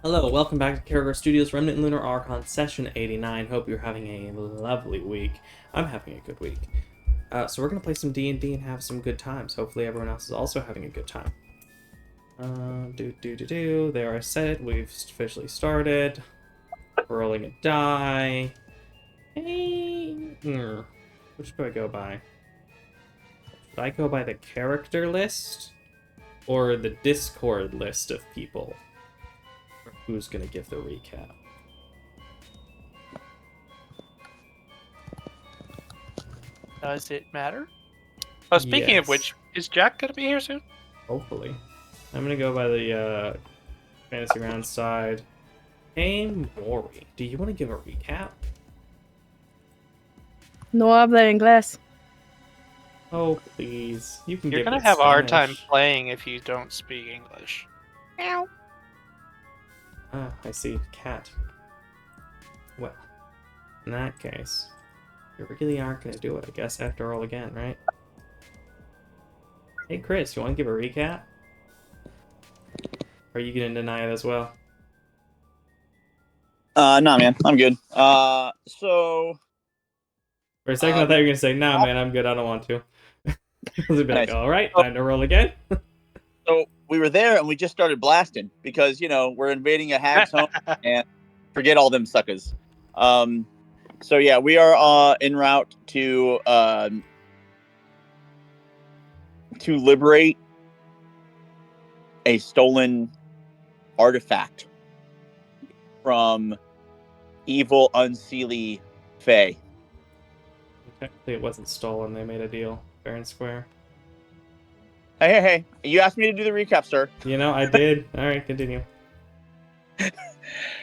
Hello, welcome back to Character Studios Remnant Lunar Archon Session 89. Hope you're having a lovely week. I'm having a good week. So we're going to play some D&D and have some good times. Hopefully everyone else is also having a good time. There I said it. We've officially started. We're rolling a die. Hey. Which do I go by? Should I go by the character list? Or the Discord list of people? Who's gonna give the recap? Does it matter? Oh, speaking of which, is Jack gonna be here soon? Hopefully. I'm gonna go by the fantasy round side. Hey, Maury, do you want to give a recap? No habla inglés. Oh, please. You can You're give gonna it have a hard time Spanish. playing if you don't speak English. Meow. Ah, I see. Cat. Well, in that case, you really aren't gonna do it, I guess, after all again, right? Hey, Chris, you want to give a recap? Or are you gonna deny it as well? Nah, man, I'm good. So For a second, I thought you were gonna say, "Nah, man, I'm good. I don't want to." I was like, Nice. "All right, time to roll again." So we were there and we just started blasting because we're invading a hag's home and forget all them suckers. So yeah, we are en route to liberate a stolen artifact from evil, unseelie Fae. Technically, it wasn't stolen. They made a deal, fair and square. Hey! You asked me to do the recap, sir. You know, I did. All right, continue.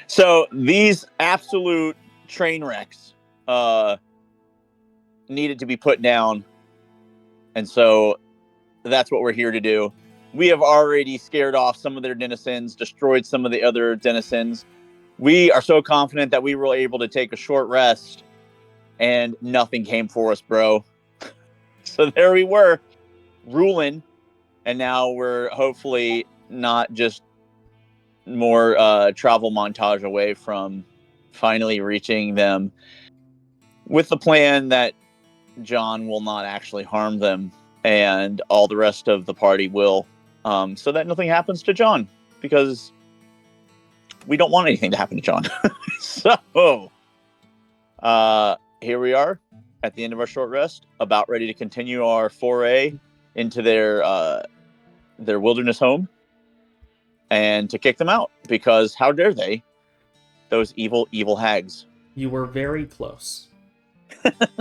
So these absolute train wrecks needed to be put down, and so that's what we're here to do. We have already scared off some of their denizens, destroyed some of the other denizens. We are so confident that we were able to take a short rest, and nothing came for us, bro. So there we were, ruling, and now we're hopefully not just more travel montage away from finally reaching them, with the plan that John will not actually harm them and all the rest of the party will, so that nothing happens to John, because we don't want anything to happen to John. So here we are at the end of our short rest, about ready to continue our foray into their wilderness home and to kick them out, because how dare they, those evil hags. You were very close.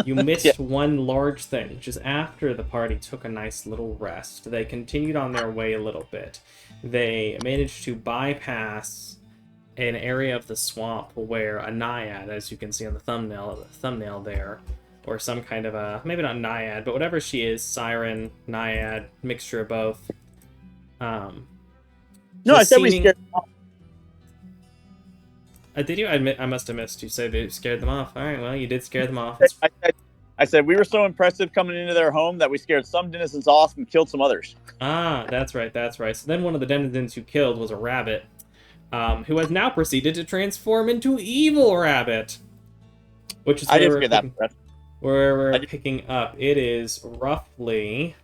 You missed one large thing, which is after the party took a nice little rest, they continued on their way a little bit. They managed to bypass an area of the swamp where a naiad, as you can see on the thumbnail there, or some kind of a, maybe not naiad, but whatever she is, siren, naiad, mixture of both. No, I said we scared them off. Did you? I must have missed you say they scared them off. All right, well, you did scare them off. I said we were so impressive coming into their home that we scared some denizens off and killed some others. Ah, that's right. So then one of the denizens you killed was a rabbit, who has now proceeded to transform into Evil Rabbit, which is where we're picking up. It is roughly...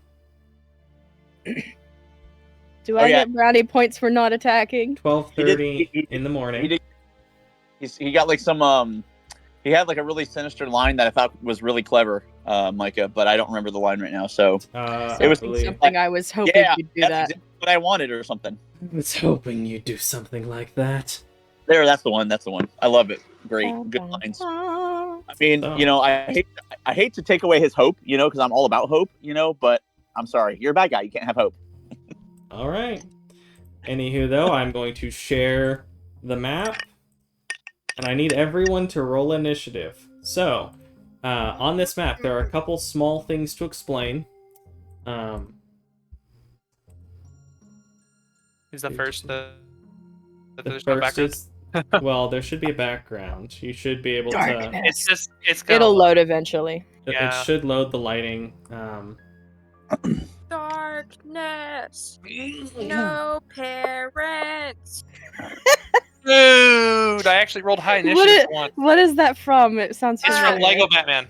Do I get brownie points for not attacking? 12:30 in the morning. He got like some he had like a really sinister line that I thought was really clever, Micah, but I don't remember the line right now. So it was something I was hoping you'd do that. Exactly what I wanted or something. I was hoping you'd do something like that. There, that's the one. I love it. Great, good lines. I mean, I hate to take away his hope, because I'm all about hope, but I'm sorry, you're a bad guy. You can't have hope. All right. Anywho, though, I'm going to share the map, and I need everyone to roll initiative. So, on this map, there are a couple small things to explain. Is the first the there's first no background? Well, there should be a background. You should be able to... It'll load eventually. It should load the lighting. Darkness. No parents. Dude, I actually rolled high initiative once. What is that from? It sounds It's from familiar. Lego Batman.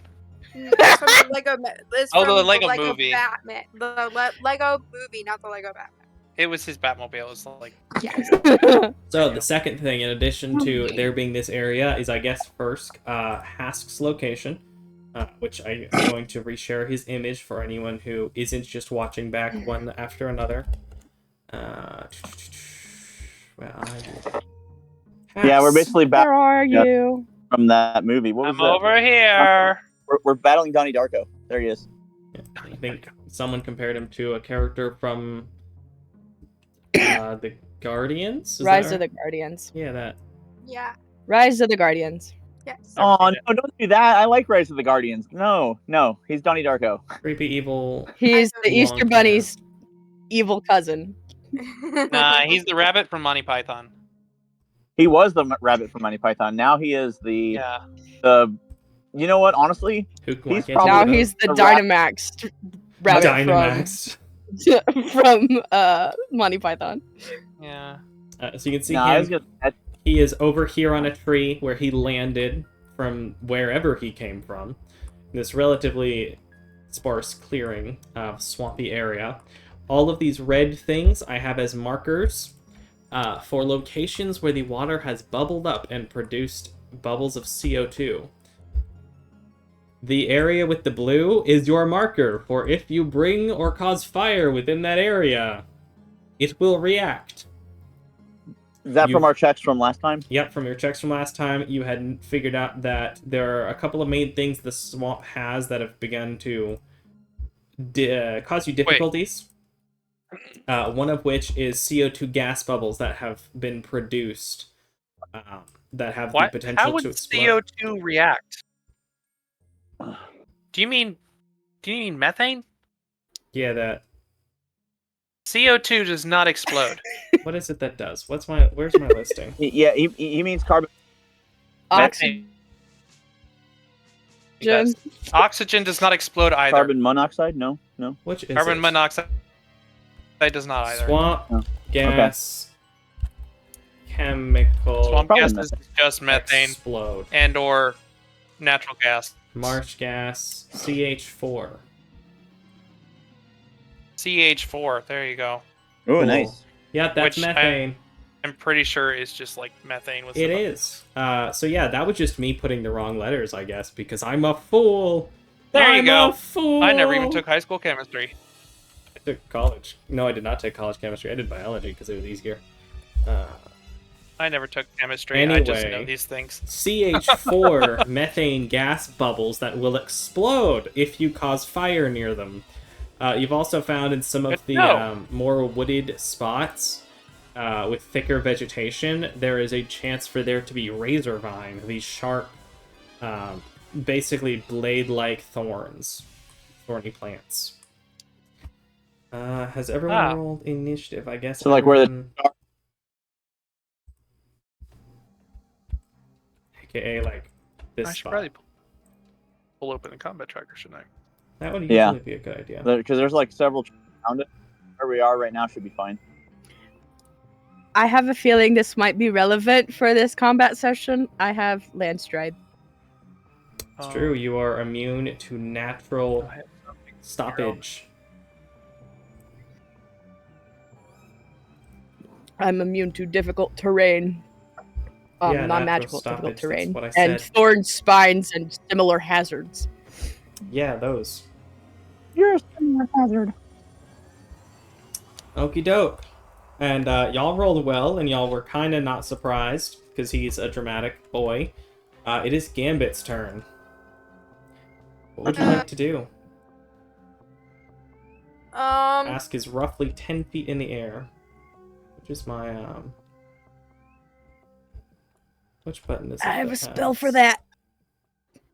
It's from the Lego. It's Oh, from the Lego Lego movie. Batman. The Lego movie, not the Lego Batman. It was his Batmobile. It was like, So the second thing, in addition to there being this area, is I guess first Hask's location, which I'm going to reshare his image for anyone who isn't just watching back one after another. Where are you? Yeah, we're basically back Where are you? from that movie. What was I'm that? over here. We're battling Donnie Darko. There he is. I think someone compared him to a character from the Guardians. Is Rise that of right? the Guardians. Yeah, that. Yeah. Rise of the Guardians. Yes. Oh seen no! Don't do that. I like Rise of the Guardians. No, he's Donnie Darko. Creepy evil. He's the Long Easter hair. Bunny's evil cousin. Nah, he's the rabbit from Monty Python. He was the rabbit from Monty Python. Now he is the Yeah. You know what? Honestly, He's probably Now the- he's the the rat- Dynamax rabbit Dynamax. from Monty Python. Yeah. So you can see no, I was him. gonna. He is over here on a tree where he landed from wherever he came from. This relatively sparse clearing of swampy area. All of these red things I have as markers for locations where the water has bubbled up and produced bubbles of CO2. The area with the blue is your marker for if you bring or cause fire within that area, it will react. Is that from our checks from last time? Yep, from your checks from last time, you had figured out that there are a couple of main things the swamp has that have begun to cause you difficulties. One of which is CO2 gas bubbles that have been produced that have the potential How would to explode. CO2 react? Do you mean methane? Yeah, that. CO2 does not explode. What is it that does? Where's my listing? Yeah, he means carbon. Oxygen. Oxygen does not explode either. Carbon monoxide? No. Which is Carbon it? monoxide does not either. Swamp Oh, gas chemical Swamp Probably gas not. is just methane explode. and or natural gas. Marsh gas CH4. CH4. There you go. Oh, Cool. nice. Yeah, that's Which methane. I'm pretty sure it's just like methane with It some- is. So yeah, that was just me putting the wrong letters, I guess, because I'm a fool. There you I'm go. A fool. I never even took high school chemistry. I took college. No, I did not take college chemistry. I did biology because it was easier. I never took chemistry. I just Anyway. know these things. CH4 methane gas bubbles that will explode if you cause fire near them. You've also found in some of the No. more wooded spots with thicker vegetation, there is a chance for there to be razor vine, these sharp, basically blade-like thorny plants. Has everyone rolled initiative? I guess. So, like, where the everyone- AKA like this I should spot. probably pull open the combat tracker, shouldn't I? That would usually Yeah. be a good idea. Because there's like several around it. Where we are right now should be fine. I have a feeling this might be relevant for this combat session. I have land stride. It's true. You are immune to natural stoppage. I'm immune to difficult terrain. Yeah, Non-magical natural difficult stoppage, terrain. that's what I And said. thorns, spines, and similar hazards. Yeah, those. You're a similar hazard. Okie doke. And y'all rolled well, and y'all were kind of not surprised because he's a dramatic boy. It is Gambit's turn. What would you like to do? Ask is roughly 10 feet in the air. Which is my, Which button is it? I have that a spell has- for that.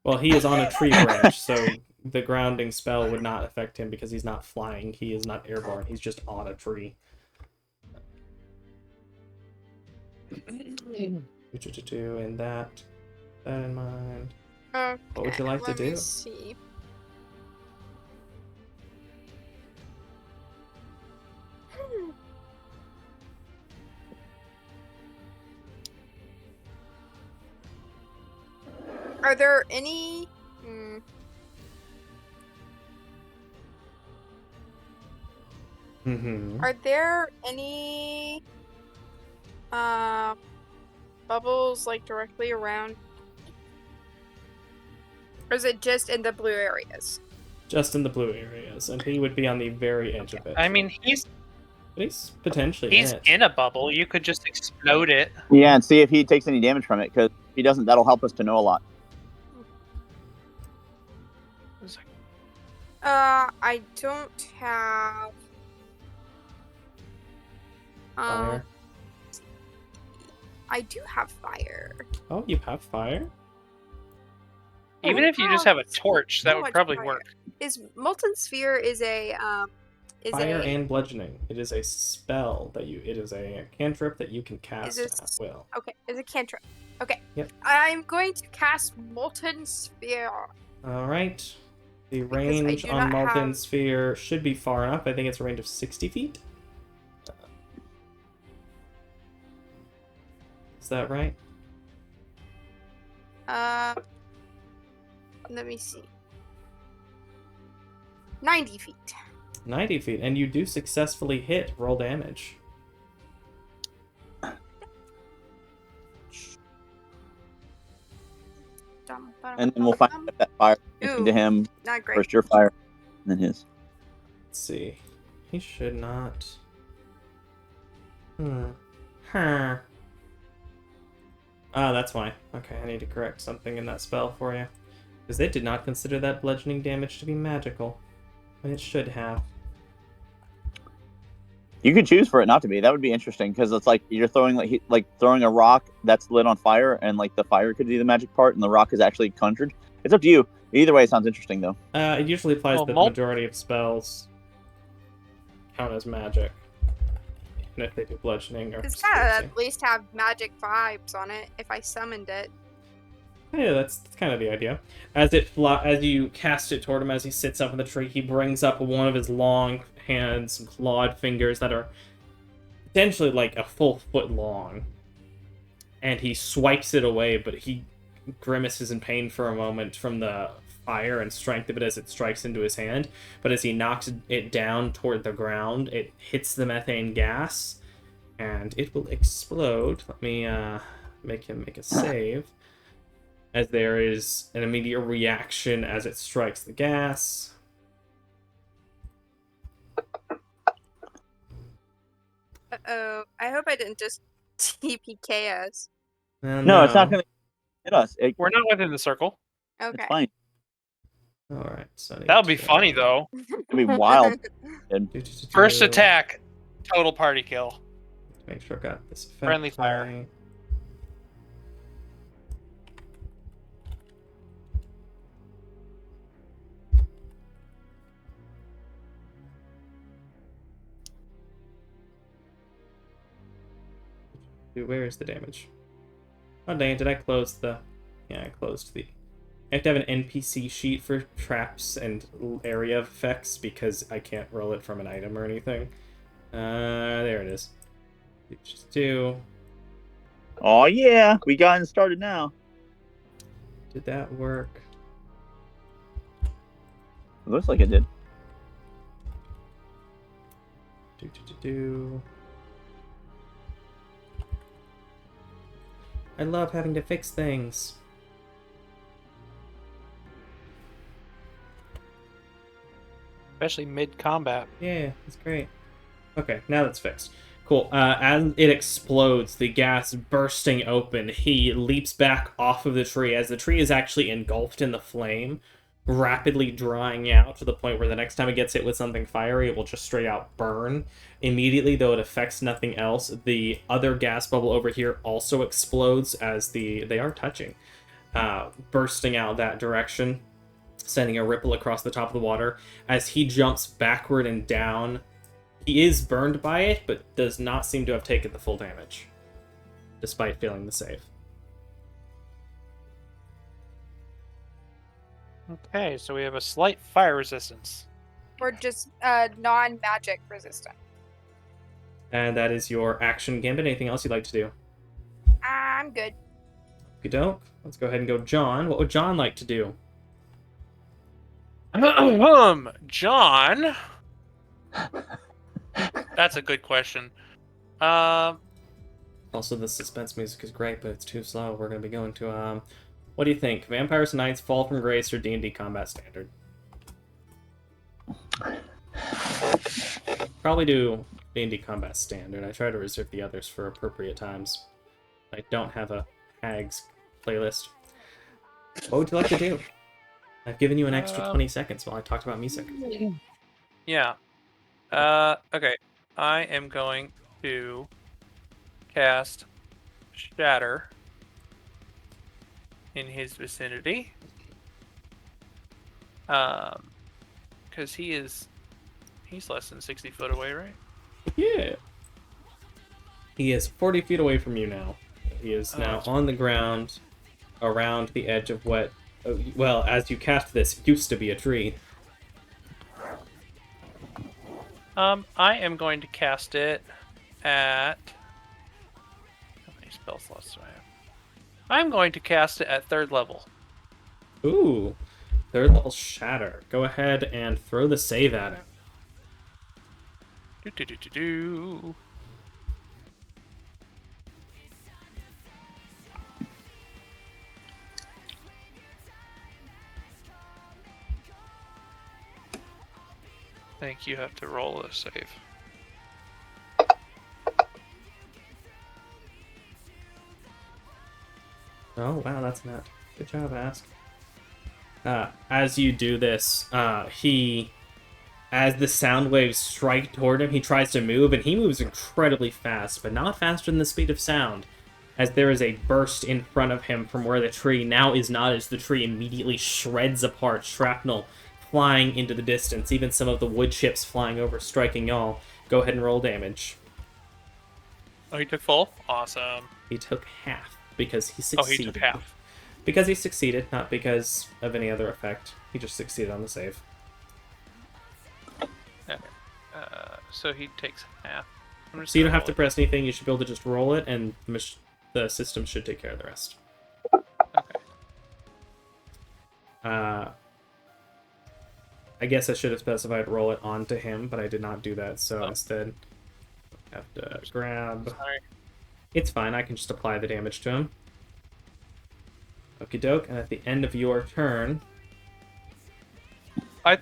Well, he is on a tree branch, so the grounding spell would not affect him because he's not flying. He is not airborne. He's just on a tree. And that in mind. Okay, What would you like to let me do? see. Are there any? Mm-hmm. Are there any bubbles like directly around? Or is it just in the blue areas? Just in the blue areas, and he would be on the very edge of it. I mean, he's But he's potentially he's in it. in a bubble. You could just explode it. Yeah, and see if he takes any damage from it, because if he doesn't, that'll help us to know a lot. I don't have Fire. I do have fire. Oh, you have fire? Even if you just have a torch, that so would much probably fire. work. Is Molten Sphere is Fire and bludgeoning. It is a spell that you. It is a cantrip that you can cast at will. Okay, is a cantrip. Okay. Yep. I'm going to cast Molten Sphere. All right. The Because I range do on not Molten have- Sphere should be far enough. I think it's a range of 60 feet. Is that right? Let me see. 90 feet. 90 feet, and you do successfully hit. Roll damage. And then we'll find out if that fire gets into him. Not great. First your fire, and then his. Let's see. He should not. Huh. Ah, that's why. Okay, I need to correct something in that spell for you. Because they did not consider that bludgeoning damage to be magical. And it should have. You could choose for it not to be. That would be interesting, because it's like you're throwing like throwing a rock that's lit on fire, and like the fire could be the magic part, and the rock is actually conjured. It's up to you. Either way, it sounds interesting though. It usually applies that the majority of spells count as magic. And if they do bludgeoning or It's gotta at least have magic vibes on it if I summoned it. Yeah, that's kind of the idea. As you cast it toward him, as he sits up in the tree, he brings up one of his long hands, clawed fingers that are potentially like a full foot long, and he swipes it away. But he grimaces in pain for a moment from the fire and strength of it as it strikes into his hand. But as he knocks it down toward the ground, it hits the methane gas, and it will explode. Let me make him make a save. As there is an immediate reaction as it strikes the gas. Uh-oh. I hope I didn't just TPK us. No, it's not going to hit us. We're not within the circle. Okay. It's fine. Alright, so That would be funny, though. It'd be wild. First attack, total party kill. Make sure I got this effect. Friendly fire. Where is the damage? Oh dang, did I close the... Yeah, I closed the... I have to have an NPC sheet for traps and area effects because I can't roll it from an item or anything. There it is. Just do. Oh yeah, we gotten started now. Did that work? It looks like it did. Do. I love having to fix things. Especially mid-combat. Yeah, that's great. Okay, now that's fixed. Cool. As it explodes, the gas bursting open, he leaps back off of the tree as the tree is actually engulfed in the flame, rapidly drying out to the point where the next time it gets hit with something fiery, it will just straight out burn. Immediately, though it affects nothing else, the other gas bubble over here also explodes as they are touching, bursting out that direction, sending a ripple across the top of the water. As he jumps backward and down, he is burned by it, but does not seem to have taken the full damage, despite failing the save. Okay, so we have a slight fire resistance. Or just non-magic resistant. And that is your action, Gambit. Anything else you'd like to do? I'm good. Okey-doke. Let's go ahead and go John. What would John like to do? John. That's a good question. Also, the suspense music is great, but it's too slow. We're going to be going to, what do you think? Vampires and Knights, Fall from Grace, or D&D Combat Standard? Probably do D&D Combat Standard. I try to reserve the others for appropriate times. I don't have a Hags playlist. What would you like to do? I've given you an extra 20 seconds while I talked about music. Yeah. Okay. I am going to cast Shatter in his vicinity. Because he's less than 60 foot away, right? Yeah. He is 40 feet away from you now. He is now on the ground around the edge of what, well, as you cast this, used to be a tree. I am going to cast it at... How many spell slots do I have? I'm going to cast it at 3rd level. Ooh. 3rd level Shatter. Go ahead and throw the save at him. Do. I think you have to roll a save. Oh, wow, that's not. Good job, Ask. As you do this, as the sound waves strike toward him, he tries to move, and he moves incredibly fast, but not faster than the speed of sound, as there is a burst in front of him from where the tree now is not, as the tree immediately shreds apart, shrapnel flying into the distance, even some of the wood chips flying over, striking y'all. Go ahead and roll damage. Oh, he took full? Awesome. He took half, because he succeeded. Oh, he took half. Because he succeeded, not because of any other effect. He just succeeded on the save. Okay. So he takes half. So you don't have to press anything, you should be able to just roll it, and the system should take care of the rest. Okay. I guess I should have specified roll it onto him, but I did not do that, so instead I have to grab... Sorry. It's fine, I can just apply the damage to him. Okie doke, and at the end of your turn... I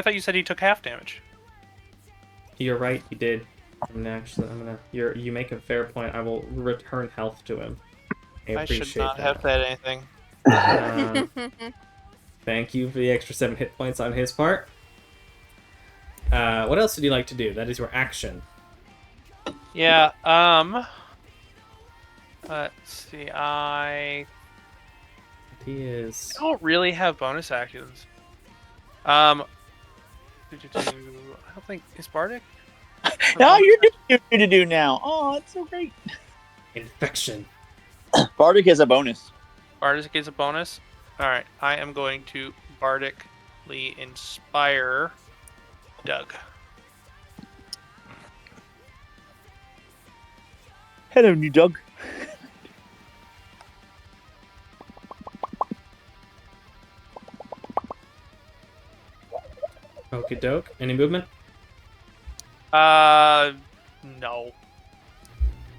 thought you said he took half damage. You're right, he did. You make a fair point. I will return health to him. I should not have said anything. Thank you for the extra 7 hit points on his part. What else would you like to do? That is your action. Yeah, let's see, I don't really have bonus actions. I don't think... Is Bardic? No, you're doing to do now. Oh, that's so great. Infection. Bardic is a bonus. Bardic is a bonus? Alright, I am going to Bardically inspire Doug. Hello, new dog. Okie doke. Any movement? No.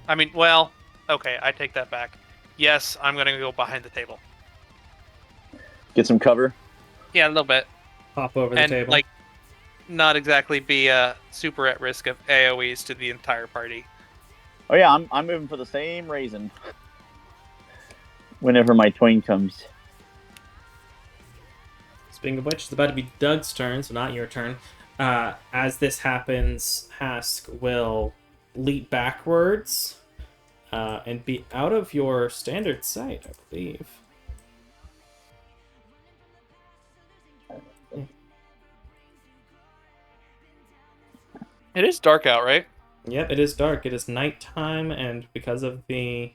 I mean, well, okay, I take that back. Yes, I'm gonna go behind the table. Get some cover. Yeah, a little bit. Hop over the table. Like, not exactly be super at risk of AoEs to the entire party. Oh yeah, I'm moving for the same reason. Whenever my twain comes. Speaking of which, it's about to be Doug's turn, so not your turn. As this happens, Hask will leap backwards and be out of your standard sight, I believe. It is dark out, right? Yep, it is dark. It is nighttime, and because of the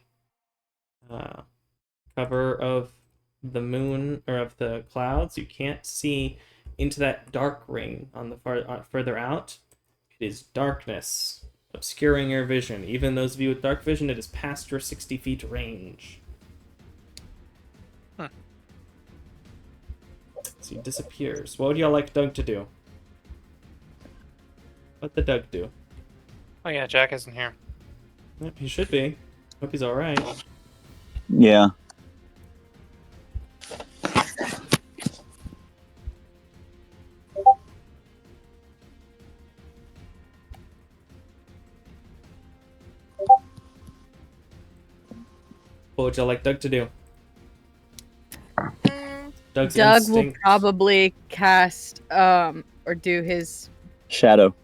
cover of the moon or of the clouds, you can't see into that dark ring on the further out. It is darkness obscuring your vision. Even those of you with dark vision, it is past your 60 feet range. So he disappears. What would y'all like Doug to do? What the Doug do? Oh yeah, Jack isn't here. Yep, he should be. Hope he's alright. Yeah. What would y'all like Doug to do? Doug's Doug will instinct. probably cast or do his Shadow.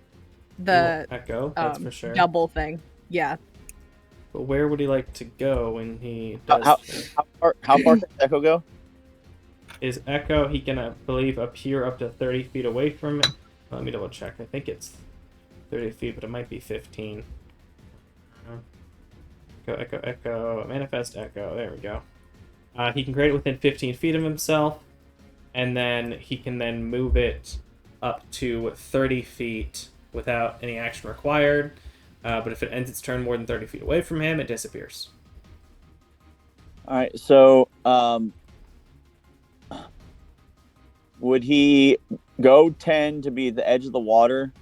the Echo, that's for sure. double thing. Yeah. But where would he like to go when he How, does how far does Echo go? Is Echo, he can, I believe, appear up to 30 feet away from it. Let me double check. I think it's 30 feet, but it might be 15. Echo, Echo, Manifest Echo. There we go. He can create it within 15 feet of himself, and then he can then move it up to 30 feet without any action required. But if it ends its turn more than 30 feet away from him, it disappears. All right. So, would he go 10 to be the edge of the water,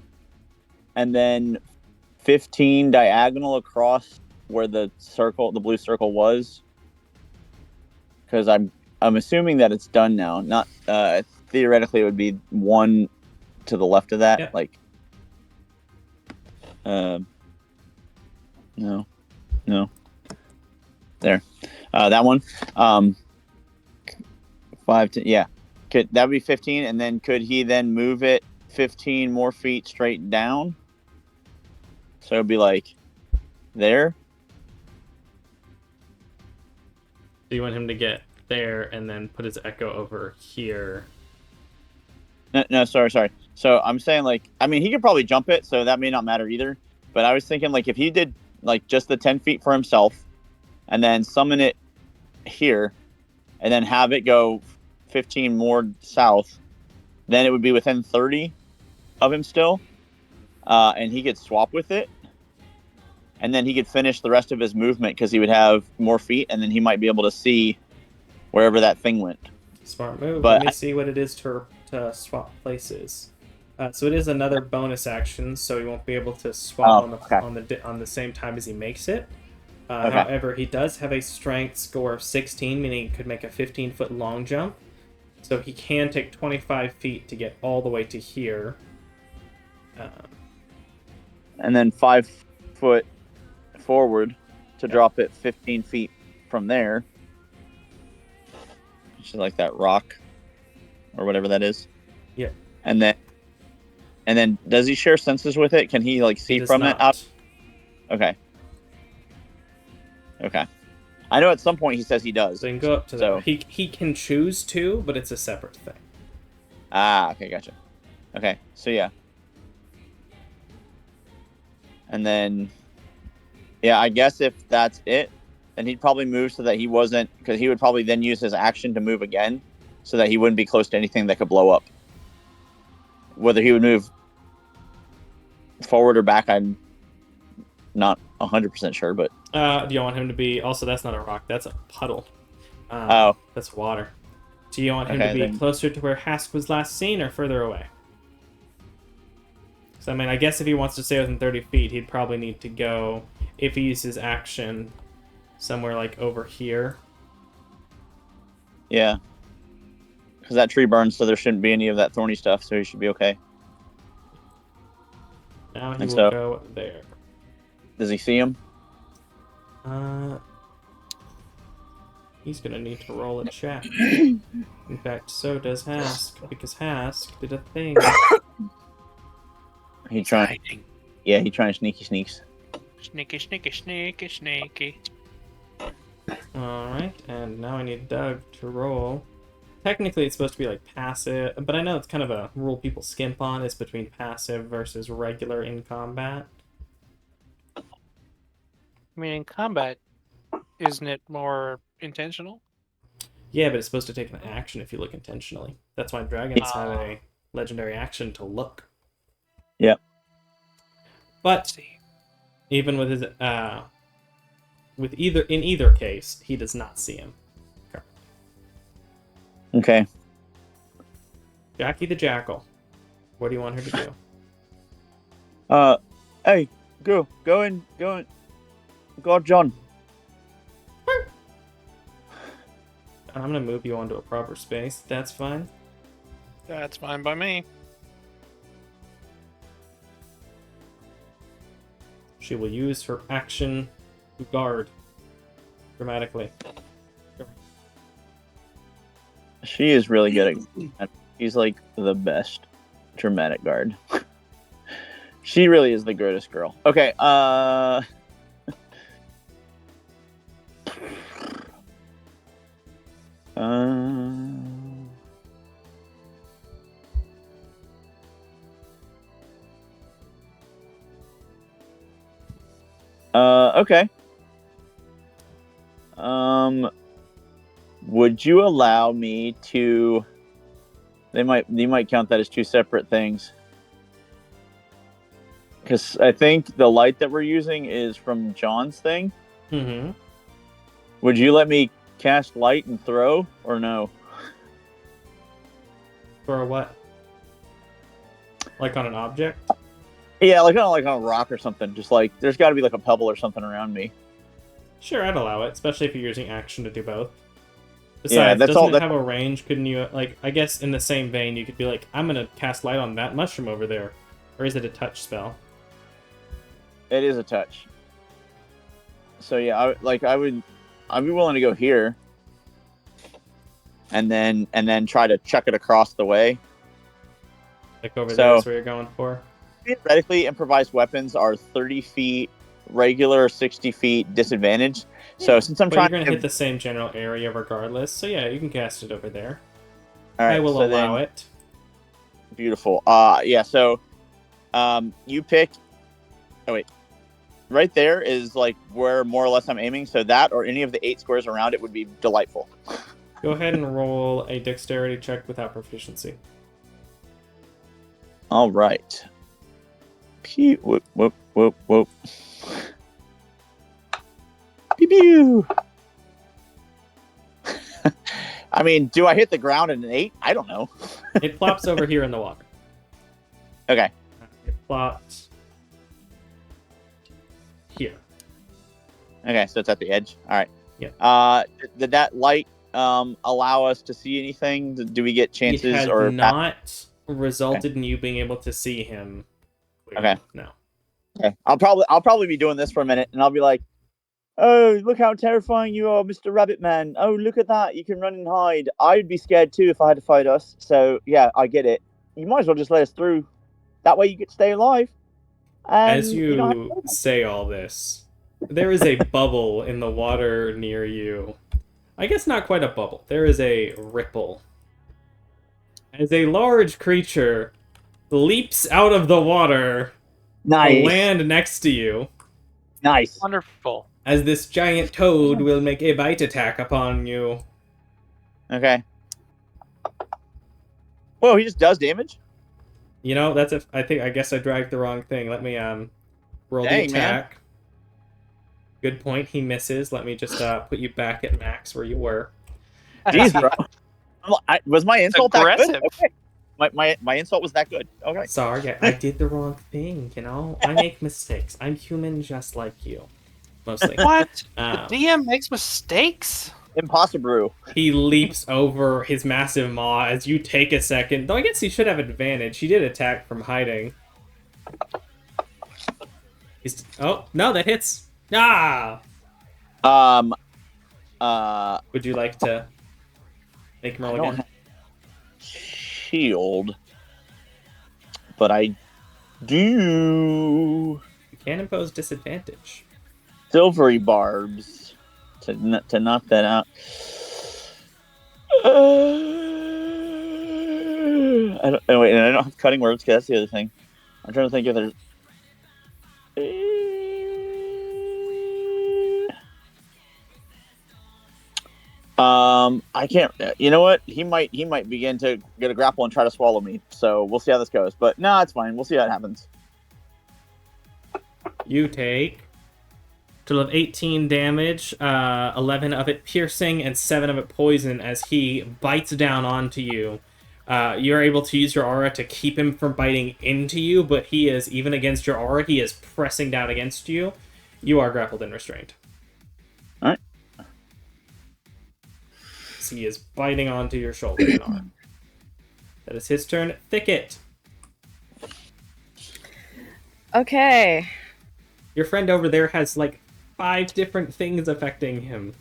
and then 15 diagonal across where the blue circle was? Because I'm assuming that it's done now. Not theoretically, it would be one to the left of that. Yep. Like, no, there, that one. 5 to yeah. Could that be 15? And then could he then move it 15 more feet straight down? So it'd be like there. So you want him to get there and then put his Echo over here. No, sorry. So I'm saying, like, I mean, he could probably jump it, so that may not matter either. But I was thinking, like, if he did, like, just the 10 feet for himself, and then summon it here, and then have it go 15 more south, then it would be within 30 of him still, and he could swap with it, and then he could finish the rest of his movement because he would have more feet, and then he might be able to see wherever that thing went. Smart move. But Let me see what it is to swap places. So it is another bonus action, so he won't be able to swap on the same time as he makes it. However, he does have a strength score of 16, meaning he could make a 15-foot long jump. So he can take 25 feet to get all the way to here. And then 5 foot forward to drop it 15 feet from there. Which is like that rock or whatever that is. Yep. And then does he share senses with it? Can he like see from it out? Okay. I know at some point he says he does. So he can go up to there. He can choose to, but it's a separate thing. Okay, gotcha. Okay, so yeah. And then, yeah, I guess if that's it, then he'd probably move so that he wasn't, because he would probably then use his action to move again, so that he wouldn't be close to anything that could blow up. Whether he would move forward or back, I'm not 100% sure, but... Do you want him to be... Also, that's not a rock, that's a puddle. That's water. Do you want him to be closer to where Hask was last seen, or further away? So, I mean, I guess if he wants to stay within 30 feet, he'd probably need to go, if he uses action, somewhere like over here. Yeah. Because that tree burns, so there shouldn't be any of that thorny stuff, so he should be okay. Now he will go there. Does he see him? He's gonna need to roll a check. In fact, so does Hask, because Hask did a thing. He trying. Yeah, he trying sneaky sneaks. Sneaky. Alright, and now I need Doug to roll. Technically, it's supposed to be like passive, but I know it's kind of a rule people skimp on, is between passive versus regular in combat. I mean, in combat, isn't it more intentional? Yeah, but it's supposed to take an action if you look intentionally. That's why dragons have a legendary action to look. Yep. But even with his in either case, he does not see him. Okay. Okay. Jackie the Jackal. What do you want her to do? Hey, go in, God, John. I'm gonna move you onto a proper space. That's fine. That's fine by me. She will use her action to guard dramatically. She is really good at. She's like the best dramatic guard. She really is the greatest girl. Okay. Okay. Would you allow me to? You might count that as two separate things. Because I think the light that we're using is from John's thing. Mm-hmm. Would you let me cast light and throw, or no? For a what? Like on an object? Yeah, like on a rock or something. Just like there's got to be like a pebble or something around me. Sure, I'd allow it, especially if you're using action to do both. Besides, Yeah, that's doesn't all. it have a range? Couldn't you, like, I guess in the same vein, you could be like, I'm gonna cast light on that mushroom over there. Or is it a touch spell? It is a touch. So yeah, I'd be willing to go here, and then try to chuck it across the way. Like over So- there is where you're going for? Theoretically, improvised weapons are 30 feet regular, 60 feet disadvantage. So since I'm But trying you're gonna to hit the same general area regardless, so yeah, you can cast it over there. all right, I will so allow then, it. Beautiful. Yeah. So, you pick. Oh wait, right there is like where more or less I'm aiming. So that or any of the 8 squares around it would be delightful. Go ahead and roll a dexterity check without proficiency. All right. Pew, whoop, whoop, whoop, whoop. Pew, pew. I mean, do I hit the ground in an 8? I don't know. It plops over here in the water. Okay. It plops here. Okay, so it's at the edge. All right. Yeah. Did that light allow us to see anything? Do we get chances It has or not resulted in you being able to see him. Clearly. Okay. No. Okay. I'll probably be doing this for a minute, and I'll be like, "Oh, look how terrifying you are, Mr. Rabbit Man! Oh, look at that! You can run and hide. I'd be scared too if I had to fight us. So yeah, I get it. You might as well just let us through. That way you get to stay alive." And As you don't have to fight us. say all this, there is a bubble in the water near you. I guess not quite a bubble. There is a ripple. As a large creature leaps out of the water to Nice, land next to you, nice. Wonderful. as this giant toad will make a bite attack upon you. Okay. Whoa, he just does damage. You know, that's a. I guess I dragged the wrong thing. Let me roll the Dang, man. attack. Good point. He misses. Let me just put you back at max where you were. Jeez, bro. Was my insult that good? aggressive. Okay. My insult was that good. Okay. Sorry, I did the wrong thing. You know, I make mistakes. I'm human, just like you, mostly. What? Um, The DM makes mistakes? Impossible. He leaps over his massive maw as you take a second. Though I guess he should have advantage. He did attack from hiding. Oh no, that hits. Ah. Would you like to make him roll I don't again? Shield, but I do You can impose disadvantage. silvery barbs to knock that out. I don't. Oh, wait, and I don't have cutting words. 'Cause that's the other thing. I'm trying to think if there's. I can't. You know what? He might begin to get a grapple and try to swallow me. So we'll see how this goes. But no, it's fine. We'll see how it happens. You take Total of 18 damage, 11 of it piercing and 7 of it poison as he bites down onto you. You're able to use your aura to keep him from biting into you, but he is, even against your aura, he is pressing down against you. You are grappled and restrained. Alright. So he is biting onto your shoulder and arm. That is his turn. Thicket. Okay. Your friend over there has like 5 different things affecting him.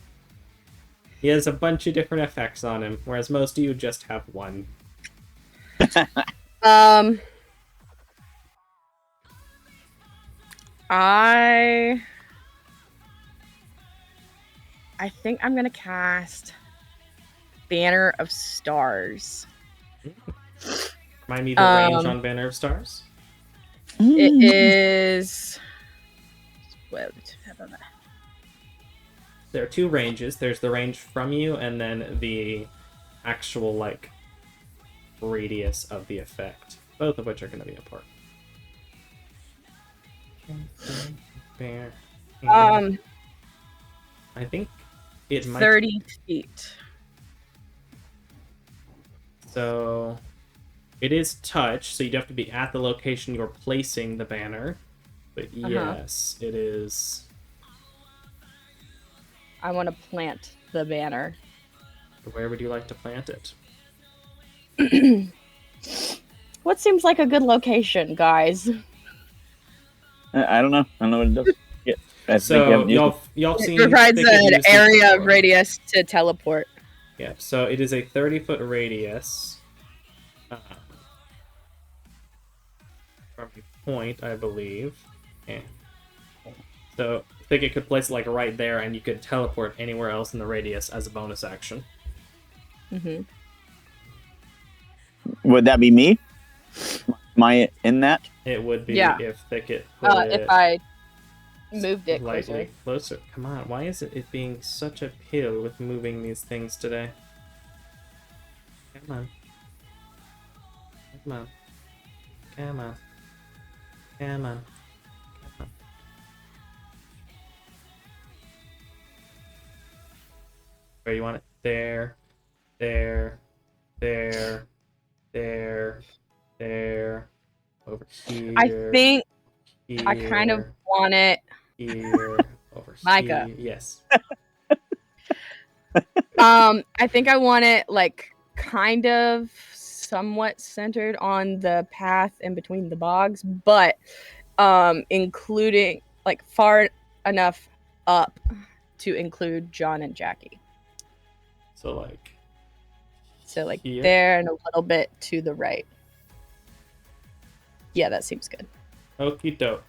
He has a bunch of different effects on him, whereas most of you just have one. I think I'm gonna cast Banner of Stars. Remind me the range on Banner of Stars. It is. There are 2 ranges. There's the range from you, and then the actual like radius of the effect. Both of which are going to be apart. Bear. I think it might 30 feet. So it is touch, so you'd have to be at the location you're placing the banner. But yes, it is. I want to plant the banner. Where would you like to plant it? What seems like a good location, guys? I don't know. I don't know what it does. Yeah. So y'all seen It provides Thicket an use this area of before. radius to teleport. Yeah, so it is a 30-foot radius from a point, I believe. Yeah. So Thicket could place it like right there, and you could teleport anywhere else in the radius as a bonus action. Mm-hmm. Would that be me? Am I in that? It would be Yeah. if Thicket put If it I moved it slightly closer. closer. Come on, why is it being such a pill with moving these things today? Come on. Come on. Come on. Come on. Come on. Where you want it? There. There. There. There. There. Over here. I think here, I kind of want it. here. Over Micah. here. Yes. I think I want it like kind of somewhat centered on the path in between the bogs, but including like far enough up to include John and Jackie. So like here? There and a little bit to the right. Yeah, that seems good. Okie doke.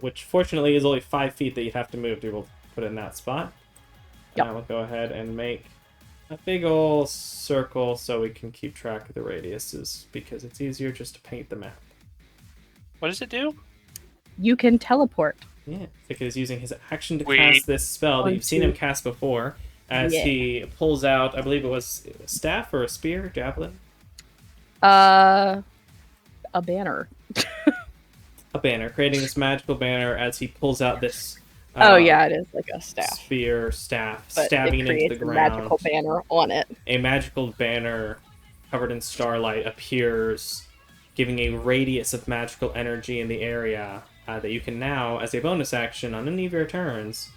Which fortunately is only 5 feet that you'd have to move to be able to put it in that spot. Yep. We'll go ahead and make a big ol' circle so we can keep track of the radiuses, because it's easier just to paint the map. What does it do? You can teleport. Yeah, Thicket is using his action to cast this spell that you've seen him cast before, as he pulls out, I believe it was a staff or a spear, javelin? A banner. A banner, creating this magical banner as he pulls out this it is like a staff. Staff, But stabbing it into the creates a ground. magical banner on it. A magical banner covered in starlight appears, giving a radius of magical energy in the area that you can now, as a bonus action on any of your turns,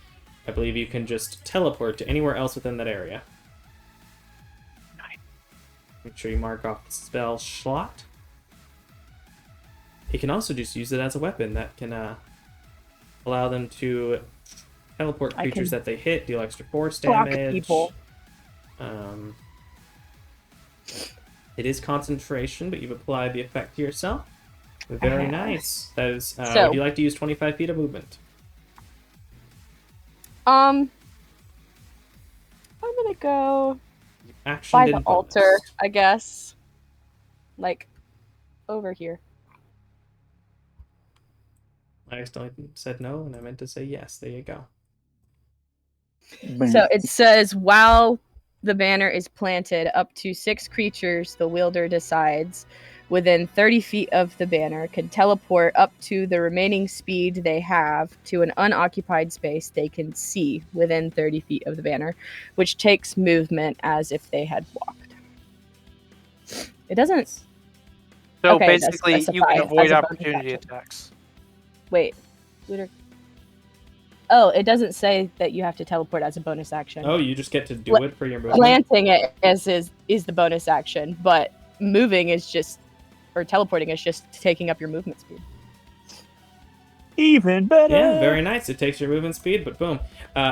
I believe you can just teleport to anywhere else within that area. Nice. Make sure you mark off the spell slot. He can also just use it as a weapon that can allow them to teleport creatures that they hit, deal extra force damage. People. It is concentration, but you've applied the effect to yourself. Very nice. That is. So, would you like to use 25 feet of movement? I'm gonna go Action by did the bonus. altar, I guess. Like over here. I accidentally said no, and I meant to say yes. There you go. So it says, while the banner is planted, up to 6 creatures the wielder decides within 30 feet of the banner can teleport up to the remaining speed they have to an unoccupied space they can see within 30 feet of the banner, which takes movement as if they had walked. It doesn't. So Okay, it does basically, you specify can as avoid a bonus opportunity action. attacks. Wait. Oh, it doesn't say that you have to teleport as a bonus action. Oh, you just get to do it for your movement? Planting it is the bonus action, but moving is just, or teleporting is just taking up your movement speed. Even better. Yeah, very nice. It takes your movement speed, but boom.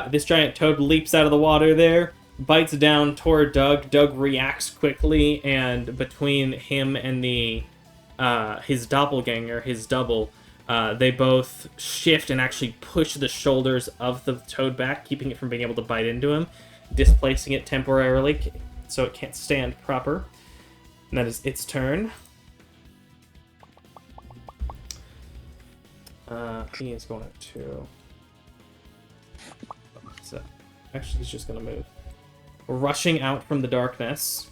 This giant toad leaps out of the water there, bites down toward Doug. Doug reacts quickly, and between him and his doppelganger, his double, they both shift and actually push the shoulders of the toad back, keeping it from being able to bite into him, displacing it temporarily so it can't stand proper. And that is its turn. He is going to... So, actually, he's just going to move. Rushing out from the darkness.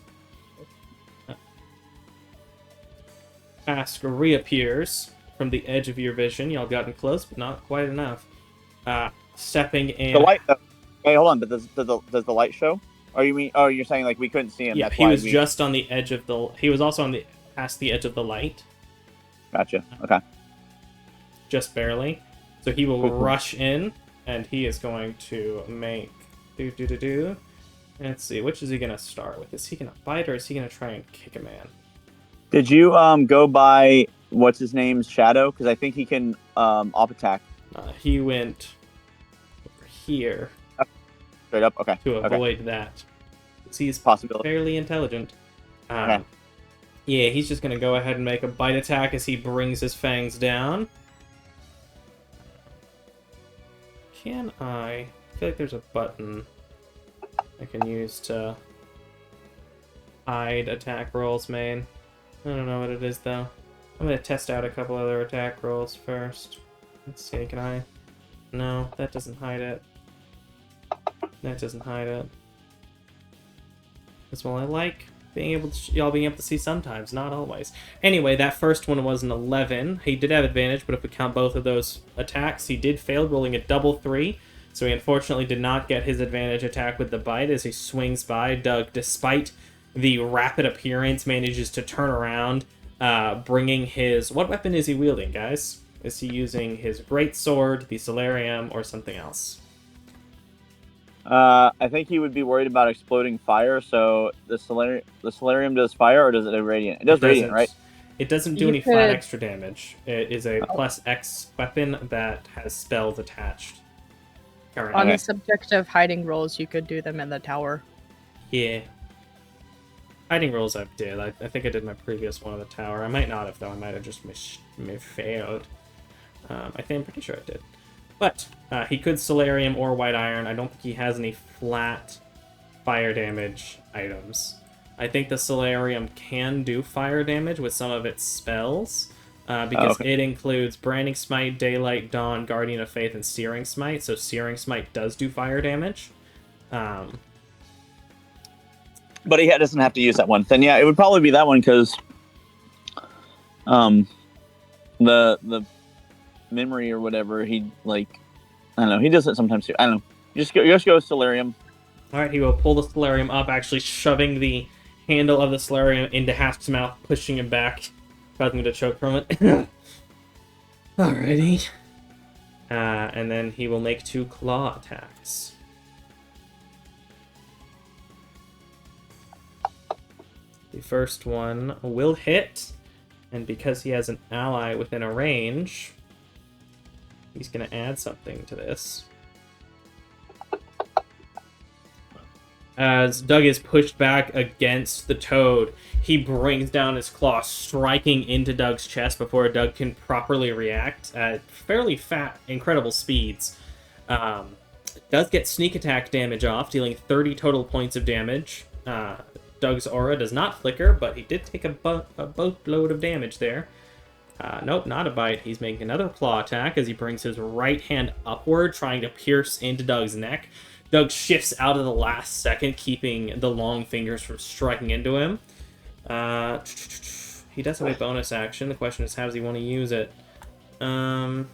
Ask reappears from the edge of your vision. Y'all gotten close, but not quite enough. Stepping in... The light... Hey, hold on, but does the light show? Or you mean... Oh, you're saying, like, we couldn't see him. Yeah, that's he why was just on the edge of the... He was also on the past the edge of the light. Gotcha. Okay. Just barely. So he will Cool. rush in, and he is going to make... Let's see, which is he going to start with? Is he going to bite, or is he going to try and kick a man? Did you go by what's his name's shadow? Because I think he can off attack. He went over here Straight up. Okay. to Okay. avoid that. He's Possibility. fairly intelligent. Okay. Yeah, he's just going to go ahead and make a bite attack as he brings his fangs down. Can I feel like there's a button I can use to hide attack rolls, main. I don't know what it is, though. I'm going to test out a couple other attack rolls first. Let's see, can I... No, that doesn't hide it. That doesn't hide it. That's what I like being able to... y'all being able to see sometimes, not always. Anyway, that first one was an 11. He did have advantage, but if we count both of those attacks, he did fail, rolling a double 3. So he unfortunately did not get his advantage attack with the bite as he swings by. Doug, despite the rapid appearance, manages to turn around, bringing his... What weapon is he wielding, guys? Is he using his greatsword, the Solarium, or something else? I think he would be worried about exploding fire. So the Solarium does fire, or does it do radiant? It does radiant, right? It doesn't do You any flat could- extra damage. It is a plus X weapon that has spells attached. Currently. On Okay. the subject of hiding rolls, you could do them in the tower. Yeah. Hiding rolls I did. I think I did my previous one on the tower. I might not have, though. I might have just failed. I'm pretty sure I did. But he could Solarium or White Iron. I don't think he has any flat fire damage items. I think the Solarium can do fire damage with some of its spells. Because it includes Branding Smite, Daylight, Dawn, Guardian of Faith, and Searing Smite. So Searing Smite does do fire damage. But he doesn't have to use that one. Then yeah, it would probably be that one because the memory or whatever, he like, I don't know, he does it sometimes too. I don't know. Just go Solarium. Alright, he will pull the Solarium up, actually shoving the handle of the Solarium into Haft's mouth, pushing him back, causing him to choke from it. Alrighty. And then he will make 2 claw attacks. The first one will hit, and because he has an ally within a range, he's going to add something to this. As Doug is pushed back against the toad, he brings down his claw, striking into Doug's chest before Doug can properly react at fairly incredible speeds. Does get sneak attack damage off, dealing 30 total points of damage. Doug's aura does not flicker, but he did take a boatload of damage there. Nope, not a bite. He's making another claw attack as he brings his right hand upward, trying to pierce into Doug's neck. Doug shifts out of the last second, keeping the long fingers from striking into him. he does have a bonus action. The question is, how does he want to use it? That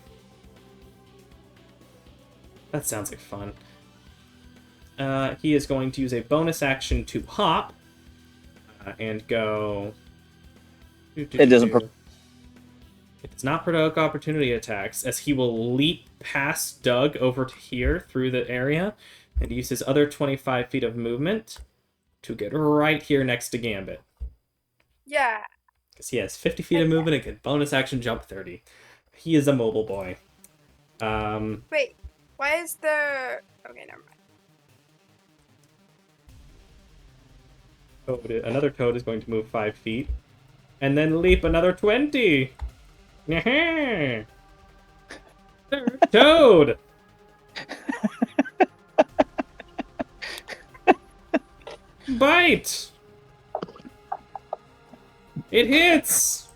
sounds like fun. He is going to use a bonus action to hop and go. It doesn't. It does not provoke opportunity attacks, as he will leap past Doug over to here through the area and use his other 25 feet of movement to get right here next to Gambit. Yeah. Because he has 50 feet of movement and can bonus action jump 30. He is a mobile boy. Wait, why is the... Okay, never mind. Another toad is going to move 5 feet and then leap another 20. Third toad. Bite. It hits.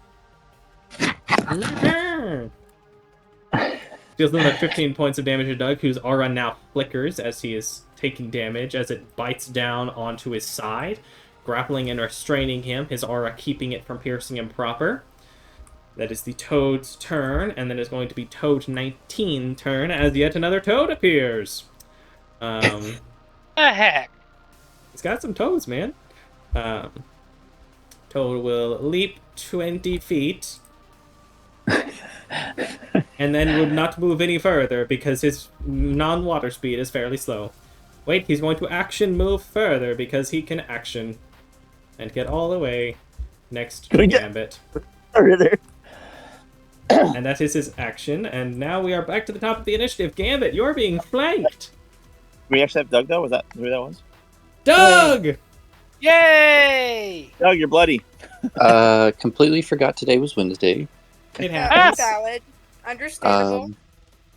Deals another 15 points of damage to Doug, whose aura now flickers as he is taking damage as it bites down onto his side, grappling and restraining him, his aura keeping it from piercing him proper. That is the Toad's turn, and then is going to be Toad 19 turn as yet another Toad appears. The heck? He's got some toes, man. Toad will leap 20 feet. And then would not move any further because his non-water speed is fairly slow. Wait, he's going to action move further because he can action. And get all the way next to Gambit. And that is his action. And now we are back to the top of the initiative. Gambit, you're being flanked. We actually have Doug, though? Was that who that was? Doug! Yay! Doug, you're bloody. Completely forgot today was Wednesday. It happens. Valid. Understandable.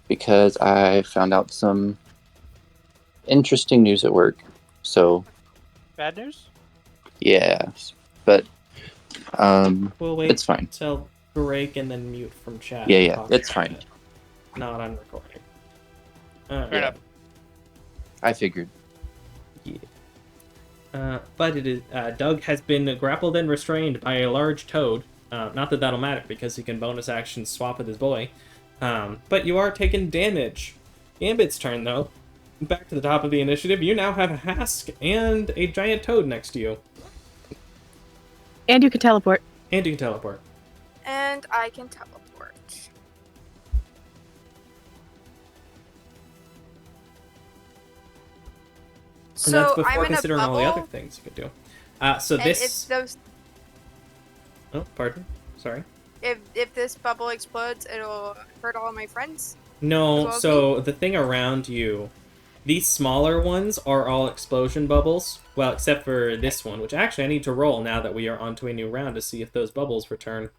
Because I found out some interesting news at work. So, Bad news? yeah. But, We'll wait it's fine. till break and then mute from chat. Yeah, Talk it's about fine. it. Not on recording. Fair enough. I figured. But it is Doug has been grappled and restrained by a large toad. Not that that'll matter because he can bonus action swap with his boy. But you are taking damage. Gambit's turn though. Back to the top of the initiative. You now have a Hask and a giant toad next to you. And you can teleport. And you can teleport. And I can teleport. And that's So before I'm in a considering all bubble. the other things you could do. So And this. if those, Oh, pardon. Sorry. if this bubble explodes, it'll hurt all of my friends. No, As well as so the thing around you, these smaller ones are all explosion bubbles. Well, except for this one, which actually I need to roll now that we are onto a new round to see if those bubbles return.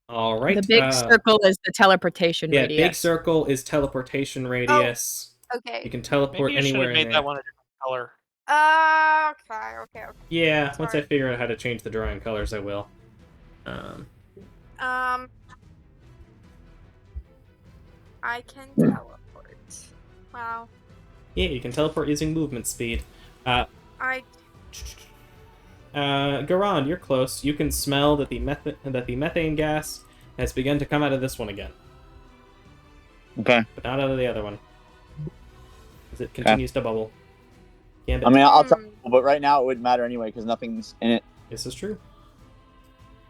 All right. The big circle is the teleportation Yeah, radius. big circle is teleportation radius. You Okay. can teleport Maybe you should anywhere have in made there. that one a different color. Okay. Yeah, once I Sorry. figure out how to change the drawing colors, I will. I can teleport. Wow. Yeah, you can teleport using movement speed. I Garand, you're close. You can smell that the methane gas has begun to come out of this one again, Okay. but not out of the other one, as it continues to bubble. Gambit. I mean, I'll tell Hmm. you, but right now it wouldn't matter anyway because nothing's in it. This is true.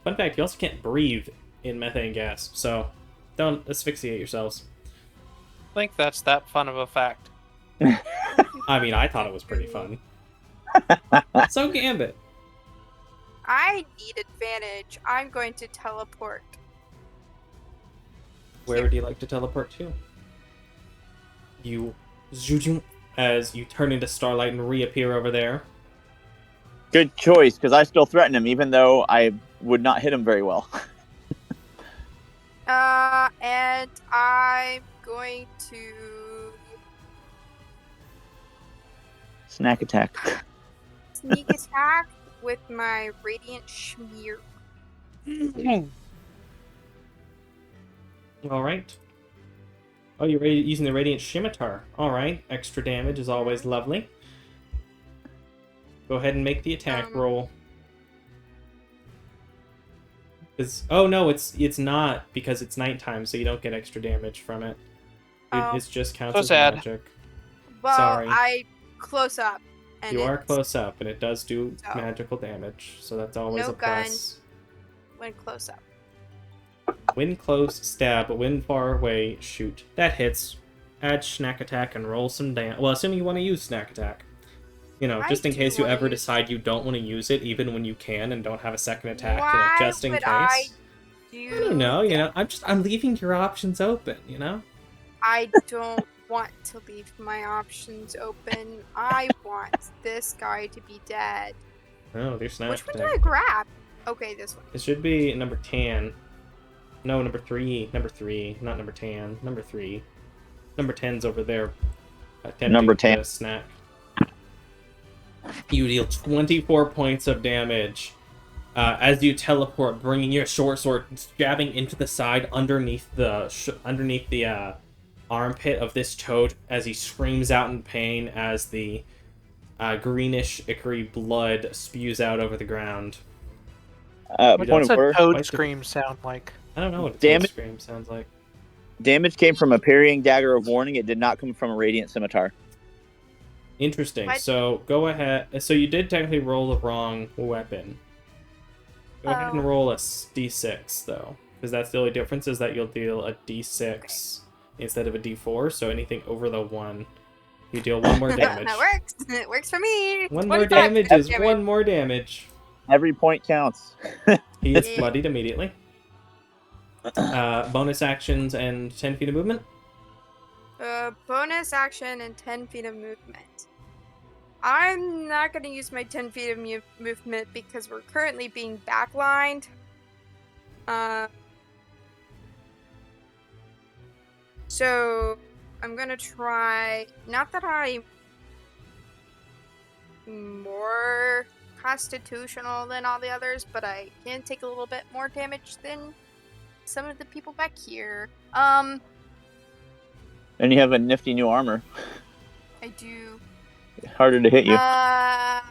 Fun fact: you also can't breathe in methane gas, so don't asphyxiate yourselves. I think that's that fun of a fact. I mean, I thought it was pretty fun. So Gambit. I need advantage. I'm going to teleport. Where would you like to teleport to? You zoom as you turn into starlight and reappear over there. Good choice, because I still threaten him, even though I would not hit him very well. And I'm going to Snack attack. sneak attack with my radiant schmear. All right. Oh, you're using the radiant scimitar. All right. Extra damage is always lovely. Go ahead and make the attack roll. Oh no, it's not, because it's nighttime, so you don't get extra damage from it. It's just counts So as sad. magic. Well, Sorry. I close up. And You are it's close up, and it does do So, magical damage, so that's always no a plus. when close up. When close, stab. When far away, shoot. That hits. Add snack attack and roll some damage. Well, assuming you want to use snack attack. You know, I just in do case you wanna ever use- decide you don't want to use it, even when you can and don't have a second attack. Why just in would case. I I don't know. You know, I'm leaving your options open. You know. I don't want to leave my options open. I want this guy to be dead. Oh, there's snack Which one attack. did I grab? Okay, this one. It should be number 10. No, number 3. Number 3, not number 10. Number 3. Number 10's over there. Number 10. To snack. You deal 24 points of damage as you teleport, bringing your short sword, jabbing into the side underneath the armpit of this toad as he screams out in pain as the greenish, ichor blood spews out over the ground. What Point does of a order. toad Quite the- scream sound like? I don't know what a Damn toad it. scream sounds like. Damage came from a parrying dagger of warning. It did not come from a radiant scimitar. Interesting. What? So go ahead. So you did technically roll the wrong weapon. Go ahead and Oh. roll a d6 though, because that's the only difference is that you'll deal a d6 instead of a d4. So anything over the 1, you deal 1 more damage. That works. It works for me. 1 more 25 damage is damage. 1 more damage. Every point counts. He is Yeah. bloodied immediately. Bonus actions and 10 feet of movement. Bonus action and 10 feet of movement. I'm not going to use my 10 feet of movement because we're currently being backlined. So I'm going to try, not that I'm more constitutional than all the others, but I can take a little bit more damage than some of the people back here. And you have a nifty new armor. I do. Harder to hit you. I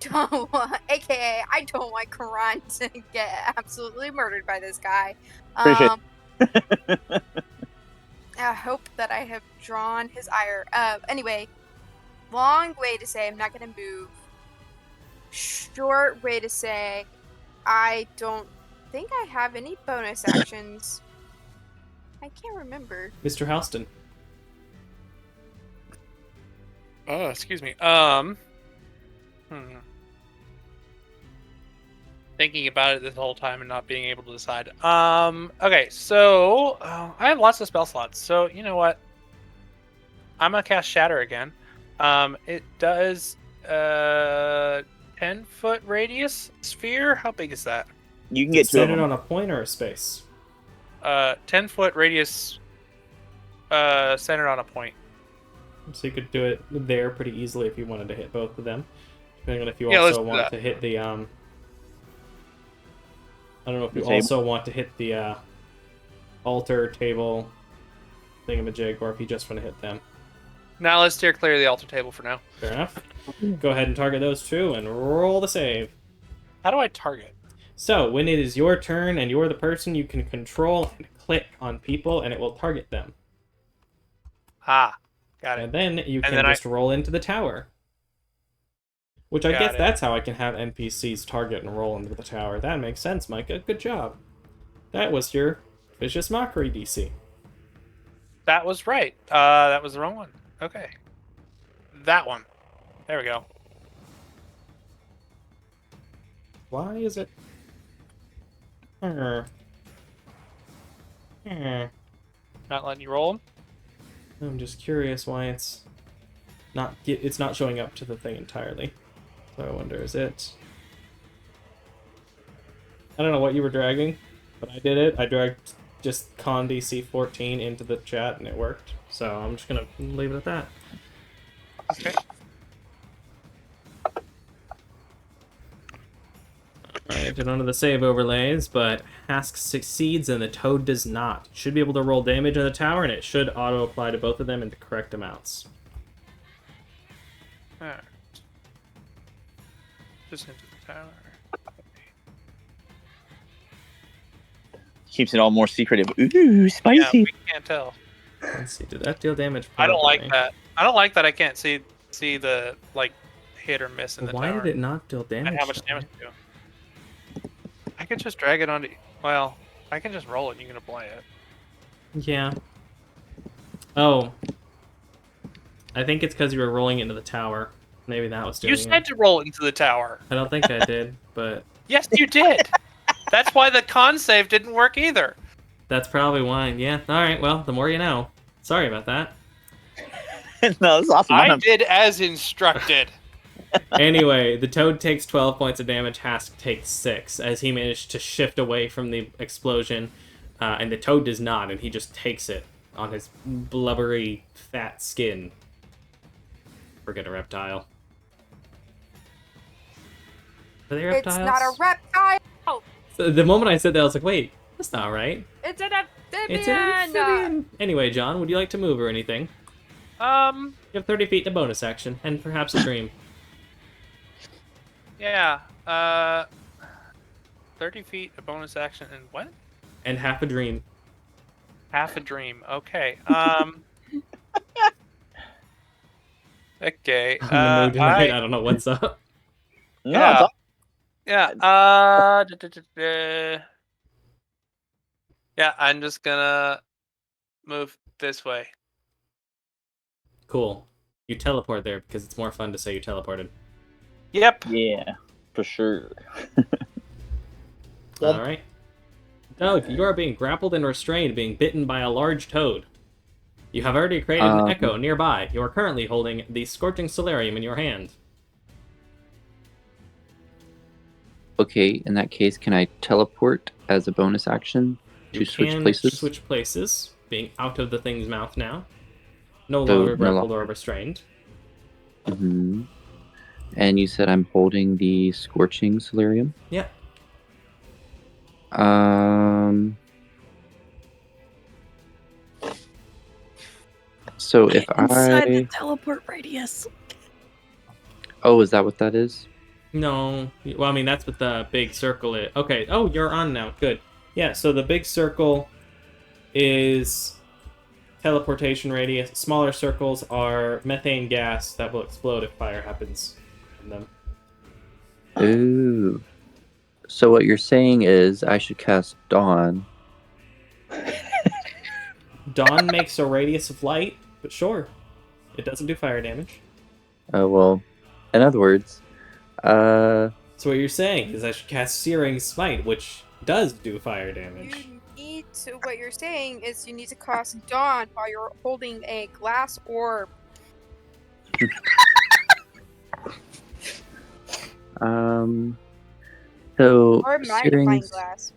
don't want, aka, I don't want Karan to get absolutely murdered by this guy. Appreciate I hope that I have drawn his ire. Anyway, long way to say I'm not gonna move. Short way to say I don't think I have any bonus actions. I can't remember. Mr. Houston. Oh, excuse me. Thinking about it this whole time and not being able to decide. Okay, so I have lots of spell slots. So you know what? I'm gonna cast Shatter again. It does 10-foot radius sphere. How big is that? You can get two of Set it them. on a point or a space. 10-foot radius centered on a point. So you could do it there pretty easily if you wanted to hit both of them. Depending on if you Yeah, let's also do want that. to hit the I don't know if you The table? also want to hit the altar table thingamajig, or if you just want to hit them. Now let's steer clear of the altar table for now. Fair enough. Go ahead and target those two and roll the save. How do I target? So, when it is your turn and you're the person, you can control and click on people and it will target them. Ah, got it. And then you And can then just roll into the tower. Which I Got guess it. that's how I can have NPCs target and roll into the tower. That makes sense, Micah. Good job. That was your Vicious Mockery DC. That was right. That was the wrong one. Okay. That one. There we go. Why is it... Not letting you roll them? I'm just curious why it's not showing up to the thing entirely. So I wonder, is it... I don't know what you were dragging, but I did it. I dragged just Con DC 14 into the chat and it worked. So I'm just gonna leave it at that. Okay. Alright, and onto the save overlays, but Hask succeeds and the Toad does not. It should be able to roll damage on the tower, and it should auto-apply to both of them in the correct amounts. Alright. Just into the tower. Keeps it all more secretive. Ooh, Yeah, spicy. we can't tell. Let's see. Did that deal damage? I don't like Probably. that. I don't like that I can't see the like hit or miss in the Why tower. did it not deal And damage? how much damage to do. I could just drag it onto. Well, I can just roll it and you can apply it. Yeah. Oh. I think it's because you were rolling into the tower. Maybe that was doing You said it. to roll it into the tower. I don't think I did, but Yes, you did. That's why the con save didn't work either. that's probably why. Yeah. All right. Well, the more you know. Sorry about that. No, that's awesome. I did as instructed. Anyway, the toad takes 12 points of damage. Hask takes 6 as he managed to shift away from the explosion, and the toad does not, and he just takes it on his blubbery, fat skin. Forget a reptile. Are they reptiles? It's not a reptile. So the moment I said that, I was like, wait, that's not right. It's an amphibian. It's an amphibian. Anyway, John, would you like to move or anything? You have 30 feet to bonus action, and perhaps a dream. Yeah. 30 feet, a bonus action, and what? And half a dream. Half a dream. Okay. Okay. I'm in the mood tonight. I don't know what's up. No, Yeah. it's awesome. Yeah. Yeah, I'm just gonna move this way. Cool. You teleport there because it's more fun to say you teleported. Yep. Yeah, for sure. All right. Doug, you are being grappled and restrained, being bitten by a large toad. You have already created an echo nearby. You are currently holding the Scorching Solarium in your hand. Okay, in that case, can I teleport as a bonus action to You switch can places? switch places, being out of the thing's mouth now. No So, longer no grappled longer. or restrained. Mm-hmm. And you said I'm holding the Scorching Solarium? Yeah. So if Inside the I... teleport radius. Oh, is that what that is? No. Well, I mean, that's what the big circle is. Okay. Oh, you're on now. Good. Yeah, so the big circle is teleportation radius. Smaller circles are methane gas that will explode if fire happens in them. Ooh. So what you're saying is I should cast Dawn. Dawn makes a radius of light, but sure. It doesn't do fire damage. Oh, well, in other words, So what you're saying is I should cast Searing Smite, which does do fire damage. You need to. What you're saying is you need to cast Dawn while you're holding a glass orb. So Or magnifying Searing, glass.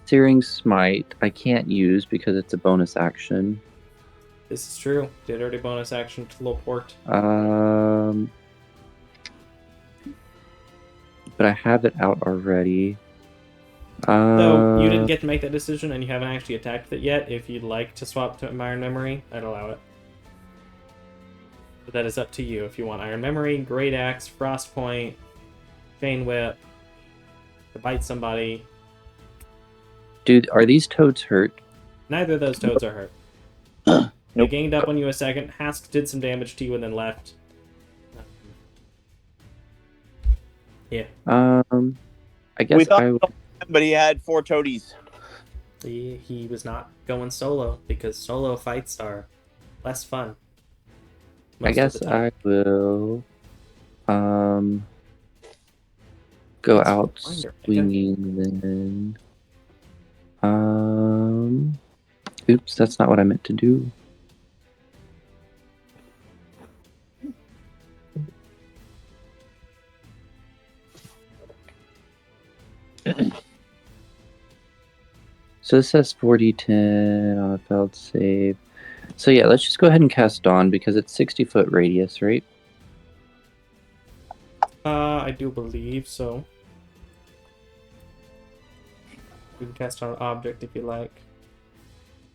Searing Smite I can't use because it's a bonus action. This is true. Did already bonus action teleport. But I have it out already. So you didn't get to make that decision, and you haven't actually attacked it yet. If you'd like to swap to Iron Memory, I'd allow it. But that is up to you. If you want Iron Memory, Great Axe, Frost Point, Chain Whip, to bite somebody. Dude, are these toads hurt? Neither of those toads are hurt. They ganged up on you a second. Hask did some damage to you and then left. Yeah. I guess We thought, I would... but he had 4 toadies. He was not going solo because solo fights are less fun. I most of guess the time. I will go out Find her. swinging then. Oops, that's not what I meant to do. So this says 40-10 on a failed save. So yeah, let's just go ahead and cast Dawn because it's 60-foot radius, right? I do believe so. You can cast on an object if you like.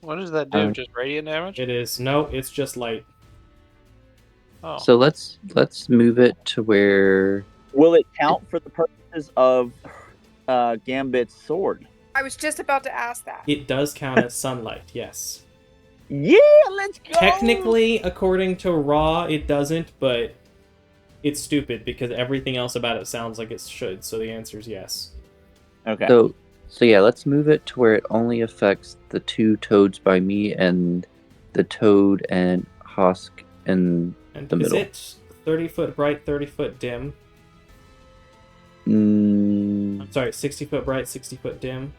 What does that do? Just radiant damage? It is no, it's just light. Oh. So let's move it to where Will it count for the purposes of Gambit's sword? I was just about to ask that. It does count as sunlight, yes. Yeah, let's go. Technically, according to Raw, it doesn't, but it's stupid because everything else about it sounds like it should, so the answer is yes. Okay. So yeah, let's move it to where it only affects the 2 toads by me and the toad and Hosk in And the middle. is it 30 foot bright, 30 foot dim? I'm sorry, 60 foot bright, 60 foot dim?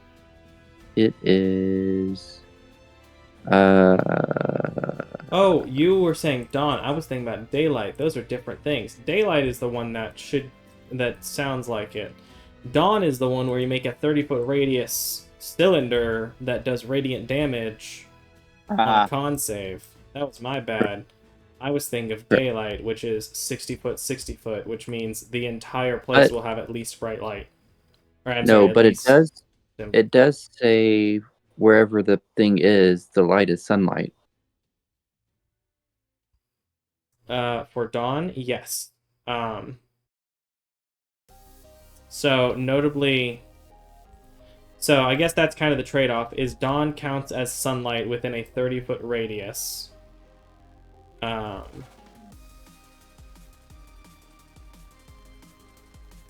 It is... Oh, you were saying dawn. I was thinking about daylight. Those are different things. Daylight is the one that sounds like it. Dawn is the one where you make a 30-foot radius cylinder that does radiant damage on a con save. That was my bad. I was thinking of daylight, which is 60 foot, 60 foot, which means the entire place will have at least bright light. Or, I'm sorry, but at least dim. it does say wherever the thing is, the light is sunlight. For dawn, yes. So notably, so I guess that's kind of the trade-off, is dawn counts as sunlight within a 30-foot radius.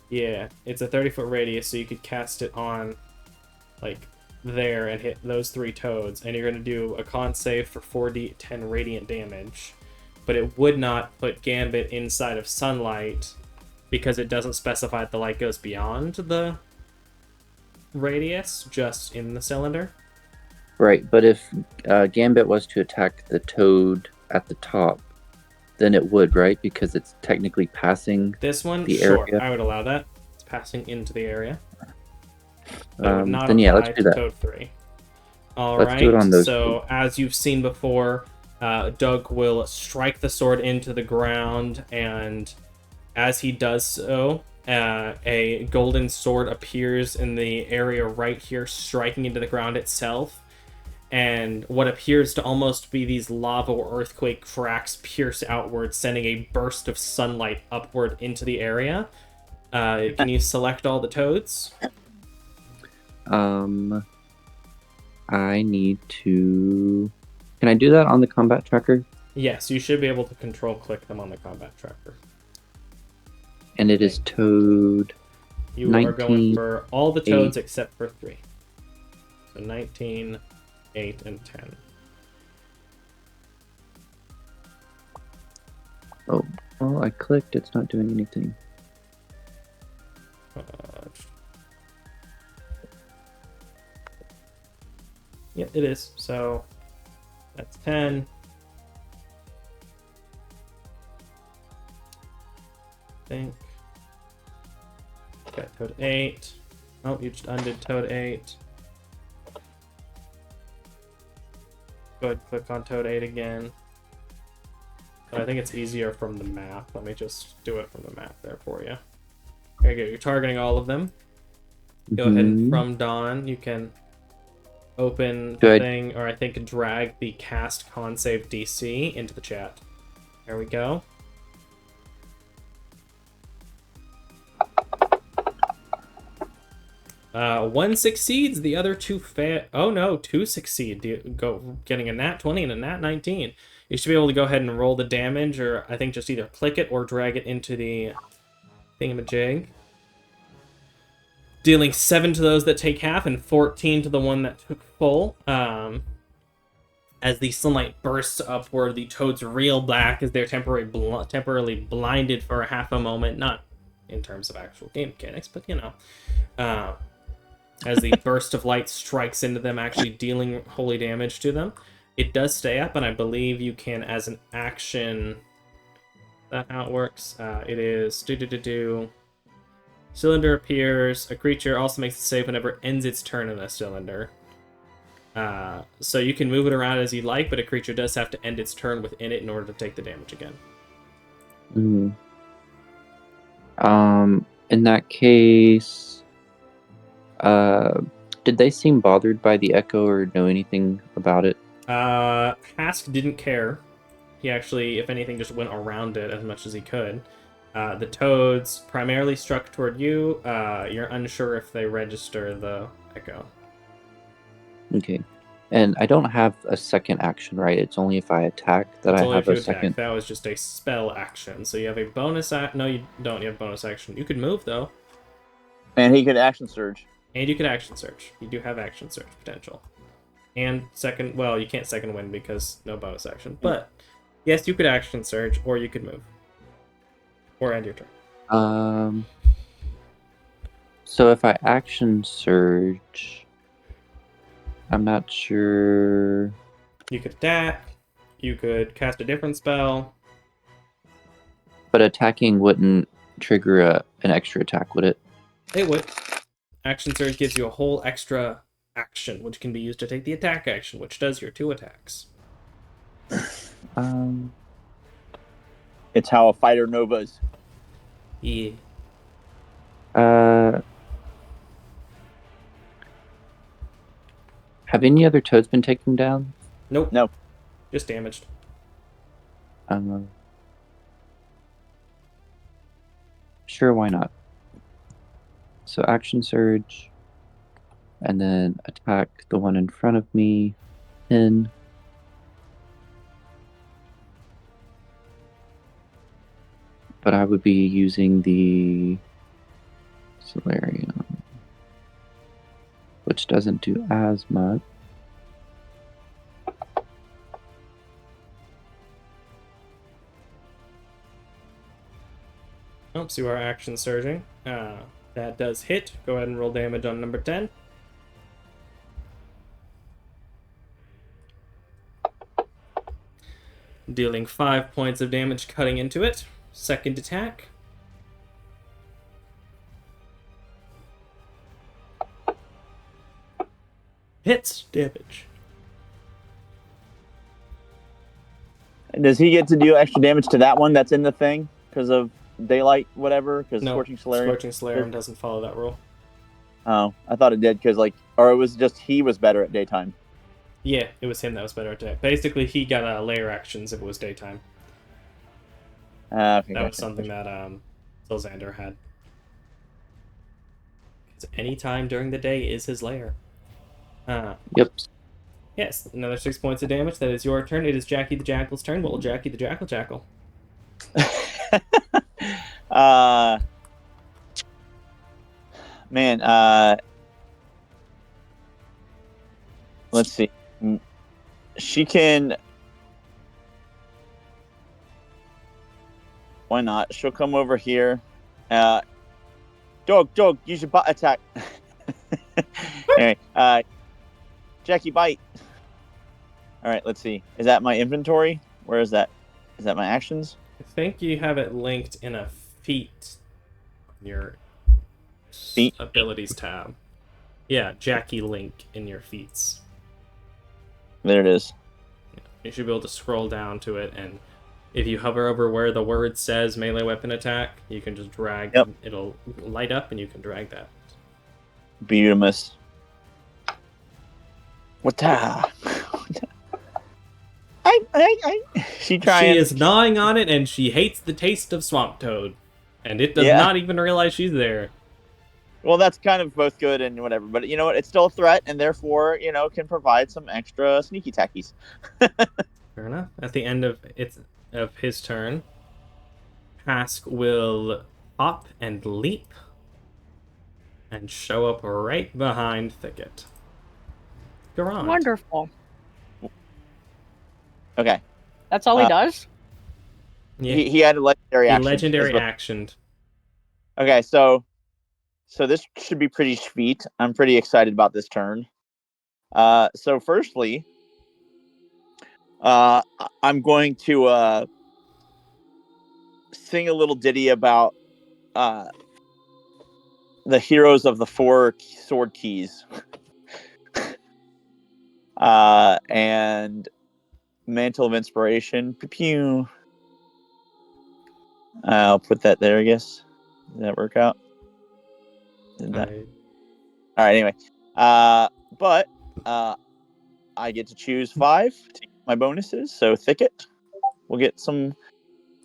Yeah, it's a 30-foot radius, so you could cast it on, like, there and hit those 3 toads, and you're going to do a con save for 4d10 radiant damage. But it would not put Gambit inside of sunlight because it doesn't specify that the light goes beyond the radius, just in the cylinder. Right, but if Gambit was to attack the toad at the top, then it would, right? Because it's technically passing this one, the sure, area. I would allow that. It's passing into the area. Then yeah, let's do that. Toad 3. All Let's right, do it on those so as you've seen before, Doug will strike the sword into the ground, and as he does so, a golden sword appears in the area right here, striking into the ground itself. And what appears to almost be these lava or earthquake cracks pierce outward, sending a burst of sunlight upward into the area. Can you select all the toads? I need to... Can I do that on the combat tracker? Yes, you should be able to control click them on the combat tracker. And it is toad... You 19, are going for all the toads 8. except for 3. So 19, 8, and 10. Oh, well, I clicked. It's not doing anything. Yeah, it is. So that's 10. I think. Got Toad 8. Oh, you just undid Toad 8. Go ahead and click on Toad 8 again. But I think it's easier from the map. Let me just do it from the map there for you. There you go. You're targeting all of them. Go ahead and from Dawn, you can open the thing, or I think drag the cast con save DC into the chat. There we go. One succeeds, the other 2 fail. Oh no, 2 succeed. Getting a nat 20 and a nat 19. You should be able to go ahead and roll the damage, or I think just either click it or drag it into the thingamajig. Dealing 7 to those that take half and 14 to the one that took full. As the sunlight bursts upward, the toads reel back as they're temporarily blinded for a half a moment. Not in terms of actual game mechanics, but you know. As the burst of light strikes into them, actually dealing holy damage to them. It does stay up, and I believe you can, as an action... That's how it works. It is... Cylinder appears. A creature also makes a save whenever it ends its turn in a cylinder. So you can move it around as you like, but a creature does have to end its turn within it in order to take the damage again. In that case, did they seem bothered by the echo or know anything about it? Hask didn't care. He actually, if anything, just went around it as much as he could. The toads primarily struck toward you. You're unsure if they register the echo. Okay. And I don't have a second action, right? It's only if I attack that It's I only have if you a attack. second. That was just a spell action. So you have a bonus No, you don't. You have bonus action. You could move, though. And he could action surge. And you could action search. You do have action search potential. And second... Well, you can't second wind because no bonus action. But, yes, you could action search, or you could move. Or end your turn. So if I action surge, I'm not sure. You could attack. You could cast a different spell. But attacking wouldn't trigger an extra attack, would it? It would. Action surge gives you a whole extra action, which can be used to take the attack action, which does your 2 attacks. It's how a fighter novas. Yeah. Have any other toads been taken down? Nope. No. Just damaged. Sure, why not? So action surge, and then attack the one in front of me. 10. But I would be using the Solarium, which doesn't do as much. Oh, so you are action surging. That does hit. Go ahead and roll damage on number 10. Dealing 5 points of damage, cutting into it. Second attack. Hits damage. Does he get to do extra damage to that one that's in the thing because of daylight, whatever? Because No, Scorching Solarium. Scorching Solarium doesn't follow that rule. Oh, I thought it did because or it was just he was better at daytime. Yeah, it was him that was better at day. Basically, he got layer actions if it was daytime. Okay, That was something that Xander had. Because any time during the day is his lair. Yep. Yes, another 6 points of damage. That is your turn. It is Jackie the Jackal's turn. What will Jackie the Jackal? Man, let's see. She can. Why not? She'll come over here. Dog, use your butt attack. Anyway, Jackie, bite. All right, let's see. Is that my inventory? Where is that? Is that my actions? I think you have it linked in a feat on your Feat? abilities tab. Yeah, Jackie link in your feats. There it is. You should be able to scroll down to it, and if you hover over where the word says melee weapon attack, you can just drag. Yep. It'll light up, and you can drag that. Beautimus. What the? She trying. She is gnawing on it, and she hates the taste of swamp toad, and it does Yeah. not even realize she's there. Well, that's kind of both good and whatever, but you know what? It's still a threat, and therefore, can provide some extra sneaky tackies. Fair enough. At the end of his turn, Hask will hop and leap and show up right behind Thicket. Garand. Wonderful. Okay. That's all he does? Yeah, He had a legendary action. legendary actioned. Okay, so this should be pretty sweet. I'm pretty excited about this turn. So firstly, I'm going to sing a little ditty about the heroes of the 4 sword keys. And Mantle of Inspiration. Pew. I'll put that there, I guess. Did that work out? Did that? All right, anyway. But I get to choose 5 to get my bonuses. So Thicket will get some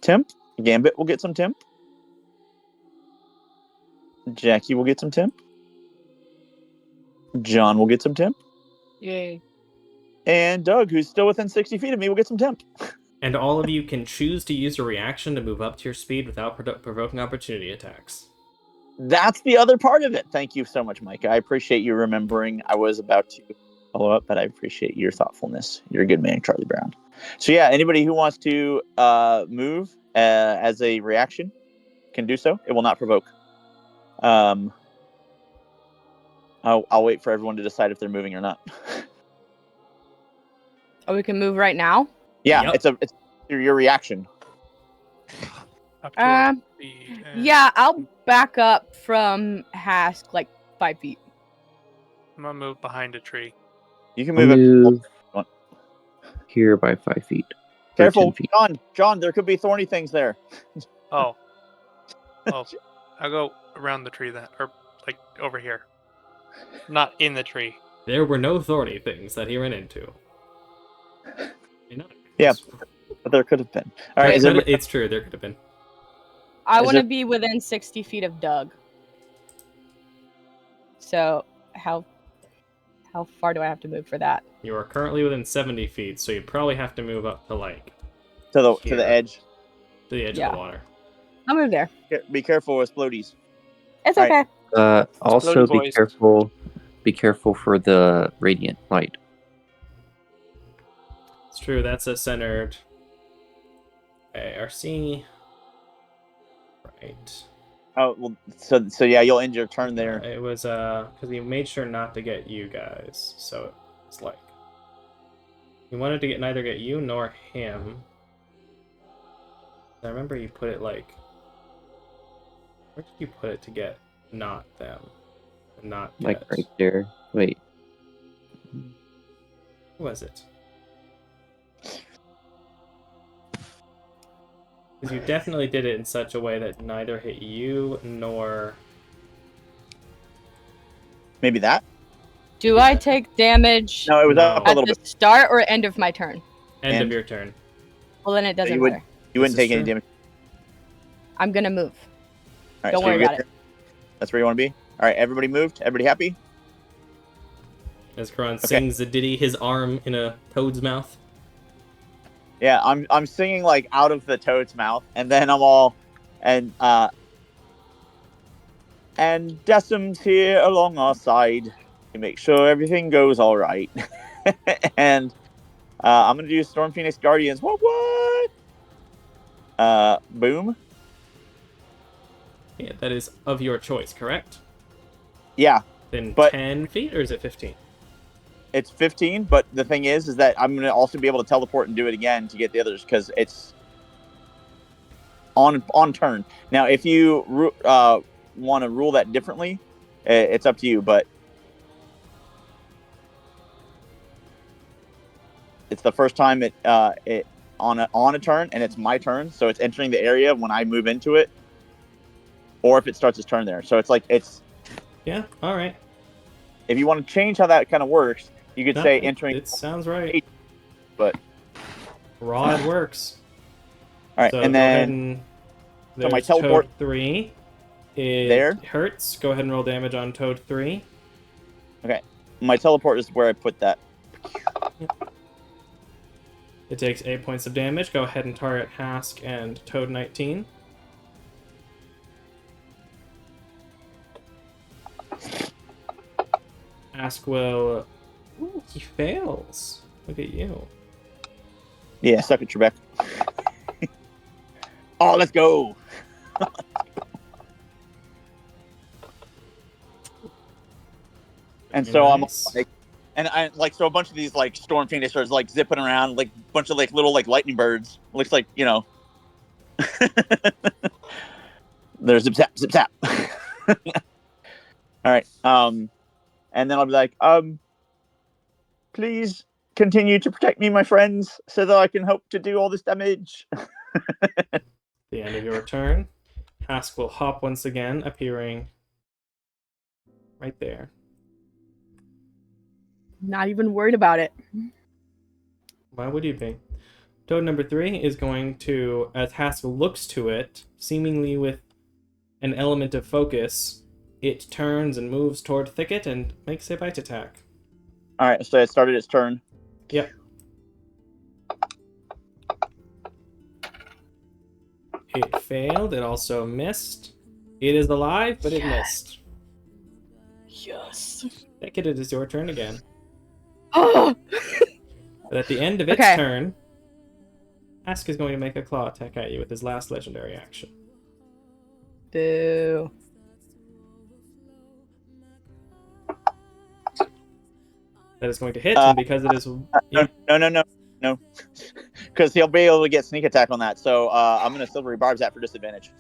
temp. Gambit will get some temp. Jackie will get some temp. John will get some temp. Yay. And Doug, who's still within 60 feet of me, will get some temp. And all of you can choose to use a reaction to move up to your speed without provoking opportunity attacks. That's the other part of it. Thank you so much, Mike. I appreciate you remembering. I was about to follow up, but I appreciate your thoughtfulness. You're a good man, Charlie Brown. So yeah, anybody who wants to move as a reaction can do so. It will not provoke. I'll wait for everyone to decide if they're moving or not. Oh, we can move right now? Yeah, Yep. it's your reaction. Up to our speed, Yeah, I'll back up from Hask like 5 feet. I'm gonna move behind a tree. You can I'll move it. move here by 5 feet. Or 10 Careful, feet. John. There could be thorny things there. Oh. Oh. I'll go around the tree then. Or, like, over here. Not in the tree. There were no thorny things that he ran into. Yeah, but there could have been. All right, It's true, there could have been. I Is want to there- be within 60 feet of Doug. So, how far do I have to move for that? You are currently within 70 feet, so you'd probably have to move up to, like, to here. the edge. To the edge of the water. I'll move there. Be careful with splodies. It's All right. okay. Also, Exploding be boys. careful. Be careful for the radiant light. It's true, that's a centered... RC... Right. Oh well, so yeah, you'll end your turn there. It was, because he made sure not to get you guys, so it's like... He wanted to neither get you nor him. I remember you put it, like... Where did you put it to get not them? Not Like get... right there. Wait. Who was it? Because you definitely did it in such a way that neither hit you nor... Maybe that. Do I take damage No, it was up a at little the bit. start or end of my turn? End And- of your turn. Well, then it doesn't you would- matter. You wouldn't This is take any true. damage. I'm gonna move. All right, Don't so worry you're about good it. there? That's where you want to be. All right, everybody moved. Everybody happy? As Karan sings the ditty, his arm in a toad's mouth. Yeah, I'm singing like out of the toad's mouth, and then I'm all and Decim's here along our side to make sure everything goes all right. And I'm gonna do Storm Phoenix Guardians. What? Boom. Yeah, that is of your choice, correct? Yeah, Then But- 10 feet, or is it 15? it's 15, but the thing is that I'm gonna also be able to teleport and do it again to get the others because it's on turn. Now, if you want to rule that differently, it's up to you. But it's the first time it on a turn, and it's my turn, so it's entering the area when I move into it, or if it starts its turn there. So it's like Yeah, alright. if you want to change how that kind of works, you could say entering. It sounds right. But Raw, it works. all right, So and go ahead then and... so my there's teleport- Toad 3. It There. hurts. Go ahead and roll damage on Toad 3. my teleport is where I put that. It takes 8 points of damage. Go ahead and target Hask and Toad 19. Hask will... Ooh, he fails. Look at you. Yeah, suck it, Trebek. Oh, let's go. And so Nice. I'm like, and I like so a bunch of these like storm phoenix are like zipping around like a bunch of like little like lightning birds. Looks like there's zip zap zip zap. All right. And then I'll be like, please continue to protect me, my friends, so that I can hope to do all this damage. The end of your turn. Hask will hop once again, appearing right there. Not even worried about it. Why would you be? Toad number 3 is going to, as Hask looks to it, seemingly with an element of focus, It turns and moves toward Thicket and makes a bite attack. All right, so it started its turn. Yep. It failed. It also missed. It is alive, but it missed. Yes. Thicket, it is your turn again. Oh. But at the end of its Okay. turn, Ask is going to make a claw attack at you with his last legendary action. Boo. That is going to hit, and because it is... No. Because he'll be able to get sneak attack on that. So I'm going to Silvery Barbs that for disadvantage.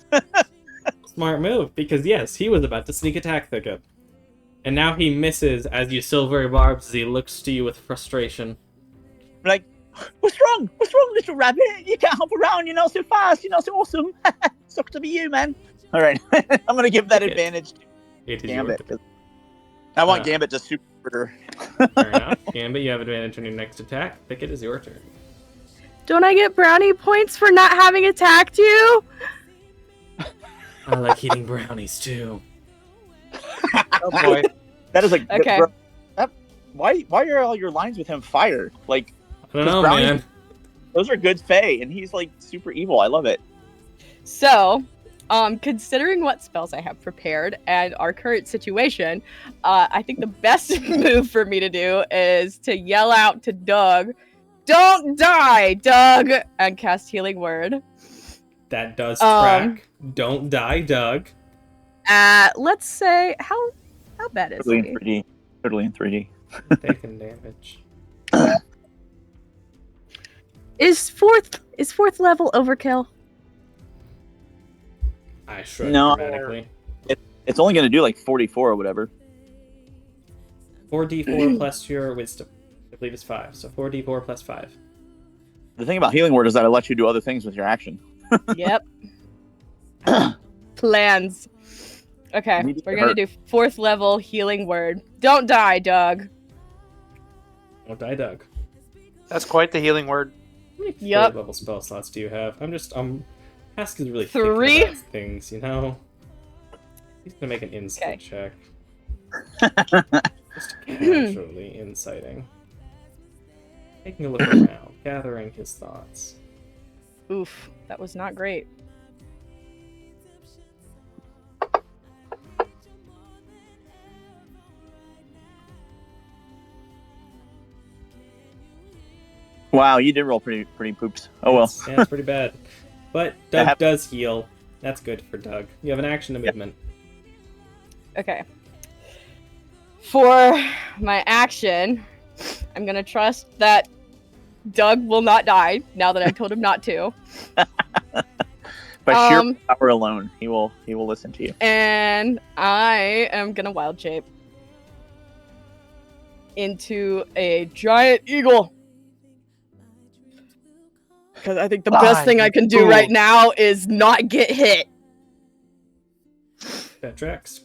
Smart move, because yes, he was about to sneak attack Thicket. And now he misses as you silvery barbs as he looks to you with frustration. I'm like, what's wrong? What's wrong, little rabbit? You can't hop around, so fast, so awesome. Sucks to be you, man. All right, I'm going to give that advantage to It is Gambit. your turn. I want Gambit to super murder. Fair enough. Gambit, you have advantage on your next attack. Thicket is your turn. Don't I get brownie points for not having attacked you? I like eating brownies too. Oh boy. That is a Okay. Why are all your lines with him fire? Like, I don't know, brownies- man. those are good Fae, and he's like super evil. I love it. So, considering what spells I have prepared and our current situation, I think the best move for me to do is to yell out to Doug, "Don't die, Doug!" and cast Healing Word. That does track. Don't die, Doug. Let's say how bad is Totally in he? 3D. Totally in 3D. Taking damage. Is fourth level overkill? I shrug No. dramatically. It's only going to do like 44 or whatever. 4d4 plus your wisdom. I believe it's 5. So 4d4 plus 5. The thing about Healing Word is that it lets you do other things with your action. Yep. Plans. Okay, You need to we're get gonna hurt. do fourth level Healing Word. Don't die, Doug. Don't die, Doug. That's quite the healing word. How many Yep. third level spell slots do you have? Ask is really 3? thinking about things, He's gonna make an insight check. Just casually inciting. Taking a look around, gathering his thoughts. Oof, that was not great. Wow, you did roll pretty poops. Oh well. Yeah, it's pretty bad. But Doug hap- does heal. That's good for Doug. You have an action and movement. Okay. For my action, I'm gonna trust that Doug will not die now that I told him not to. By sheer power alone, he will listen to you. And I am gonna wild shape into a giant eagle. Because I think the best thing I can do right now is not get hit. That tracks.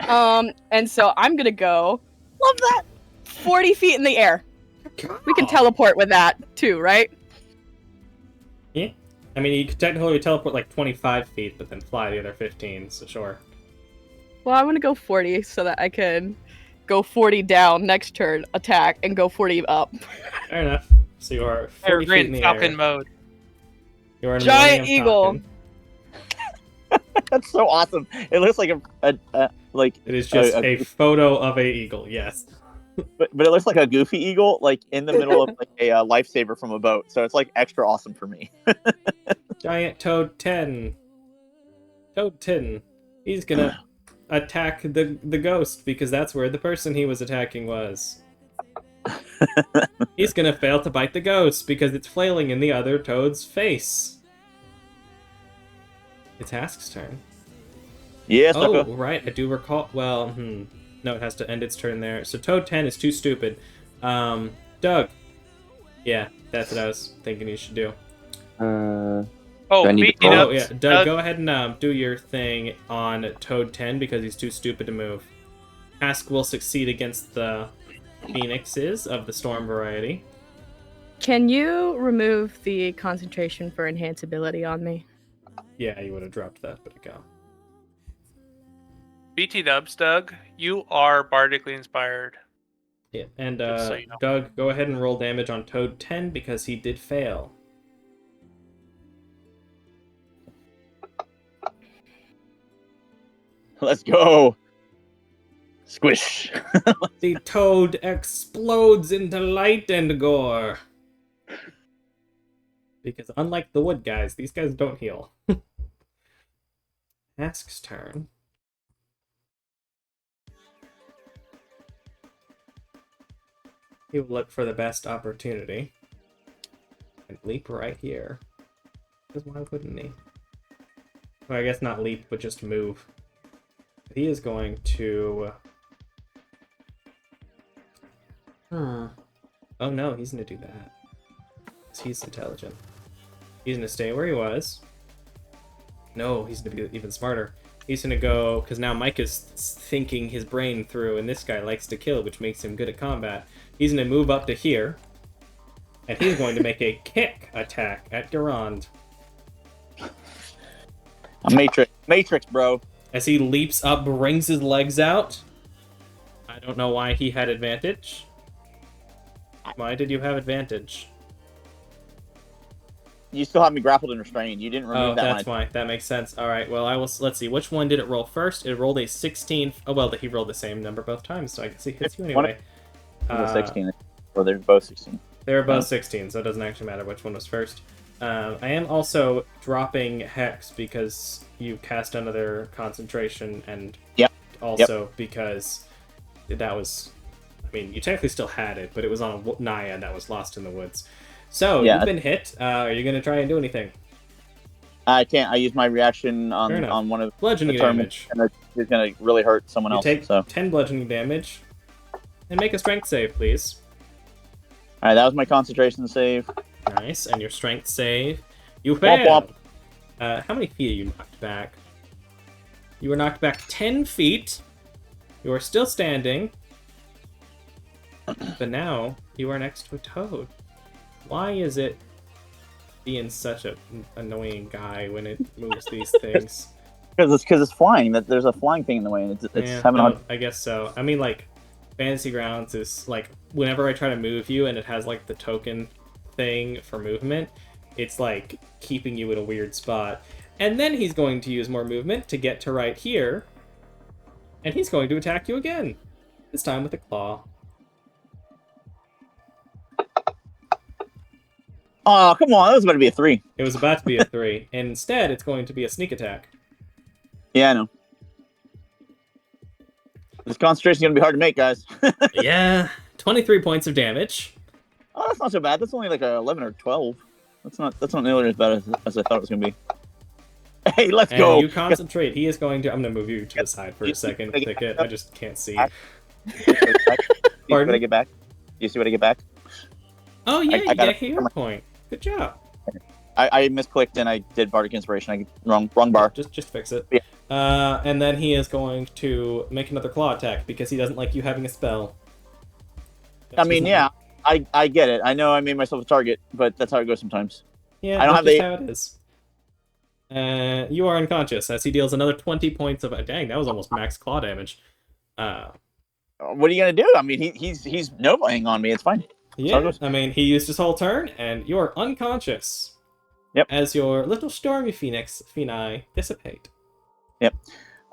And so I'm gonna go. Love that. 40 feet in the air. We can teleport with that too, right? Yeah. I mean, you could technically teleport like 25 feet, but then fly the other 15, so sure. Well, I want to go 40 so that I can go 40 down next turn, attack, and go 40 up. Fair enough. So you are 40 feet in Peregrine the Falcon air. mode. You are in Giant Millennium Eagle. Falcon. That's so awesome. It looks like like It is just a- a photo of a eagle, yes. but it looks like a goofy eagle, like in the middle of like a lifesaver from a boat. So it's like extra awesome for me. Giant Toad 10. Toad 10. He's gonna attack the ghost because that's where the person he was attacking was. He's gonna fail to bite the ghost because it's flailing in the other toad's face. It's Ask's turn. Yes, Oh, right. I do recall. Well, no, it has to end its turn there. So Toad 10 is too stupid. Doug. Yeah, that's what I was thinking you should do. Oh, Do I need to beating roll? up. Oh, yeah. Doug, go ahead and do your thing on Toad 10 because he's too stupid to move. Ask will succeed against the phoenixes of the storm variety. Can you remove the concentration for enhanceability on me? Yeah, you would have dropped that, but go. BT dubs, Doug. You are bardically inspired. Yeah. And Just so you know. Doug, go ahead and roll damage on Toad 10 because he did fail. Let's go. Squish. The toad explodes into light and gore. Because unlike the wood guys, these guys don't heal. Ask's turn. He will look for the best opportunity. And leap right here. Because why wouldn't he? Well, I guess not leap, but just move. He is going to... Oh no, he's going to do that. 'Cause he's intelligent. He's going to stay where he was. No, he's going to be even smarter. He's going to go... Because now Mike is thinking his brain through, and this guy likes to kill, which makes him good at combat. He's going to move up to here. And he's going to make a kick attack at Durand. A Matrix, bro. As he leaps up, brings his legs out. I don't know why he had advantage. Why did you have advantage? You still have me grappled and restrained. You didn't remove Oh, that that's one. why. That makes sense. All right. Well, I will. Let's see. Which one did it roll first? It rolled a 16. Oh well, he rolled the same number both times, so I guess he hits you anyway. It was 16. Well, they're both 16. They were both 16, so it doesn't actually matter which one was first. I am also dropping Hex because you cast another concentration, and also because that was... I mean, you technically still had it, but it was on a Naiad that was lost in the woods. So, you've been hit. Are you going to try and do anything? I can't. I use my reaction on one of bludgeoning the damage. And it's going to really hurt someone You else. take so 10 bludgeoning damage. And make a strength save, please. Alright, that was my concentration save. Nice, and your strength save. You failed! How many feet are you knocked back? You were knocked back 10 feet. You are still standing. But now, you are next to a toad. Why is it being such an annoying guy when it moves these things? Because it's flying. That there's a flying thing in the way, and it's having a... I guess so. I mean, like, Fantasy Grounds is, like, whenever I try to move you and it has, like, the token thing for movement, it's, like, keeping you in a weird spot. And then he's going to use more movement to get to right here. And he's going to attack you again. This time with a claw. Oh, come on. That was about to be a 3. It was about to be a 3. Instead, it's going to be a sneak attack. Yeah, I know. This concentration's going to be hard to make, guys. Yeah. 23 points of damage. Oh, that's not so bad. That's only like a 11 or 12. That's not nearly as bad as I thought it was going to be. Hey, let's go. You concentrate. He is going to... I'm going to move you to the side for a second. Thicket. I just can't see. Pardon? What I get back? You see what I get back? Oh, yeah, I you get a hero point. Good job. I misclicked and I did Bardic Inspiration. Wrong bar. Just fix it. Yeah. And then he is going to make another claw attack because he doesn't like you having a spell. I mean, yeah, I get it. I know I made myself a target, but that's how it goes sometimes. Yeah, I don't have that's how it is. You are unconscious as he deals another 20 points of... Dang, that was almost max claw damage. What are you gonna do? I mean, he's no-playing on me. It's fine. Yeah, I mean, he used his whole turn, and you are unconscious. Yep. As your little stormy phoenix dissipate. Yep.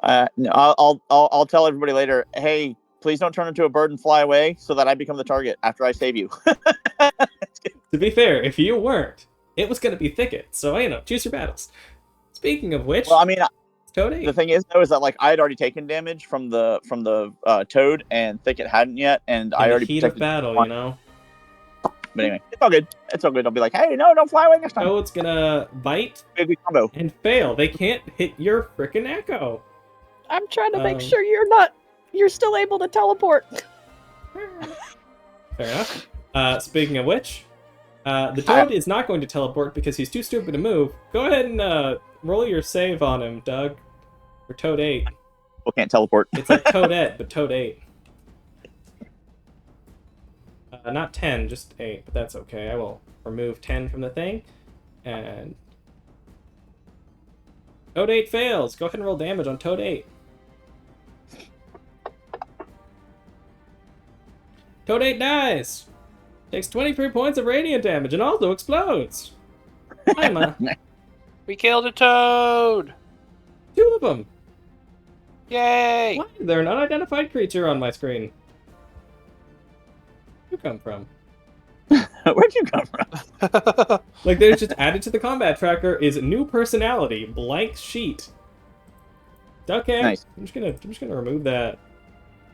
I'll tell everybody later. Hey, please don't turn into a bird and fly away, so that I become the target after I save you. To be fair, if you weren't, it was gonna be Thicket. So choose your battles. Speaking of which, well, I mean, Toad 8. The thing is, though, is that like I had already taken damage from the Toad, and Thicket hadn't yet, and I already heat protected of battle, one. you know. But anyway, it's all good. It's all good. I'll be like, hey, no, don't fly away next time. Toad's gonna bite Big combo. and fail. They can't hit your frickin' echo. I'm trying to make sure you're still able to teleport. Fair enough. Speaking of which, the Toad is not going to teleport because he's too stupid to move. Go ahead and roll your save on him, Doug. For Toad 8. People can't teleport. It's like Toadette, but Toad 8. Not 10, just 8, but that's okay. I will remove 10 from the thing. And... Toad 8 fails. Go ahead and roll damage on Toad 8. Toadate dies. Takes 23 points of radiant damage and also explodes. I'm We killed a toad! 2 of them. Yay! Why is there an unidentified creature on my screen? Where'd you come from? Where'd you come from? Like, there's just added to the combat tracker is new personality, blank sheet. Okay, Nice. I'm just gonna remove that.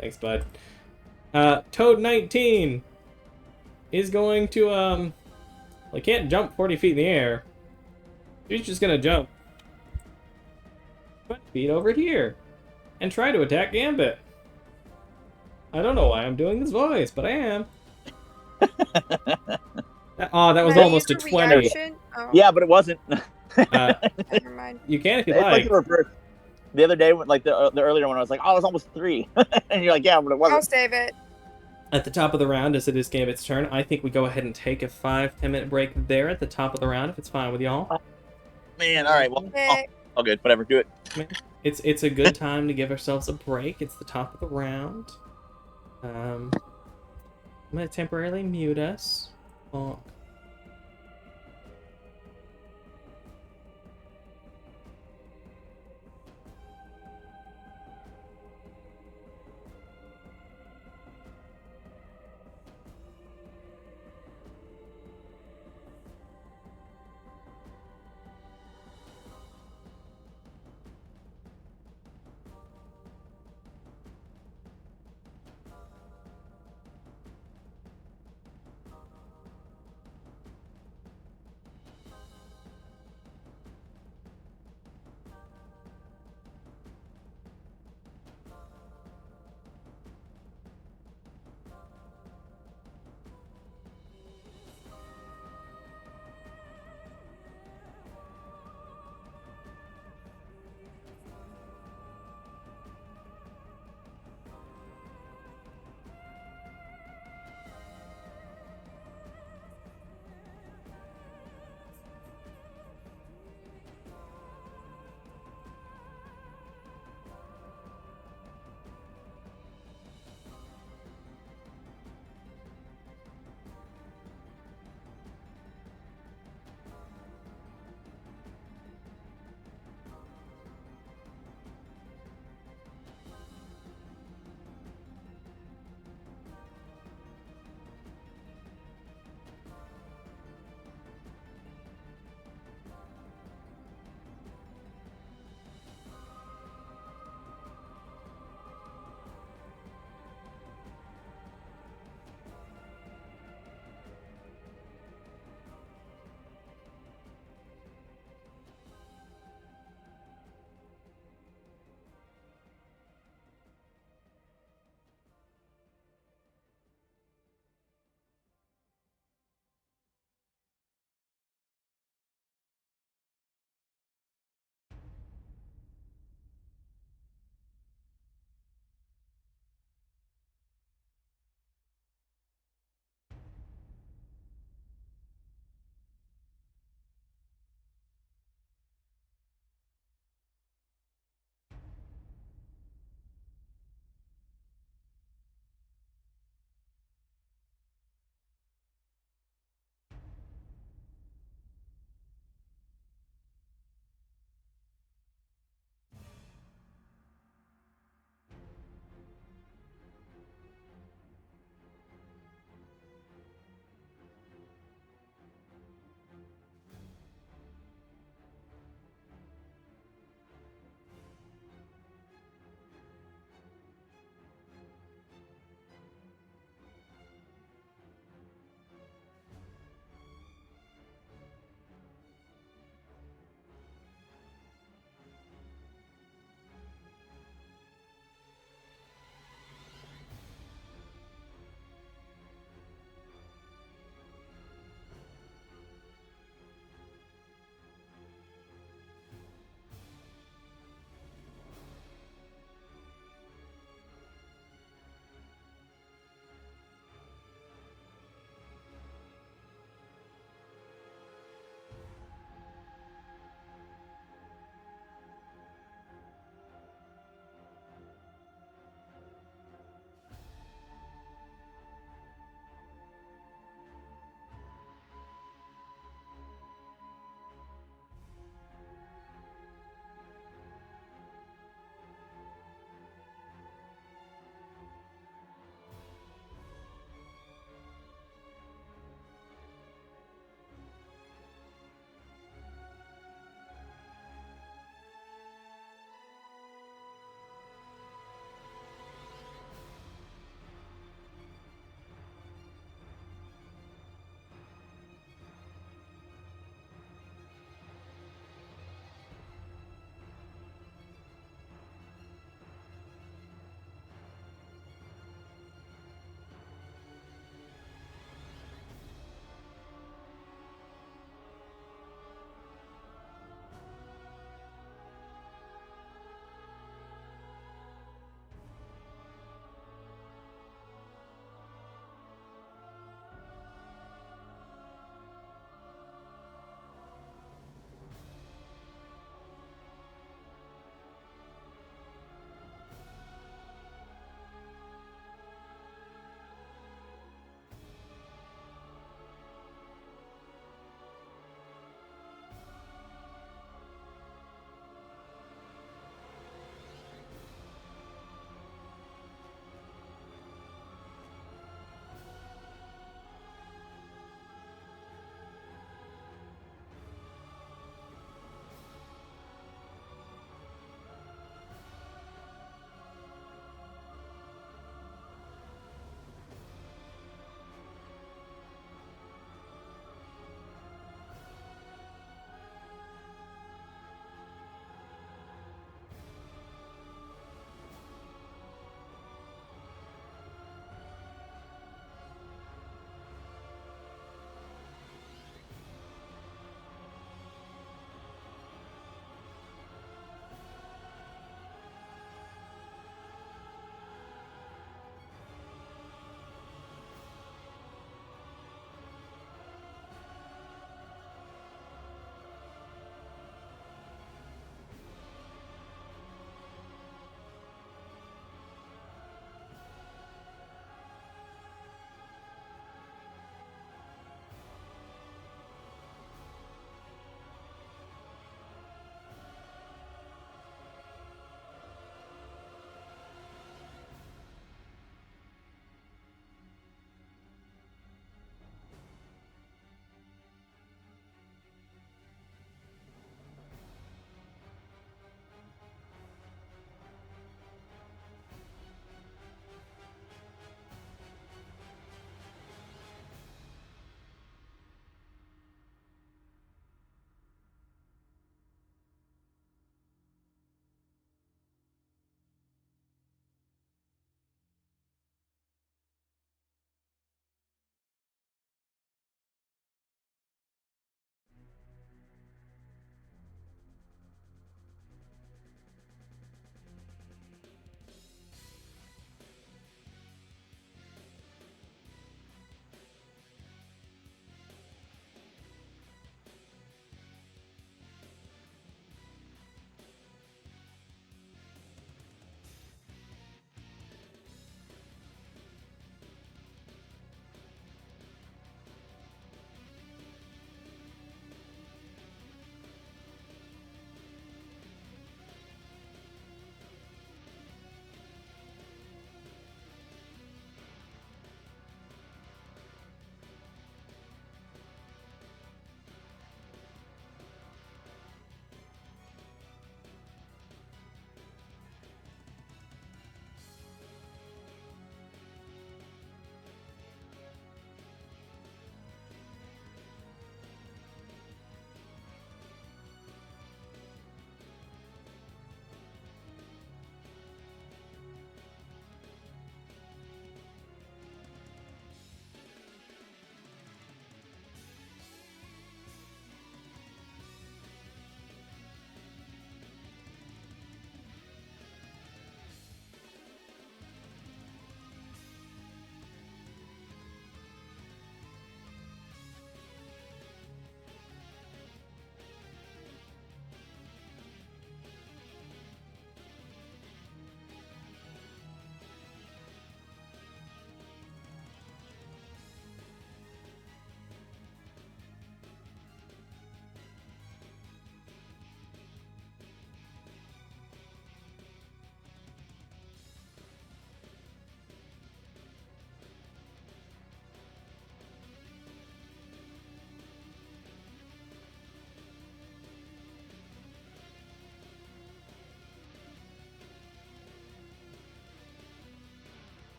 Thanks, bud. Toad 19 is going to well, he can't jump 40 feet in the air. He's just gonna jump 20 feet over here and try to attack Gambit. I don't know why I'm doing this voice, but I am. Oh, that was Can I almost a use 20. reaction? Oh, Yeah, but it wasn't. never mind. You can if you It's like like. the reverse. The other day, like the earlier one, I was like, oh, it's almost 3. And you're like, yeah, but it I'll wasn't. save it. At the top of the round, as it is Gambit's turn, I think we go ahead and take a 5-10 minute break there at the top of the round, if it's fine with y'all. Man, all right. Well, Okay. all good. Whatever. Do it. It's a good time to give ourselves a break. It's the top of the round. I'm gonna temporarily mute us. Oh.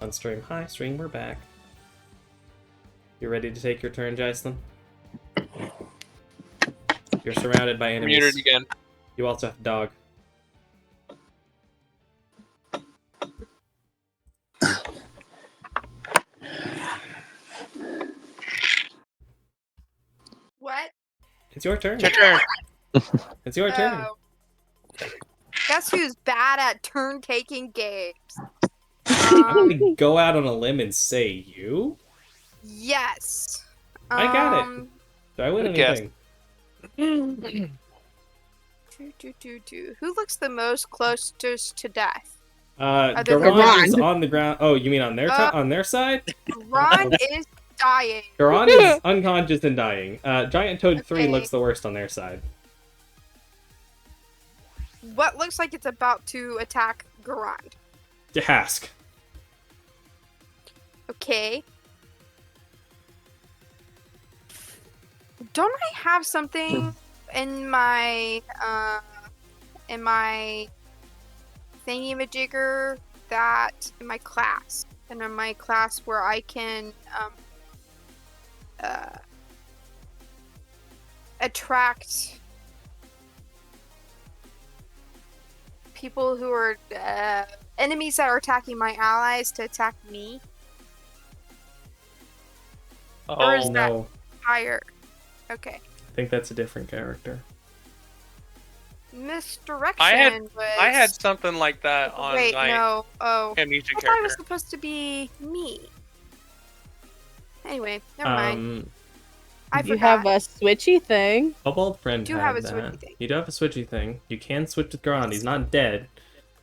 On stream. Hi, stream, we're back. You ready to take your turn, Jason? You're surrounded by enemies. Muted again. You also have a dog. What? It's your turn. It's your turn. It's your turn. Oh. Guess who's bad at turn-taking games? I'm gonna go out on a limb and say you. Yes. I got it. Do I win Good guess. anything? Who looks the most closest to death? Garon is on the ground. Oh, you mean on their on their side? Ron is dying. Garon is unconscious and dying. Giant Toad 3 Okay. looks the worst on their side. What looks like it's about to attack Garon? Hask. Okay. Don't I have something in my thingy-majigger that in my class? And in my class where I can attract people who are enemies that are attacking my allies to attack me. Or is Oh, that No, higher? Okay. I think that's a different character. Misdirection was... I had something like that on Wait, my no. Oh. amnesia I thought it was character. supposed to be me. Anyway, never mind. I You forgot. have a switchy thing. Kobold friend do had have a that. switchy thing. You do have a switchy thing. You can switch with Garon. He's not dead,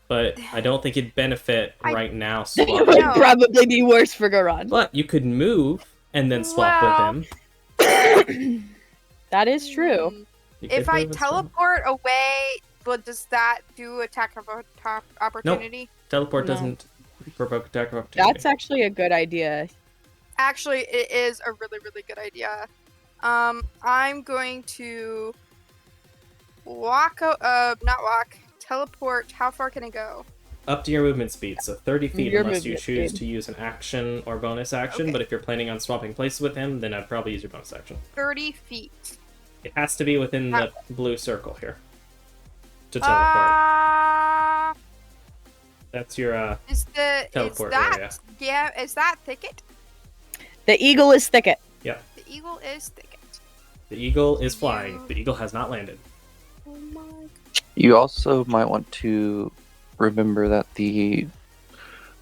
but I don't think it'd benefit right now It swapping. would No. probably be worse for Garon. But you could move and then swap Well- with him. That is true. Mm, You If could I move and swap. teleport away, but does that do attack of opportunity? Teleport No. doesn't provoke attack of opportunity. That's actually a good idea. Actually, it is a really, really good idea. I'm going to teleport. How far can I go? Up to your movement speed, so 30 feet Your unless you movement choose speed. to use an action or bonus action, Okay. but if you're planning on swapping places with him, then I'd probably use your bonus action. 30 feet. It has to be within the blue circle here to teleport. That's your, Is Teleport that area. yeah? Is that thicket? The eagle is thicket. The eagle is thicket. the eagle is flying. You- The eagle has not landed. Oh my. You also might want to remember that the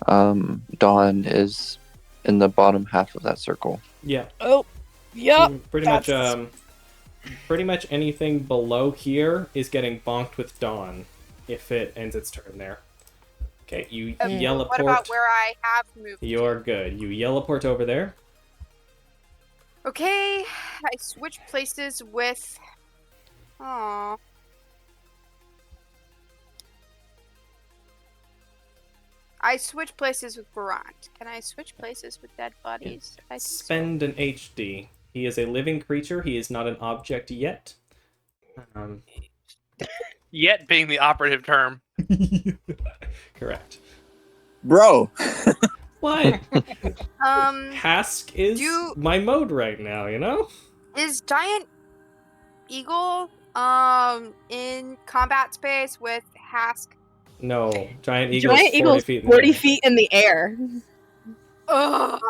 dawn is in the bottom half of that circle. Yeah. Oh, yep. Pretty much anything below here is getting bonked with dawn if it ends its turn there. Okay, you yelleport. What about where I have moved? You're good. You yelleport over there. Okay, I switch places with. Aww. I switch places with Barant. Can I switch places with dead bodies? I think so. Spend an HD. He is a living creature. He is not an object yet. Yet being the operative term. Correct. Bro. What? Um, Hask is my mode right now, you know? is Giant Eagle in combat space with Hask? No. Giant Eagle Giant is 40 eagle's feet in 40 the air. feet in the air. Ugh.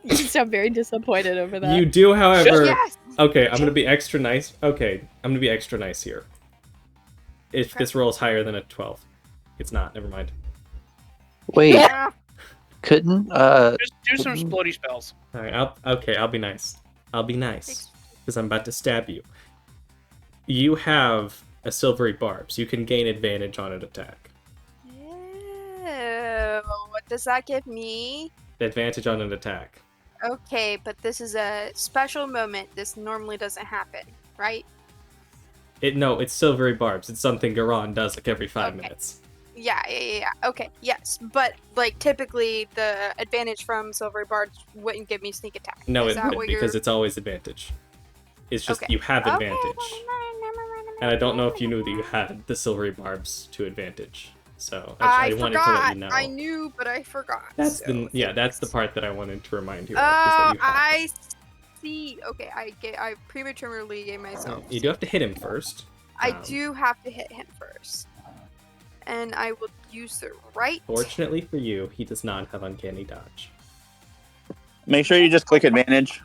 You sound very disappointed over that. You do, however... Yes. Okay, I'm gonna be extra nice. Okay, I'm gonna be extra nice here. If Okay. this roll is higher than a 12. It's not, never mind. Wait, Yeah. couldn't Just do some splody spells. Alright, I'll be nice. I'll be nice. Because I'm about to stab you. You have a silvery barbs. You can gain advantage on an attack. Ew. What does that give me? Advantage on an attack. Okay, but this is a special moment. This normally doesn't happen, right? No, it's silvery barbs. It's something Garon does like every 5 Okay. minutes. Yeah. Okay, yes. But, like, typically the advantage from Silvery Bards wouldn't give me sneak attack. No, Is it that would what because you're... it's always advantage. It's just Okay. you have Okay, advantage. never mind. And I don't know if you knew that you had the silvery barbs to advantage. So I I wanted to forgot. let you know. I knew, but I forgot. That's so that's the part that I wanted to remind you of. Is that you have I see. Okay, I prematurely gave myself. You do have to hit him first. I do have to hit him first. And I will use the right. Fortunately for you, he does not have uncanny dodge. Make sure you just click advantage,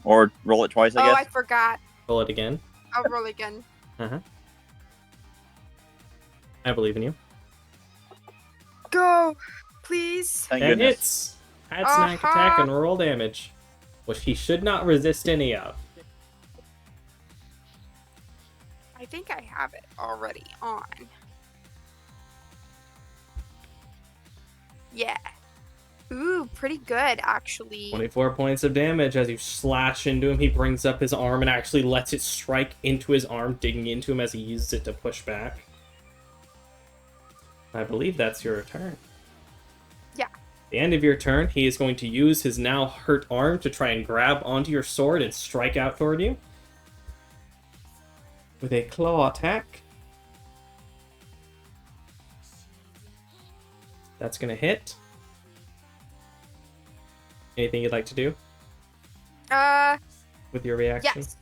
or roll it twice. I I guess. forgot. Roll it again. I'll roll again. I believe in you. Go, please. Thank That goodness. hits. Add snack attack and roll damage, which he should not resist any of. I think I have it already on. Yeah. Ooh, pretty good, actually. 24 points of damage as you slash into him. He brings up his arm and actually lets it strike into his arm, digging into him as he uses it to push back. I believe that's your turn. Yeah. At the end of your turn, he is going to use his now hurt arm to try and grab onto your sword and strike out toward you. With a claw attack. That's going to hit. Anything you'd like to do with your reaction? Yes.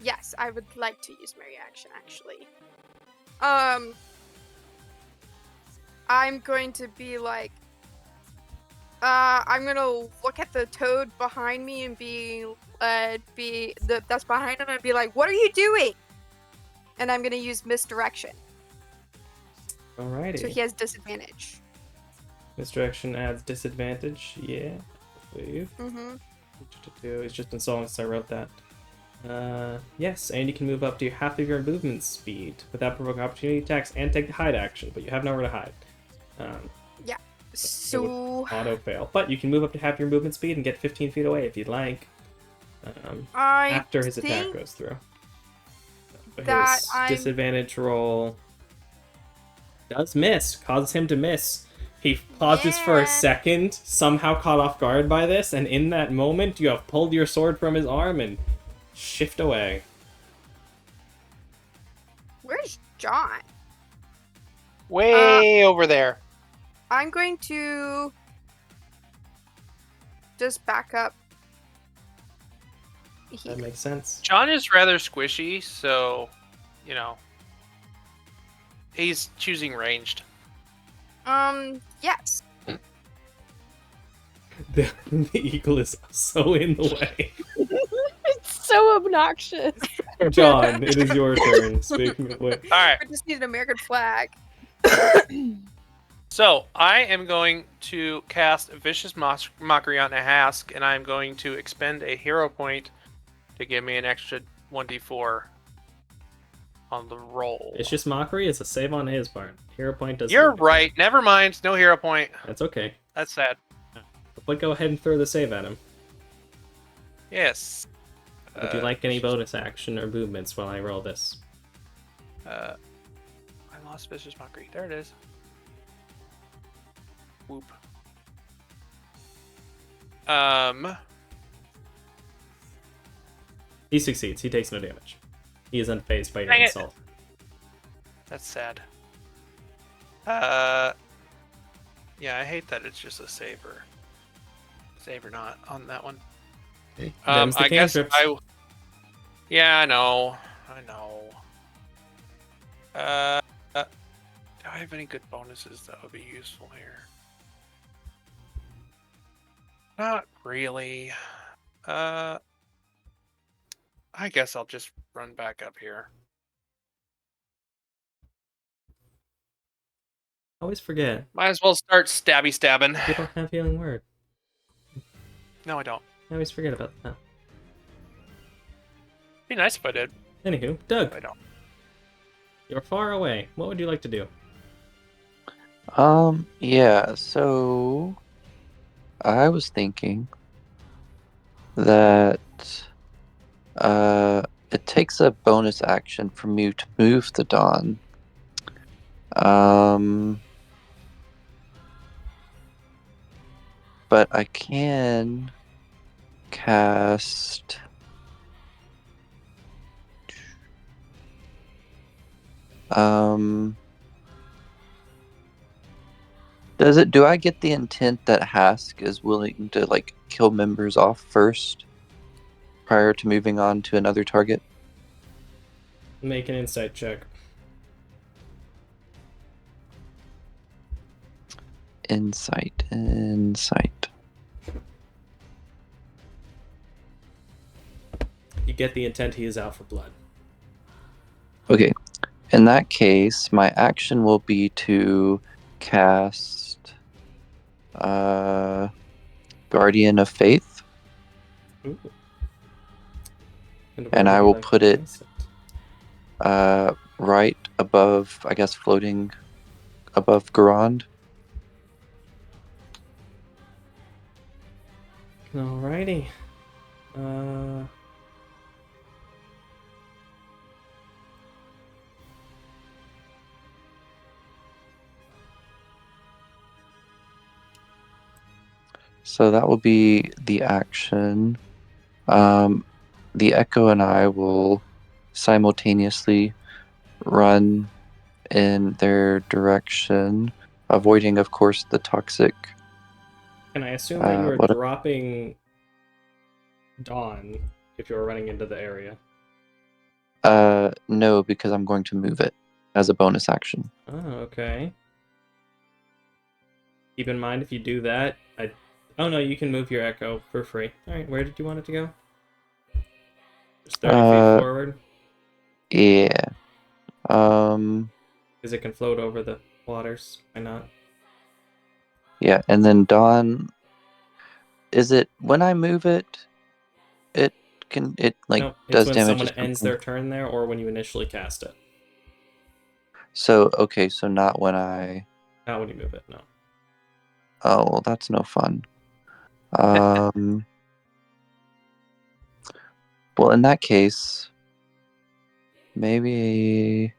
Yes, I would like to use my reaction, actually. I'm going to be like, I'm gonna look at the toad behind me and that's behind him and be like, what are you doing? And I'm gonna use misdirection. Alrighty. So he has disadvantage. Misdirection adds disadvantage. Yeah. Mm-hmm. It's just been so long since I wrote that. Yes, and you can move up to half of your movement speed without provoking opportunity attacks and take the hide action, but you have nowhere to hide. Yeah. So auto fail, but you can move up to half your movement speed and get 15 feet away if you'd like. After his attack goes through. But his disadvantage roll does miss, causes him to miss. He pauses for a second, somehow caught off guard by this, and in that moment, you have pulled your sword from his arm and shift away. Where's John? Way over there. I'm going to just back up. That makes sense. John is rather squishy, so, he's choosing ranged. Yes. The eagle is so in the way. It's so obnoxious. John, it is your turn. Speaking of which. All right. I just need an American flag. So, I am going to cast Vicious Mockery on a Hask, and I'm going to expend a hero point to give me an extra 1d4 on the roll. Vicious Mockery is a save on his part. Hero point doesn't. You're right. Never mind. No hero point. That's okay. That's sad. But go ahead and throw the save at him. Yes. Would you like any bonus action or movements while I roll this? I lost Vicious Mockery. There it is. Whoop. He succeeds. He takes no damage. He is unfazed by your Dang it. insult. That's sad. Yeah, I hate that it's just a save or not on that one. Them's the I guess cantrips. Yeah, I know. Do I have any good bonuses that would be useful here? Not really. I guess I'll just run back up here. Always forget. Might as well start stabbing. You don't have healing word. No, I don't. I always forget about that. Be nice if I did. Anywho, Doug, I don't. you're far away. What would you like to do? Yeah, so I was thinking that it takes a bonus action from you to move the Dawn. But I can cast Do I get the intent that Hask is willing to like kill members off first prior to moving on to another target? Make an insight check. Insight. You get the intent he is out for blood. Okay. In that case, my action will be to cast Guardian of Faith. Ooh. And where I would you will like to put it place right above, I guess, floating above Garand. Alrighty. So that will be the action. The Echo and I will simultaneously run in their direction, avoiding, of course, the toxic. Can I assume that you are what- dropping Dawn if you're running into the area? No, because I'm going to move it as a bonus action. Oh, okay. Keep in mind if you do that, oh no, you can move your Echo for free. Alright, where did you want it to go? Just 30 feet forward? Yeah. Because it can float over the waters. Why not? Yeah, and then Dawn. Is it when I move it? It No, it's does when damage. someone ends their turn there or when you initially cast it. So okay, so not when I. Not when you move it, no. Oh well, that's no fun. Well, in that case, maybe.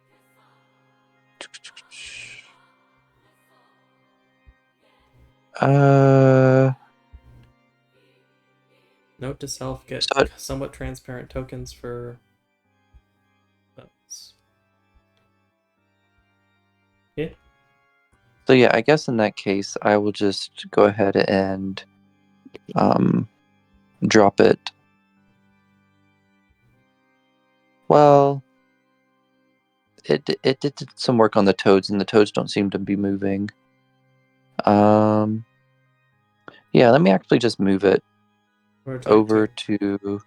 Note to self: get somewhat transparent tokens for boats. Yeah. So yeah, I guess in that case, I will just go ahead and drop it. Well, it did some work on the toads, and the toads don't seem to be moving. Yeah, let me actually just move it over to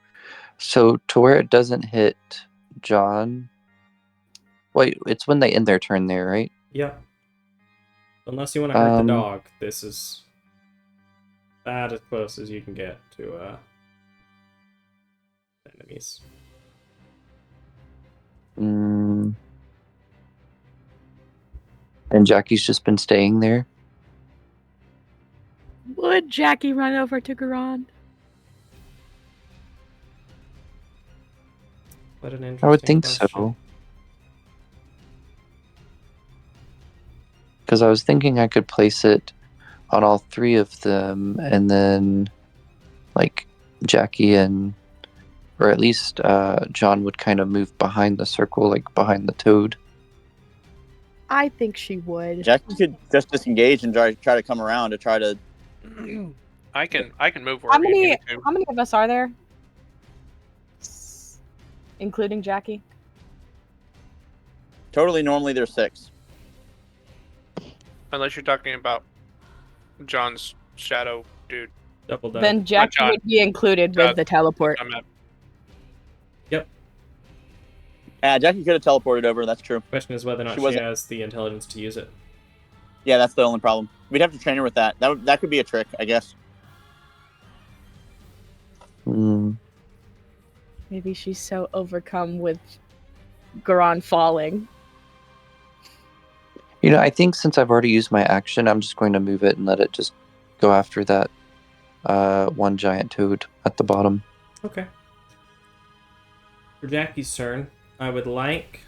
where it doesn't hit John. Wait, it's when they end their turn there, right? Yep. Unless you want to hurt the dog, this is about as close as you can get to enemies. And Jackie's just been staying there. Would Jackie run over to Garand? What an interesting I would think question. so. Because I was thinking I could place it on all three of them, and then, like, Jackie and, or at least John would kind of move behind the circle, like behind the toad. I think she would. Jackie could just disengage and try to come around to try to. I can move wherever you need me to. How many of us are there? Including Jackie? Totally, normally there's 6. Unless you're talking about John's shadow dude. Double done. Then Jackie would be included with the teleport. Yep. Jackie could have teleported over. That's true. Question is whether or not she has the intelligence to use it. Yeah, that's the only problem. We'd have to train her with that. That could be a trick, I guess. Maybe she's so overcome with Garon falling. You know, I think since I've already used my action, I'm just going to move it and let it just go after that one giant toad at the bottom. Okay. For Jackie's turn, I would like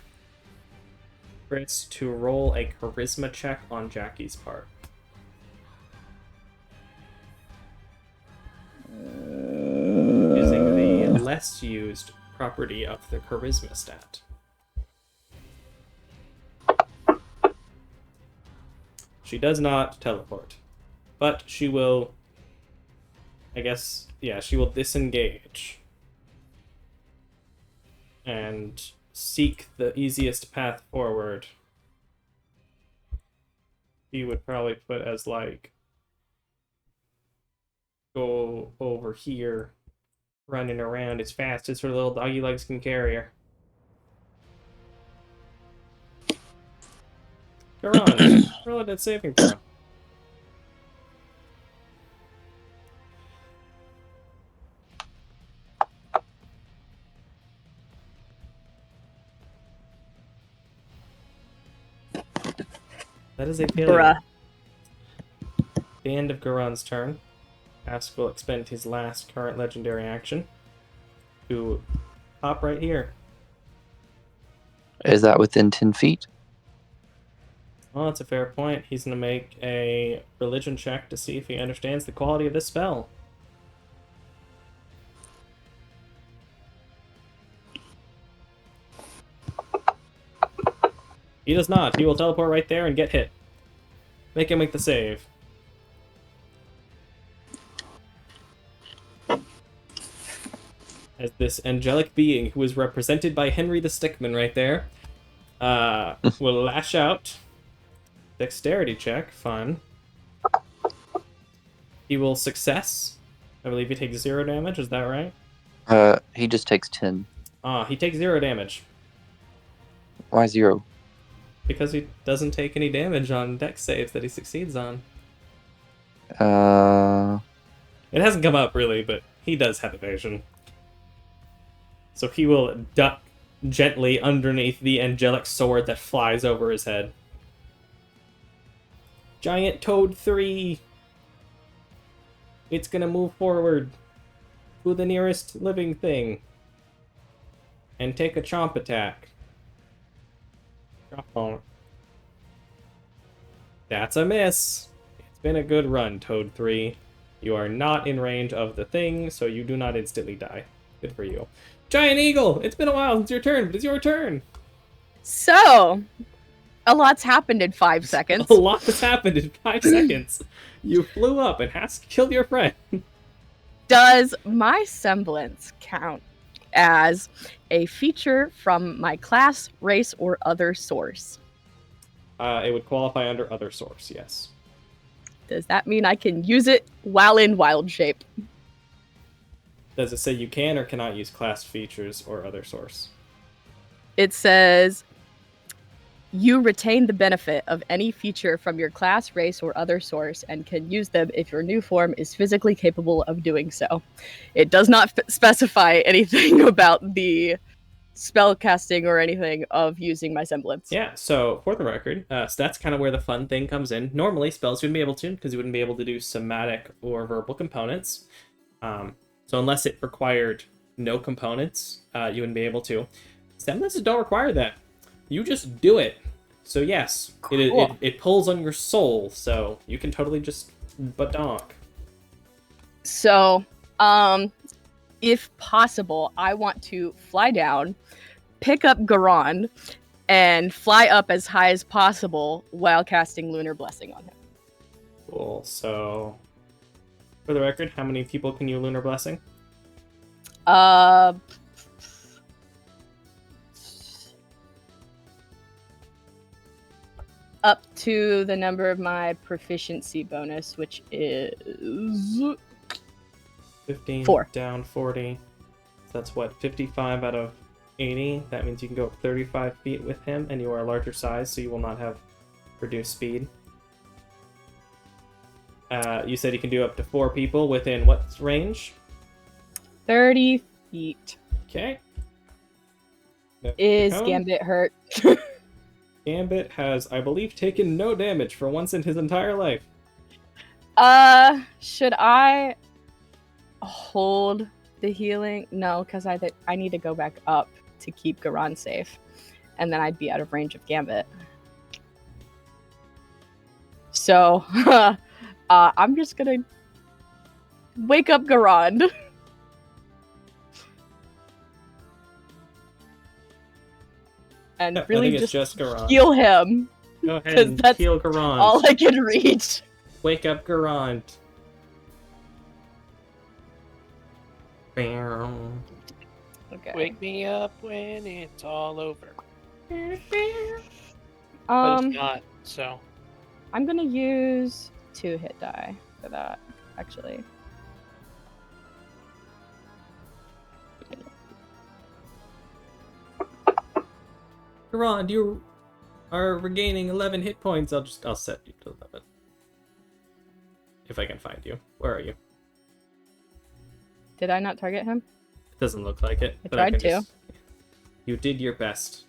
Chris to roll a charisma check on Jackie's part. Using the less used property of the charisma stat. She does not teleport. But she will... I guess, yeah, she will disengage. And seek the easiest path forward. He would probably put as, like... Go over here. Running around as fast as her little doggy legs can carry her. Garon, roll a dead saving throw. That is a failure. Bruh. The end of Garon's turn. Ask will expend his last current legendary action to hop right here. Is that within 10 feet? Well, that's a fair point. He's going to make a religion check to see if he understands the quality of this spell. He does not. He will teleport right there and get hit. Make him make the save. As this angelic being, who is represented by Henry the Stickman right there, will lash out. Dexterity check, fun. He will success. I believe he takes 0 damage, is that right? He just takes 10. He takes 0 damage. Why 0? Because he doesn't take any damage on dex saves that he succeeds on. It hasn't come up, really, but he does have evasion. So he will duck gently underneath the angelic sword that flies over his head. Giant Toad 3! It's gonna move forward to the nearest living thing. And take a chomp attack. Drop on. That's a miss! It's been a good run, Toad 3. You are not in range of the thing, so you do not instantly die. Good for you. Giant Eagle! It's been a while since your turn, but it's your turn! So, a lot's happened in 5 seconds. A lot has happened in 5 seconds. You flew up and has killed your friend. Does my semblance count as a feature from my class, race, or other source? It would qualify under other source, yes. Does that mean I can use it while in wild shape? Does it say you can or cannot use class features or other source? It says, you retain the benefit of any feature from your class, race, or other source and can use them if your new form is physically capable of doing so. It does not specify anything about the spell casting or anything of using my semblance. Yeah, so for the record, so that's kind of where the fun thing comes in. Normally, spells you wouldn't be able to, because you wouldn't be able to do somatic or verbal components. So unless it required no components, you wouldn't be able to. Semblances don't require that. You just do it. So yes, Cool. it pulls on your soul, so you can totally just badonk. So, if possible, I want to fly down, pick up Garon, and fly up as high as possible while casting Lunar Blessing on him. Cool, so... For the record, how many people can you Lunar Blessing? Up to the number of my proficiency bonus, which is 15, 4. down 40. So that's what, 55 out of 80? That means you can go up 35 feet with him, and you are a larger size, so you will not have reduced speed. You said you can do up to 4 people within what range? 30 feet. Okay. Is Cone. Gambit hurt? Gambit has, I believe, taken no damage for once in his entire life. Should I hold the healing? No, because I need to go back up to keep Garon safe. And then I'd be out of range of Gambit. So, I'm just gonna wake up Garon. And Yeah, I really think it's just Garon. heal him. Go ahead 'Cause and that's heal Garand. all I can reach. Wake up Garand. Bam. Okay. Wake me up when it's all over. But Um, it's not, so. I'm gonna use 2 hit die for that, actually. Garand, you are regaining 11 hit points. I'll set you to 11. If I can find you. Where are you? Did I not target him? It doesn't look like it. I but tried can to. You did your best.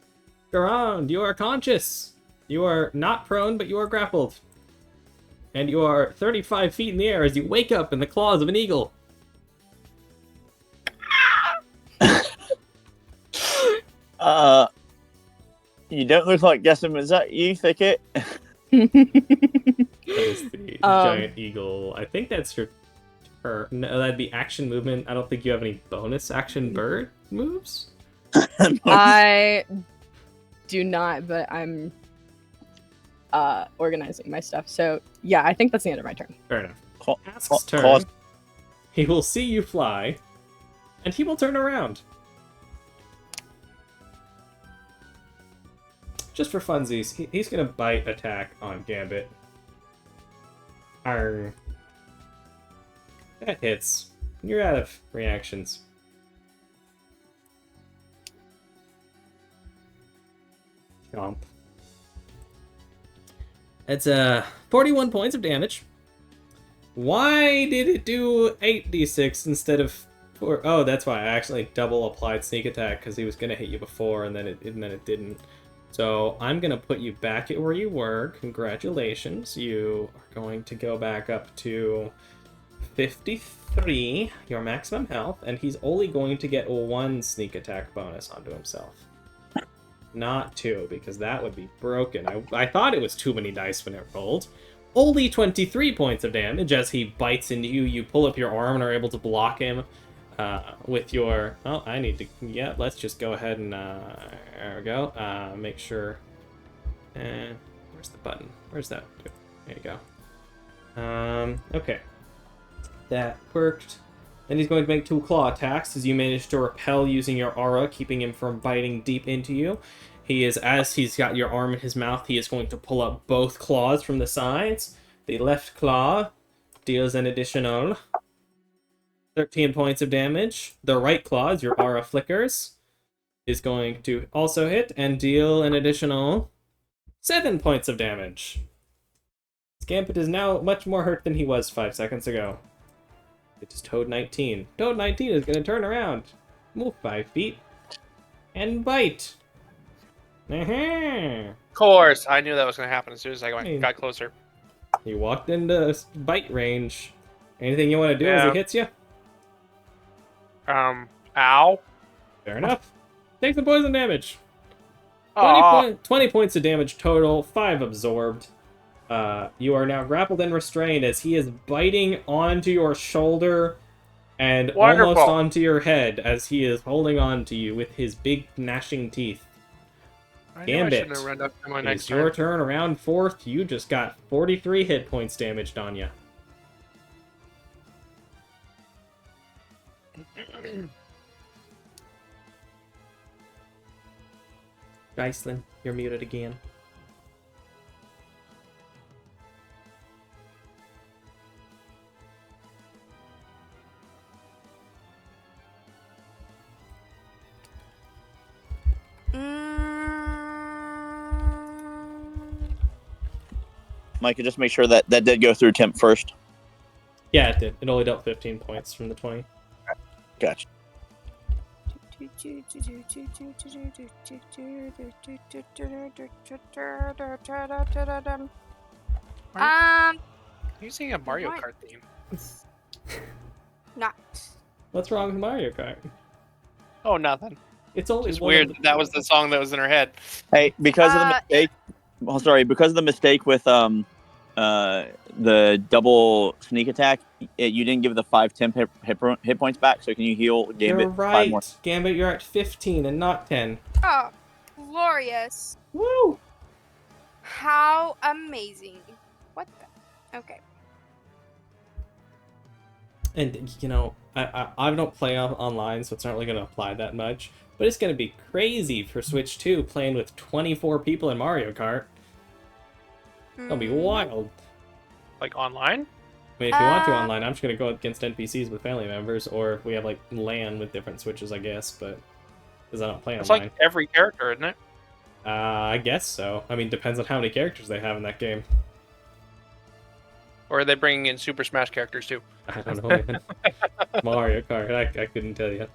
Garand, you are conscious. You are not prone, but you are grappled. And you are 35 feet in the air as you wake up in the claws of an eagle. You don't look like Gessim. Is that you, Thicket? That is the giant eagle. I think that's your turn. No, that'd be action movement. I don't think you have any bonus action bird moves. I do not, but I'm organizing my stuff. So yeah, I think that's the end of my turn. Fair enough. Cla- Ask's turn. claws. He will see you fly, and he will turn around. Just for funsies, he's gonna bite attack on Gambit. Arr. That hits. You're out of reactions. Chomp. That's 41 points of damage. Why did it do 8d6 instead of 4? Oh, that's why I actually double applied sneak attack because he was gonna hit you before and then it didn't. So I'm gonna put you back at where you were. Congratulations, you are going to go back up to 53, your maximum health, and he's only going to get 1 sneak attack bonus onto himself. Not 2, because that would be broken. I thought it was too many dice when it rolled. Only 23 points of damage as he bites into you. You pull up your arm and are able to block him with your... Oh, I need to... Yeah, let's just go ahead and... there we go. Make sure... where's the button? Where's that? There you go. Okay. That worked. Then he's going to make 2 claw attacks as you manage to repel using your aura, keeping him from biting deep into you. He is, as he's got your arm in his mouth, he is going to pull up both claws from the sides. The left claw deals an additional 13 points of damage. The right claw, as your aura flickers, is going to also hit and deal an additional 7 points of damage. Gambit is now much more hurt than he was 5 seconds ago. It is Toad 19. Toad 19 is going to turn around, move 5 feet, and bite. Of course, I knew that was going to happen as soon as I got closer. You walked into bite range. Anything you want to do as he hits you? Ow. Fair enough. Take the poison damage. 20 points of damage total, 5 absorbed. You are now grappled and restrained as he is biting onto your shoulder and almost onto your head as he is holding on to you with his big gnashing teeth. Gambit, it's your turn around 4th. You just got 43 hit points damaged on you. Iceland, you're muted again. Micah, just make sure that did go through Temp first. Yeah, it did. It only dealt 15 points from the 20. Gotcha. Using a Mario Kart theme. Not. What's wrong with Mario Kart? Oh, nothing. It's only It's weird that was the song that was in her head. Hey, because of the mistake. Well, sorry, because of the mistake with the double sneak attack, you didn't give the 5 temp hit points back. So can you heal Gambit? You're right. 5 more? Gambit, you're at 15 and not 10. Oh, glorious. Woo! How amazing. What the? Okay. And you know, I don't play online, so it's not really going to apply that much. But it's going to be crazy for Switch 2 playing with 24 people in Mario Kart. It'll be wild. Like online? I mean, if you want to online, I'm just going to go against NPCs with family members, or if we have like LAN with different Switches, I guess. But because I don't play It's online. like every character, isn't it? I guess so. I mean, depends on how many characters they have in that game. Or are they bringing in Super Smash characters too? I don't know, man. Mario Kart, I couldn't tell you.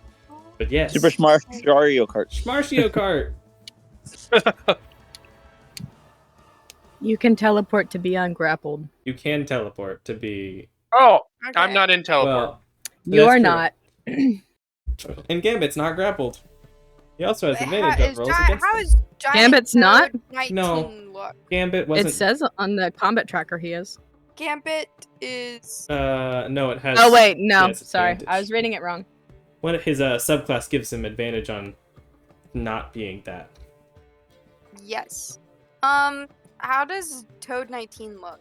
But yes. Super Smart Mario Kart. Smarsio Kart! You can teleport to be ungrappled. You can teleport to be... Oh, Okay. I'm not in teleport. Well, You that's are true. not. And Gambit's not grappled. He also has How advantage is on rolls against how them. is Giant Gambit's not? Toad 19 No. look? Gambit It wasn't... says on the combat tracker he is. Gambit is. no, it has... Oh wait, no, yes, sorry, advantage. I was reading it wrong. One of his subclass gives him advantage on not being that. Yes. How does Toad 19 look?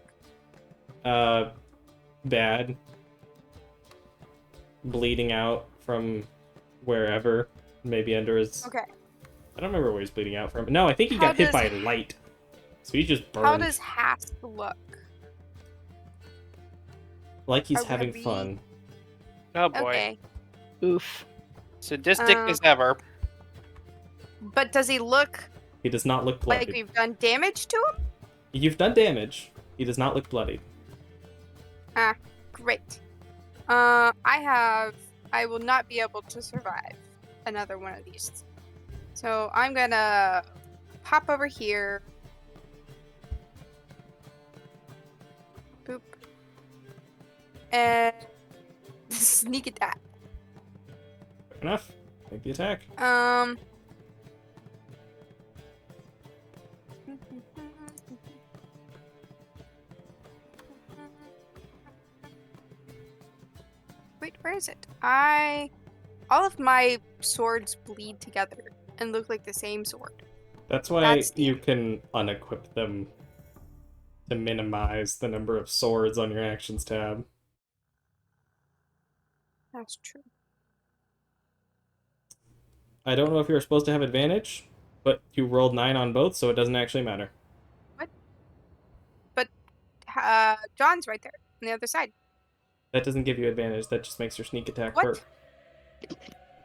Bad. Bleeding out from wherever. Maybe under his... Okay. I don't remember where he's bleeding out from. No, I think he How got hit does- by light. So he's just burned. How does Hasp look? Like he's Are we gonna having be- fun. Oh boy. Okay. Oof. Sadistic as ever. But does he look He does not look bloodied. like we've done damage to him? You've done damage. He does not look bloodied. Great. I will not be able to survive another one of these. So I'm gonna pop over here. Boop. And sneak attack. Fair enough. Make the attack. Wait, where is it? All of my swords bleed together and look like the same sword. That's why That's you can unequip them to minimize the number of swords on your actions tab. That's true. I don't know if you're supposed to have advantage, but you rolled 9 on both, so it doesn't actually matter. John's right there on the other side. That doesn't give you advantage, that just makes your sneak attack What? hurt.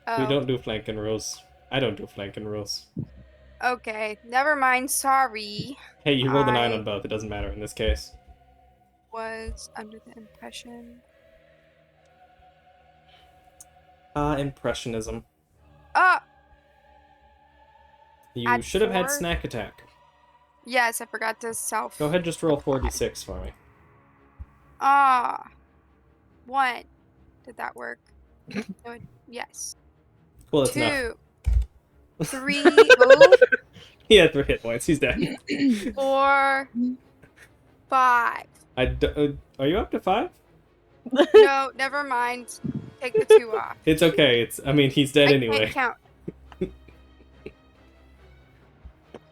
Oh, We don't do flanking rules. I don't do flanking rules. okay. Never mind. Sorry. Hey, you rolled a 9 I- on both, it doesn't matter in this case. Was under the impression. Impressionism. Ah! You Add should have had 4? snack attack. Yes, I forgot to self. Go ahead, just roll 4d6 for me. Ah. 1. Did that work? No, yes. Cool, that's enough. 2. 3. Oh, He had 3 hit points, he's dead. 4. 5. Are you up to 5? No, never mind. Take the 2 off. It's okay, I mean, he's dead I anyway. can't count.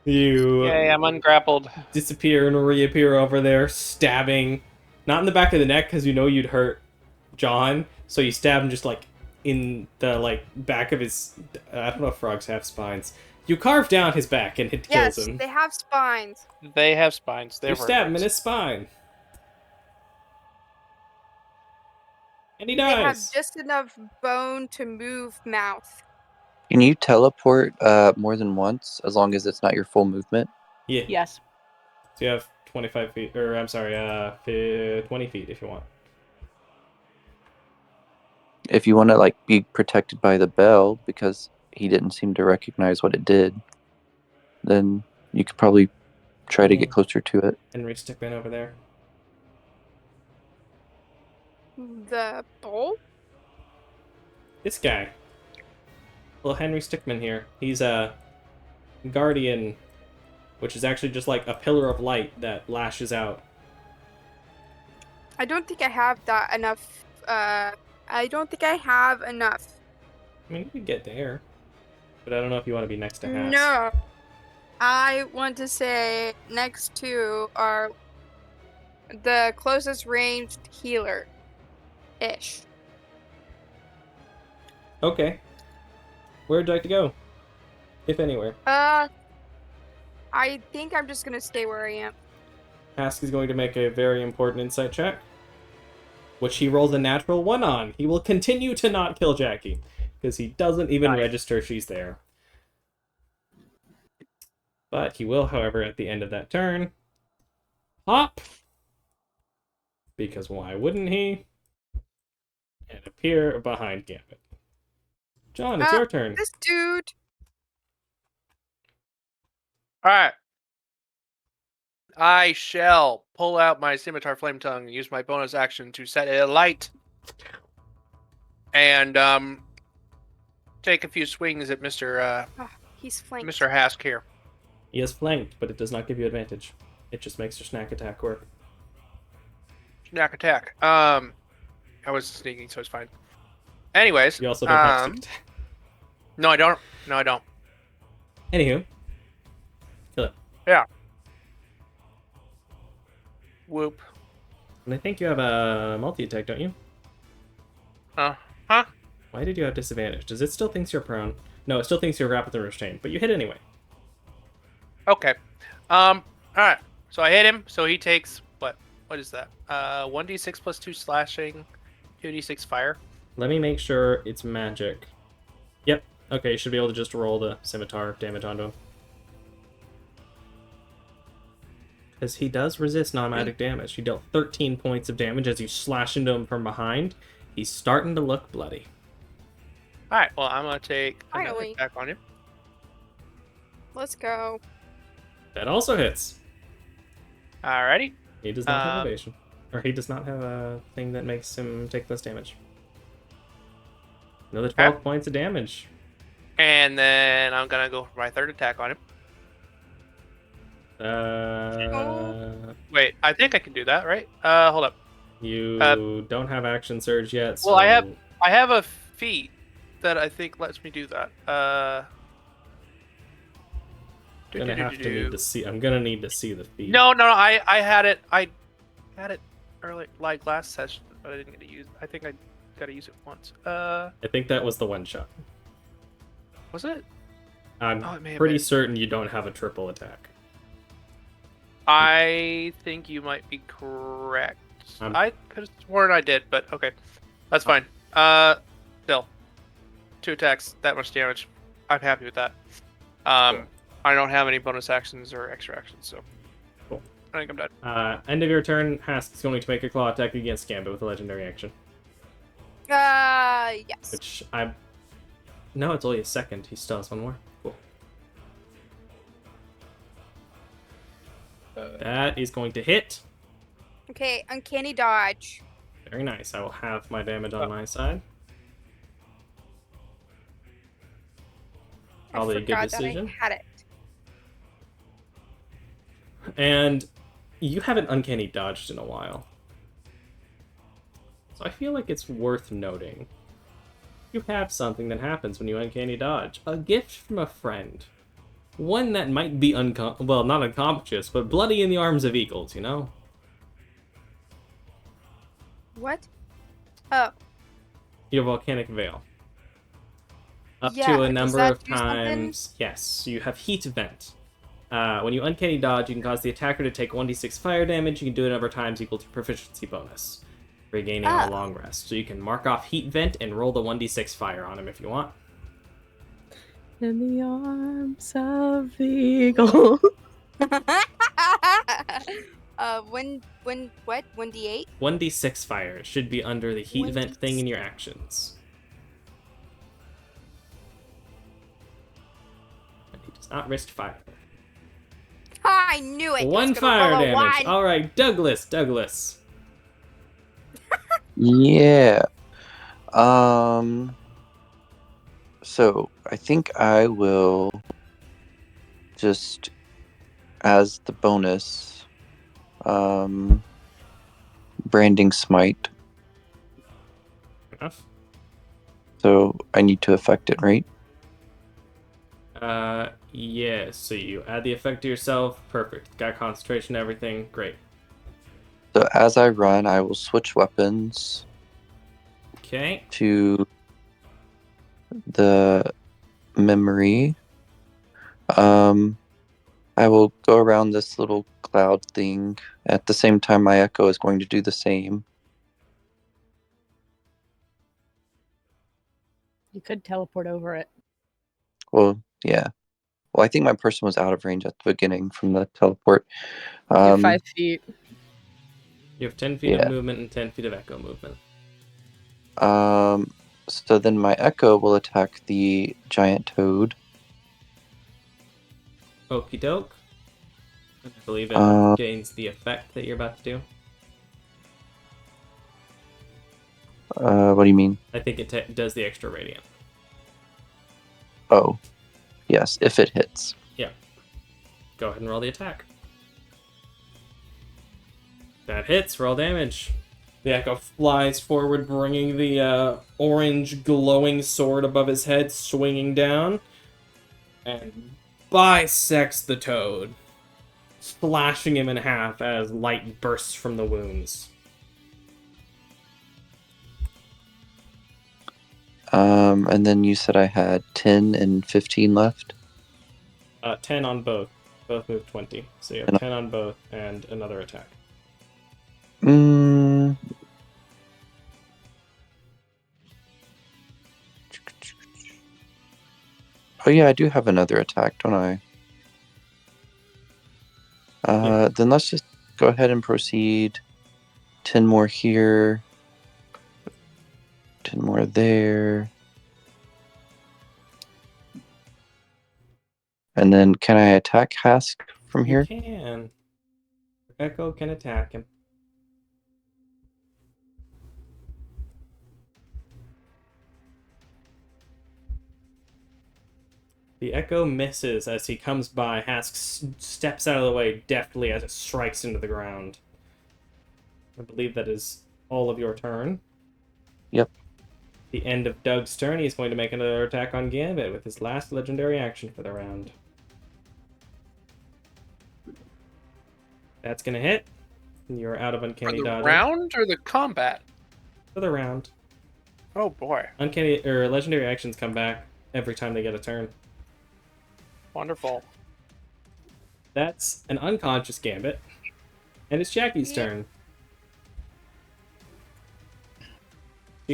You Yay, I'm ungrappled. disappear and reappear over there, stabbing. Not in the back of the neck, because you know you'd hurt John, so you stab him just, like, in the, back of his... I don't know if frogs have spines. You carve down his back, and it kills Yes, him. they have spines. They have spines. They're You stab him in vertebrates. his spine. And he They have dies. just enough bone to move mouth. Can you teleport more than once as long as it's not your full movement? Yeah. Yes. So you have 25 feet, or I'm sorry, 20 feet if you want. If you want to be protected by the bell because he didn't seem to recognize what it did, then you could probably try to get closer to it. Henry Stickman over there. The bowl? This guy. Little Henry Stickman here. He's a guardian, which is actually just like a pillar of light that lashes out. I don't think I have that enough. I don't think I have enough. I mean, you could get there. But I don't know if you want to be next to Hass. No. I want to say next two are the closest ranged healer ish. Okay. Where would you like to go? If anywhere. I think I'm just gonna stay where I am. Ask is going to make a very important insight check, which he rolls a natural 1 on. He will continue to not kill Jackie, because he doesn't even register she's there. But he will, however, at the end of that turn, hop, because why wouldn't he? And appear behind Gambit. John, it's your turn. This dude. All right. I shall pull out my scimitar flame tongue and use my bonus action to set it alight, and take a few swings at He's flanked. Mr. Hask here. He is flanked, but it does not give you advantage. It just makes your snack attack work. Snack attack. I was sneaking, so it's fine. Anyways, You also don't have sneak attack. No, I don't. No, I don't. Anywho. Kill it. Yeah. Whoop. And I think you have a multi-attack, don't you? Huh? Why did you have disadvantage? Does it still thinks you're prone? No, it still thinks you're grappled and restrained, but you hit anyway. Okay. Alright. So I hit him, so he takes what? What is that? 1d6 plus 2 slashing, 2d6 fire. Let me make sure it's magic. Yep. Okay, you should be able to just roll the scimitar damage onto him. Because he does resist non-magic damage. He dealt 13 points of damage as you slash into him from behind. He's starting to look bloody. Alright, well, I'm gonna take another Finally. attack on him. Let's go. That also hits. Alrighty. He does not have evasion. Or he does not have a thing that makes him take less damage. Another 12 points of damage. And then I'm gonna go for my third attack on him. Wait, I think I can do that, right? Hold up. You don't have action surge yet. So... Well, I have a feat that I think lets me do that. I'm gonna need to see the feat. No, I had it. I had it early, like last session, but I didn't get to use. I think I got to use it once. I think that was the one shot. Was it? I'm pretty certain you don't have a triple attack. I think you might be correct. I could have sworn I did, but okay, that's fine. Still, 2 attacks, that much damage. I'm happy with that. Cool. I don't have any bonus actions or extra actions, so cool. I think I'm done. End of your turn, Hask is going to make a claw attack against Gambit with a legendary action. Yes. Which no, it's only a second. He still has one more. Cool. That is going to hit. Okay, uncanny dodge. Very nice. I will have my damage on my side. Probably a good decision. That I had it. And you haven't uncanny dodged in a while. So I feel like it's worth noting. You have something that happens when you uncanny dodge. A gift from a friend. One that might be not unconscious, but bloody in the arms of eagles, you know? What? Oh. Your volcanic veil. Up Yeah, to a does number that of do something? times. Yes, you have heat vent. When you uncanny dodge, you can cause the attacker to take 1d6 fire damage. You can do it a number of times equal to proficiency bonus, regaining a long rest. So you can mark off heat vent and roll the 1d6 fire on him if you want. In the arms of the eagle. What? 1d8? 1d6 fire. It should be under the heat vent thing in your actions. And he does not risk fire. I knew it. One fire damage. All right, Douglas. Yeah. So I think I will just, as the bonus, branding smite. Enough. So I need to affect it, right? Yes, so you add the effect to yourself. Perfect. Got concentration, everything. Great. So as I run, I will switch weapons Okay. to the memory. I will go around this little cloud thing. At the same time, my echo is going to do the same. You could teleport over it. Well, yeah. Well, I think my person was out of range at the beginning from the teleport. You have 5 feet. You have 10 feet of movement and 10 feet of echo movement. So then my echo will attack the giant toad. Okie doke. I believe it gains the effect that you're about to do. What do you mean? I think it does the extra radiant. Oh, yes, if it hits. Yeah. Go ahead and roll the attack. That hits. Roll damage. The echo flies forward, bringing the orange glowing sword above his head, swinging down, and bisects the toad, slashing him in half as light bursts from the wounds. And then you said I had 10 and 15 left? 10 on both. Both move 20. So you have 10 on both and another attack. Oh yeah, I do have another attack, don't I? Yeah. Then let's just go ahead and proceed. 10 more here. 10 more there. And then can I attack Hask from here? You can. Echo can attack him. The echo misses as he comes by. Hask steps out of the way deftly as it strikes into the ground. I believe that is all of your turn. Yep. The end of Doug's turn. He's going to make another attack on Gambit with his last legendary action for the round. That's going to hit. You're out of uncanny For the dodging. round or the combat? For the round. Oh boy. Uncanny or legendary actions come back every time they get a turn. Wonderful. That's an unconscious Gambit. And it's Jackie's turn.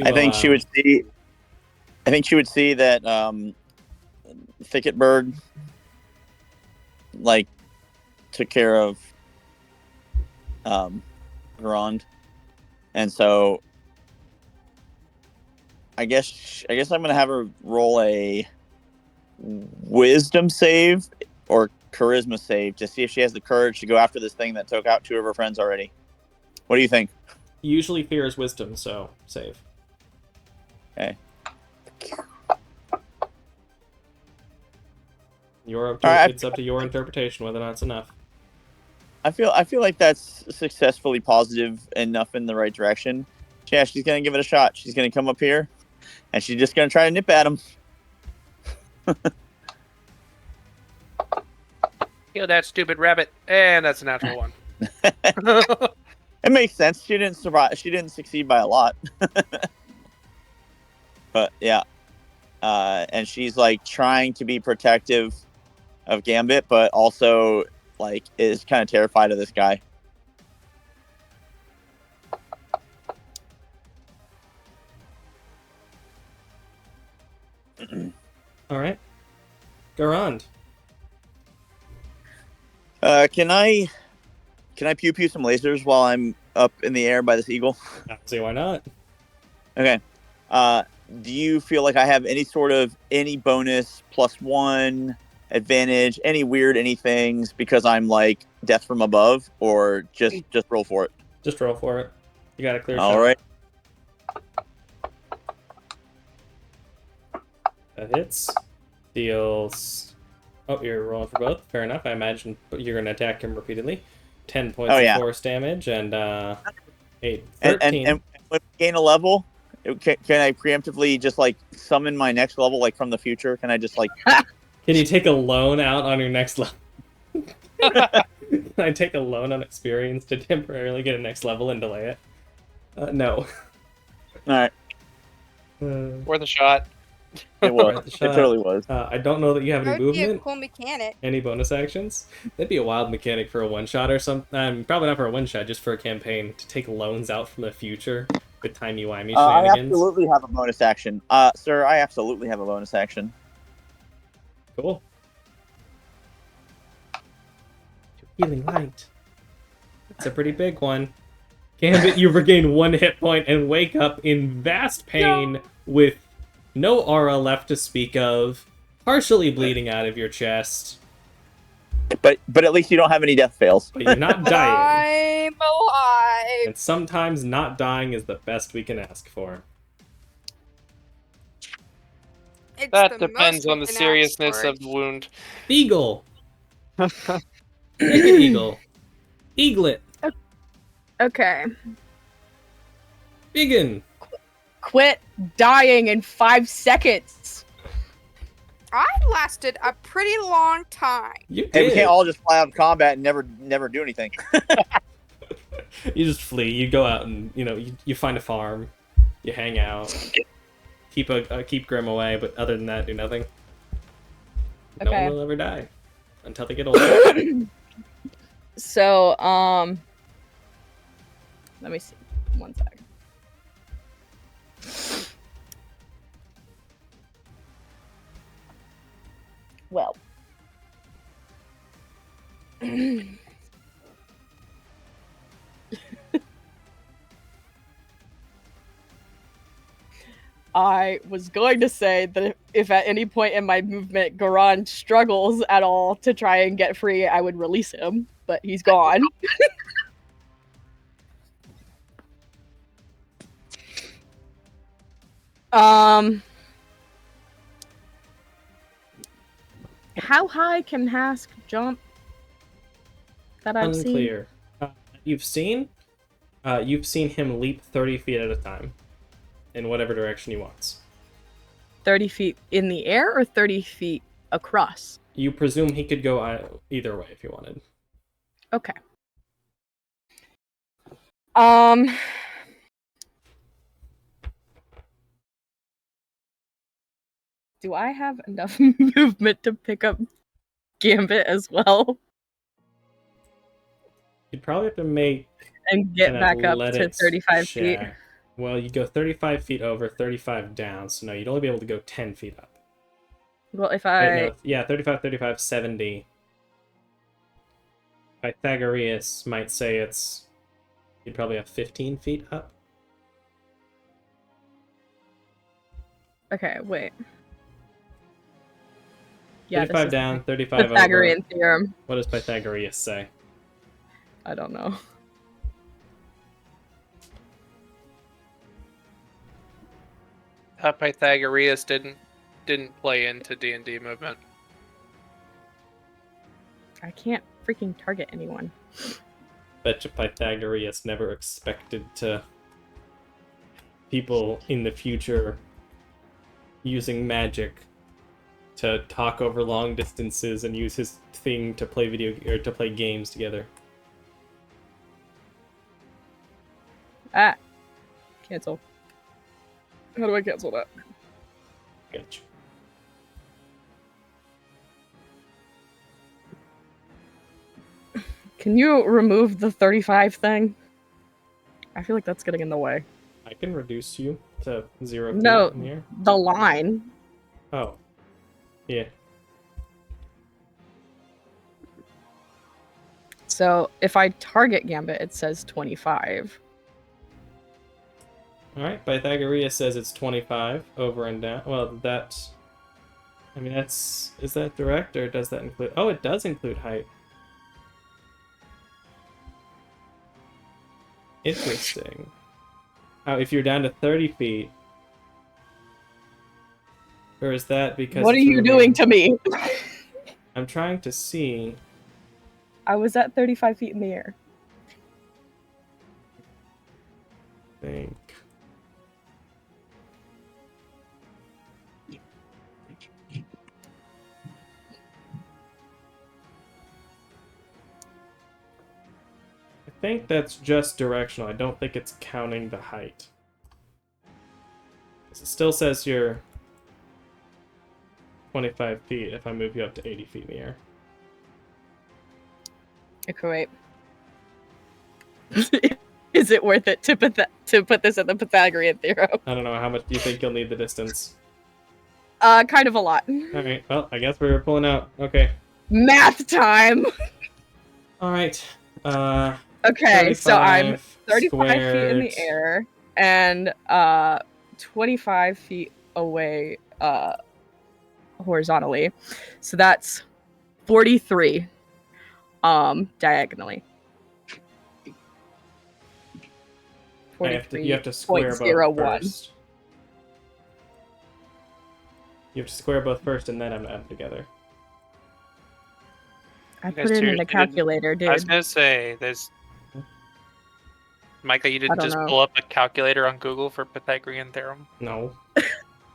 I think she would see. I think she would see that Thicket Bird like took care of Grand, and so I guess I'm gonna have her roll a wisdom save or charisma save to see if she has the courage to go after this thing that took out 2 of her friends already. What do you think? Usually fear is wisdom, so save. Okay. It's up to your interpretation whether or not it's enough. I feel like that's successfully positive enough in the right direction. Yeah, she's gonna give it a shot. She's gonna come up here, and she's just gonna try to nip at him. Kill that stupid rabbit, and that's a natural one. It makes sense. She didn't survive. She didn't succeed by a lot. But yeah, and she's like trying to be protective of Gambit, but also like is kind of terrified of this guy. All right. Garand. Can I pew pew some lasers while I'm up in the air by this eagle? See why not? Okay. Do you feel like I have any bonus +1 advantage, any weird anythings because I'm like death from above, or just roll for it? Just roll for it. You got a clear shot. All right. That hits. Deals. Oh, you're rolling for both. Fair enough. I imagine you're going to attack him repeatedly. 10 points of force damage and 8. 13. And when we gain a level, can I preemptively just like summon my next level like from the future? Can I just like? Can you take a loan out on your next level? Can I take a loan on experience to temporarily get a next level and delay it? No. All right. Worth a shot. It was. Worth a It shot. totally was. I don't know that you have That any would be a movement. cool mechanic. Any bonus actions? That'd be a wild mechanic for a one-shot or something. Probably not for a one-shot, just for a campaign. To take loans out from the future with timey-wimey I shenanigans. absolutely have a bonus action. Sir, I absolutely have a bonus action. Cool. Healing light. That's a pretty big one. Gambit, you regain 1 hit point and wake up in vast pain with no aura left to speak of, partially bleeding out of your chest. But at least you don't have any death fails. But you're not dying. I'm alive. And sometimes not dying is the best we can ask for. It's That the depends most on the we can ask seriousness for. of the wound. Eagle. Naked eagle. Eaglet. Okay. Biggin. Quit dying in 5 seconds. I lasted a pretty long time. You Hey, we did. can't all just fly out of combat and never do anything. You just flee. You go out and you find a farm. You hang out. Keep Grim away, but other than that, do nothing. No Okay. one will ever die until they get older. So, let me see. 1 sec. Well. I was going to say that if at any point in my movement Garan struggles at all to try and get free, I would release him, but he's gone. How high can Hask jump? That I've seen. Unclear. You've seen him leap 30 feet at a time in whatever direction he wants. 30 feet in the air or 30 feet across? You presume he could go either way if you wanted. Okay. Do I have enough movement to pick up Gambit as well You'd probably have to make and get an back up to athletics 35 feet? check. Well, you go 35 feet over, 35 down, so no, you'd only be able to go 10 feet up. Well, if Wait, I no, yeah, 35, 35, 70. Pythagoreus might say you'd probably have 15 feet up. okay, wait. Yeah, 35 down, 35 over. Pythagorean theorem. What does Pythagoreus say? I don't know. Pythagoreus didn't play into D&D movement. I can't freaking target anyone. Betcha Pythagoreus never expected people in the future using magic to talk over long distances and use his thing to play to play games together. Ah. Cancel. How do I cancel that? Gotcha. Can you remove the 35 thing? I feel like that's getting in the way. I can reduce you to 0 feet No, in here. the line. Oh. Yeah. So if I target Gambit, it says 25. Alright, Pythagoreus says it's 25 over and down. Well, that's... I mean, is that direct, or does that include... Oh, it does include height. Interesting. Oh, if you're down to 30 feet... Or is that because... What are it's you doing to me? I'm trying to see... I was at 35 feet in the air. Think... think that's just directional. I don't think it's counting the height. It still says you're 25 feet if I move you up to 80 feet in the air. Okay, wait. Is it worth it to put this in the Pythagorean theorem? I don't know, how much do you think you'll need the distance? Kind of a lot. Alright, well, I guess we're pulling out. Okay. Math time! Alright. Okay, so I'm 35 feet in the squared. air and 25 feet away horizontally. So that's 43 diagonally. You have to square both 43.01. first. You have to square both first and then add them together. I You put guys it in seriously the calculator, I was dude. gonna say, there's... Micah, you I didn't don't just know. pull up a calculator on Google for Pythagorean theorem? No.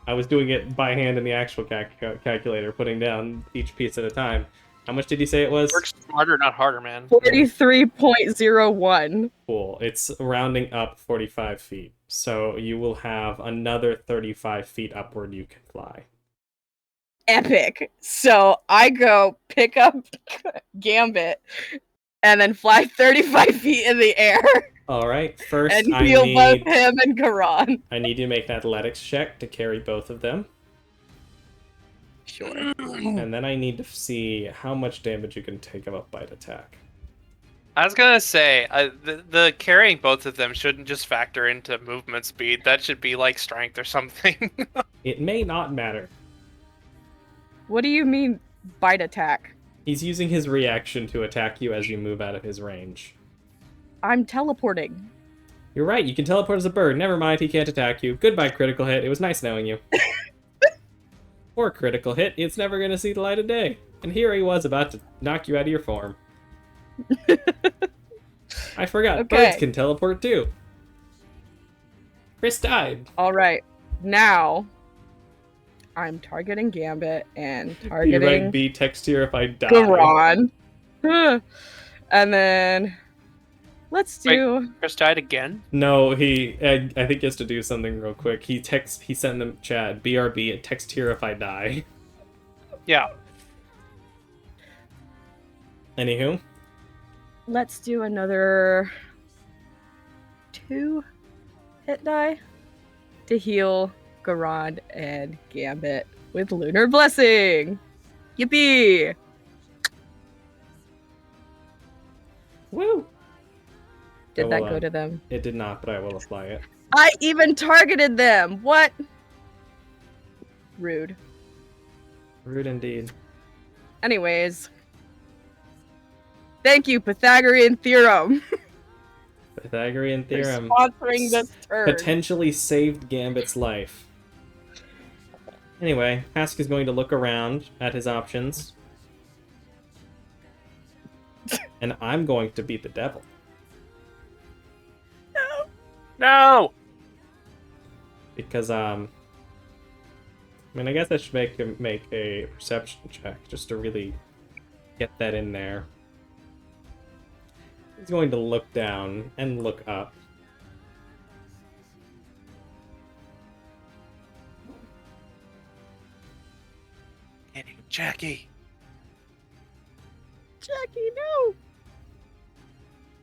I was doing it by hand in the actual calculator, putting down each piece at a time. How much did you say it was? Work smarter, not harder, man. 43.01. Cool. It's rounding up 45 feet. So you will have another 35 feet upward you can fly. Epic. So I go pick up Gambit and then fly 35 feet in the air Alright, first and I heal both need him and Karan. you to make an athletics check to carry both of them. Sure. And then I need to see how much damage you can take of a bite attack. I was gonna say, the carrying both of them shouldn't just factor into movement speed. That should be like strength or something. It may not matter. What do you mean bite attack? He's using his reaction to attack you as you move out of his range. I'm teleporting. You're right, you can teleport as a bird. Never mind, he can't attack you. Goodbye, critical hit. It was nice knowing you. Or critical hit, it's never gonna see the light of day. And here he was about to knock you out of your form. I forgot, Okay. birds can teleport too. Chris died. Alright. Now I'm targeting Gambit and You targeting write B text here if I die. Garon. And then let's do Chris died again? No, I think he has to do something real quick. He sent them Chad, BRB, text here if I die. Yeah. Anywho. let's do another 2 hit die to heal Garon and Gambit with Lunar Blessing. Yippee! Woo! Did Oh, that well, go to them? It did not, but I will apply it. I even targeted them! What? Rude. Rude indeed. Anyways. Thank you, Pythagorean Theorem, Pythagorean for theorem sponsoring this turn. potentially saved Gambit's life. Anyway, Hask is going to look around at his options. And I'm going to beat the devil. No! Because, I mean, I guess I should make a perception check just to really get that in there. He's going to look down and look up. Jackie! Jackie, no!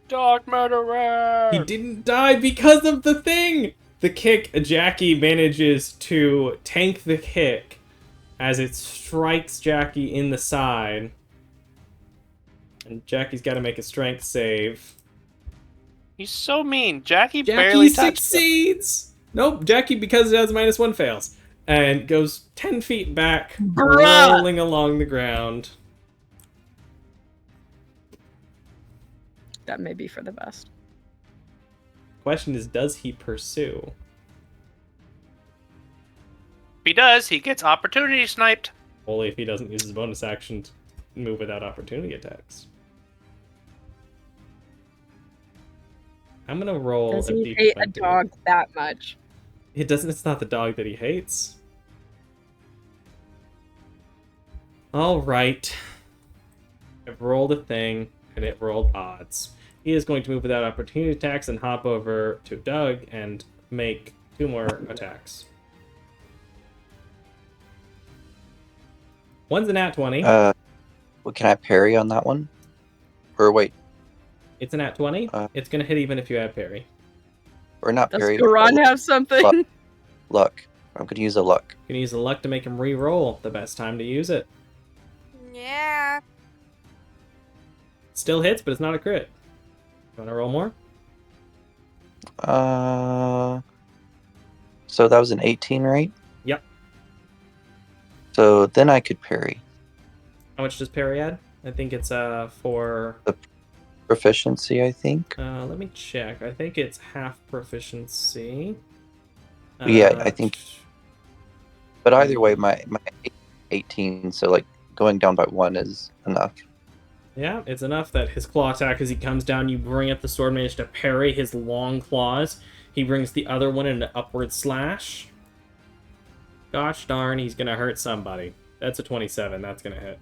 Dog murderer! He didn't die because of the thing! The kick, Jackie manages to tank the kick as it strikes Jackie in the side. And Jackie's got to make a strength save. He's so mean. Jackie Jackie barely touched him. succeeds! Nope, Jackie, because it has -1, fails. And goes 10 feet back, Bruh! rolling along the ground. That may be for the best. Question is, does he pursue? If he does, he gets opportunity sniped. Only if he doesn't use his bonus action to move without opportunity attacks. I'm gonna roll Does a he deep hate a 20. dog that much? It doesn't. It's not the dog that he hates. All right. I've rolled a thing. and it rolled odds. He is going to move without opportunity attacks and hop over to Doug and make 2 more attacks. One's a nat 20. Well, can I parry on that one? Or wait, It's a nat 20. It's going to hit even if you add parry. or not Does parry. Garon have something? Luck. I'm gonna use a luck. You can use the luck to make him re-roll. The best time to use it. Yeah. Still hits, but it's not a crit. You want to roll more? So that was an 18, right? Yep. So then I could parry. How much does parry add? I think it's for... Proficiency, I think. let me check. I think it's half proficiency. Yeah, I think. But either way, my 18, so like going down by 1 is enough. Yeah, it's enough that his claw attack, as he comes down, you bring up the sword, manage to parry his long claws. He brings the other one in an upward slash. Gosh darn, he's going to hurt somebody. That's a 27. That's going to hit.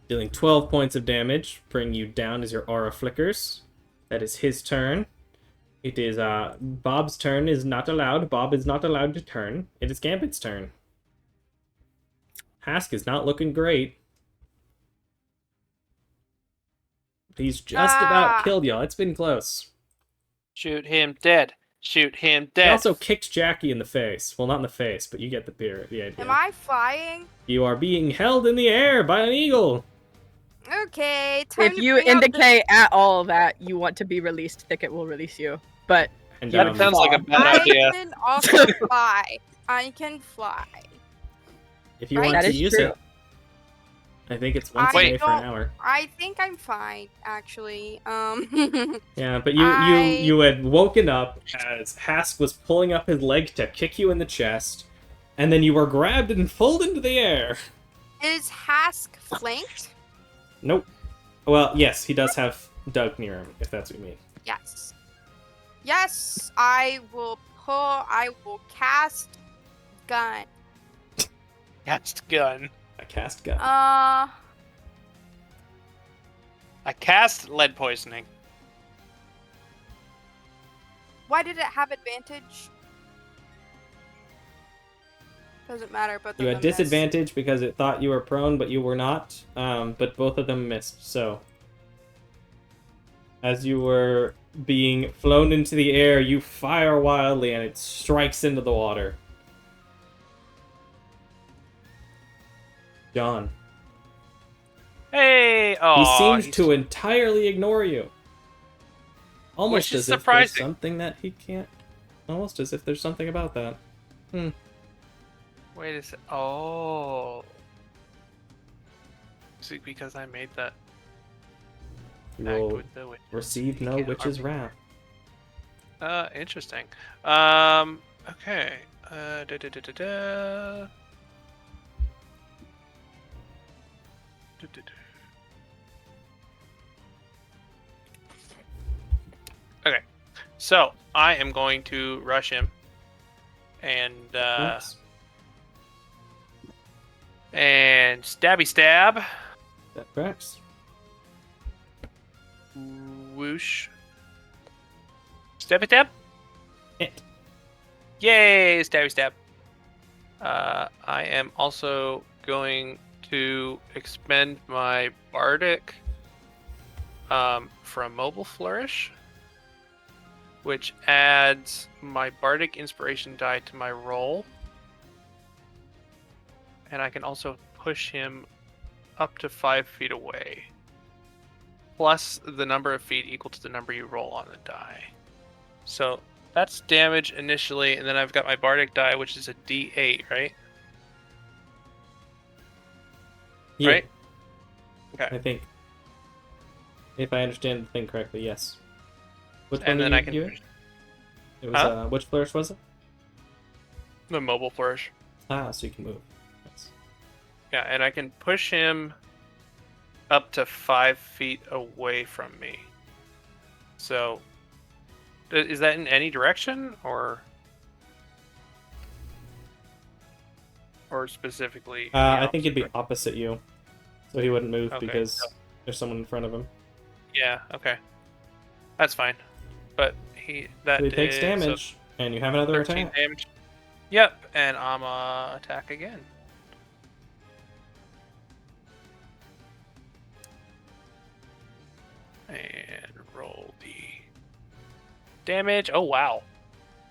Dealing 12 points of damage, bring you down as your aura flickers. That is his turn. It is Bob's turn is not allowed. Bob is not allowed to turn. It is Gambit's turn. Hask is not looking great. He's just about killed y'all. It's been close. Shoot him dead. Shoot him He dead. also kicked Jackie in the face. Well, not in the face, but you get the idea. Am I flying? You are being held in the air by an eagle. Okay, time If to you bring out the- indicate at all that you want to be released, Thicket will release you. But And That sounds like a bad idea. I can also fly. I can fly. if you Right? want That to is use true. it, I think it's once a I day for an don't- hour. I think I'm fine, actually. Yeah, but you had woken up as Hask was pulling up his leg to kick you in the chest, and then you were grabbed and pulled into the air. Is Hask flanked? Nope. Well, yes, he does have Doug near him, if that's what you mean. Yes. Yes, I will cast gun. Cast gun. I cast gun. I cast lead poisoning. Why did it have advantage? Doesn't matter, but You had disadvantage because it thought you were prone, but you were not. But both of them missed, so... As you were being flown into the air, you fire wildly and it strikes into the water. John. Hey! Oh, He seems to entirely ignore you. Almost Which is as if surprising. there's something that he can't... Almost as if there's something about that. Wait a sec. Oh. Is it because I made that You act will with the witch? receive no Can't witch's harm wrath. Interesting. Okay. Da-da-da-da-da. Okay, so I am going to rush him, and Oops. and stabby stab, That cracks. whoosh, stabby stab, Hit. yay, stabby stab. I am also going to expend my bardic from mobile flourish, which adds my bardic inspiration die to my roll, and I can also push him up to 5 feet away, plus the number of feet equal to the number you roll on the die. So that's damage initially, and then I've got my bardic die, which is a D8, right? Yeah, Right? Okay. I think. If I understand the thing correctly, yes. Which And one then did I you can do it? It was, which flourish was it? the mobile flourish. Ah, so you can move. Nice. Yeah, and I can push him up to 5 feet away from me. So, is that in any direction, or or specifically? in the I think opposite it'd be opposite you, so he wouldn't move Okay, because so- there's someone in front of him. Yeah. Okay. That's fine. But that So he takes is, damage, and you have another 13 attack. damage. Yep, and I'm attack again. And roll the damage. Oh wow.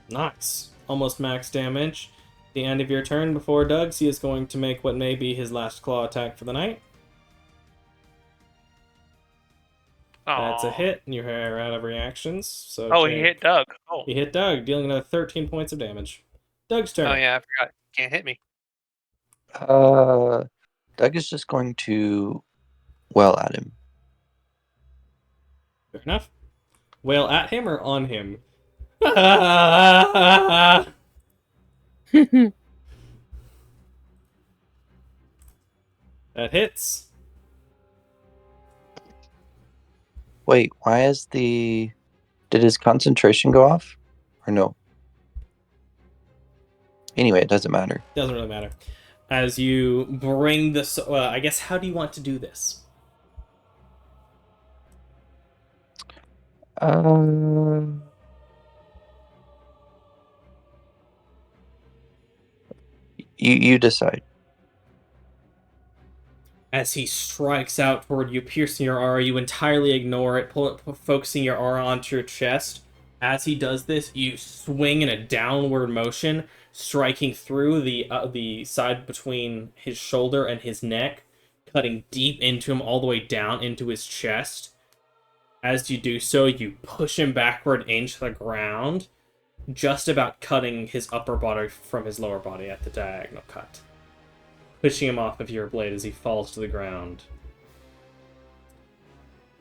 Nice. Almost max damage. The end of your turn before Doug's, he is going to make what may be his last claw attack for the night. That's a Aw. hit, and you're out of reactions. So Oh, he hit Doug. Oh. He hit Doug, dealing another 13 points of damage. Doug's turn. Oh yeah, I forgot. Can't hit me. Doug is just going to well at him. Fair enough. Wail at him or on him? That hits. Wait, why is the... Did his concentration go off? Or no? Anyway, it doesn't matter. Doesn't really matter. As you bring this, I guess, how do you want to do this? You decide. As he strikes out toward you, piercing your aura, you entirely ignore it, focusing your aura onto your chest. As he does this, you swing in a downward motion, striking through the side between his shoulder and his neck, cutting deep into him all the way down into his chest. As you do so, you push him backward into the ground, just about cutting his upper body from his lower body at the diagonal cut, pushing him off of your blade as he falls to the ground.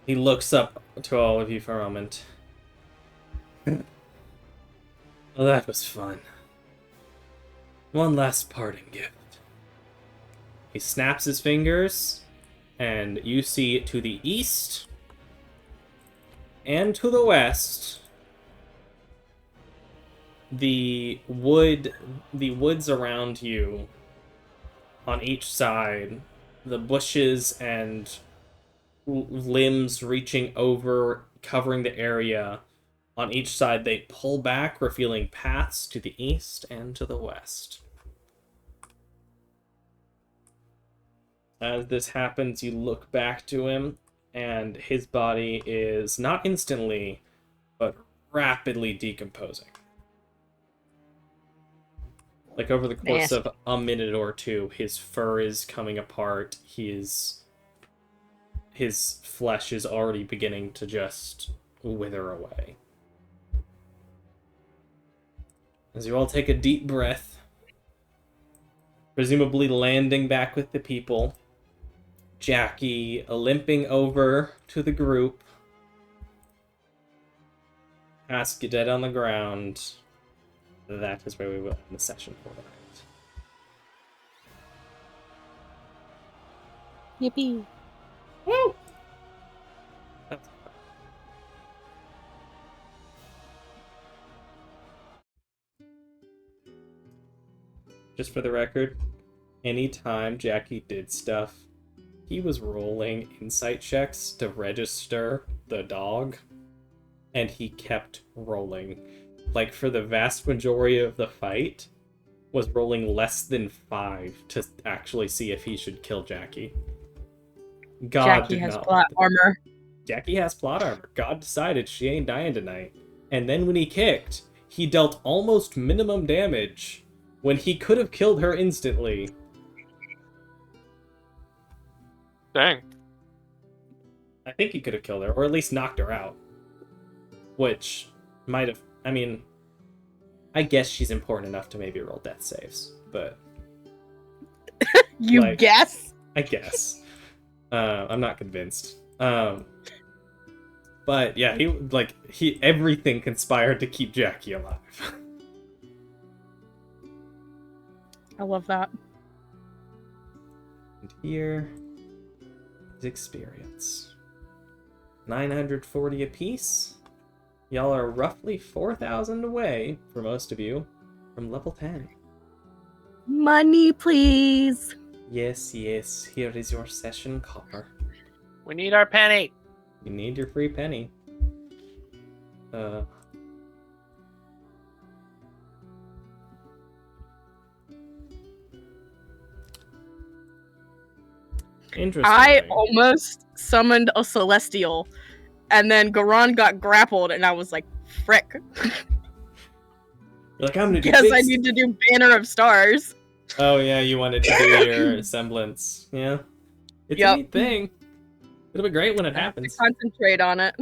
He looks up to all of you for a moment. Well, that was fun. One last parting gift. He snaps his fingers, and you see to the east and to the west the woods around you. On each side, the bushes and limbs reaching over, covering the area. On each side, they pull back, revealing paths to the east and to the west. As this happens, you look back to him, and his body is not instantly, but rapidly decomposing. Like, over the course of a minute or two, his fur is coming apart. His flesh is already beginning to just wither away. As you all take a deep breath, presumably landing back with the people, Jackie limping over to the group, ask you dead on the ground. That is where we will end the session for tonight. Yippee. Woo! Just for the record, anytime Jackie did stuff, he was rolling insight checks to register the dog, and he kept rolling. Like, for the vast majority of the fight, was rolling less than 5 to actually see if he should kill Jackie. God Jackie did has not plot want armor. Jackie has plot armor. God decided she ain't dying tonight. And then when he kicked, he dealt almost minimum damage when he could have killed her instantly. Dang. I think he could have killed her, or at least knocked her out. Which might have... I mean, I guess she's important enough to maybe roll death saves, but... You like, guess? I guess. I'm not convinced. But yeah, everything conspired to keep Jackie alive. I love that. And here is experience. 940 apiece. Y'all are roughly 4,000 away, for most of you, from level 10. Money, please. Yes, yes. Here is your session copper. We need our penny. You need your free penny. Interesting. I almost summoned a Celestial, and then Garon got grappled, and I was like, frick. You're like, I'm gonna do Guess big I need to do Banner of Stars. Oh yeah, you wanted to do your semblance. Yeah. It's Yep. a neat thing. It'll be great when it I have happens. to concentrate on it.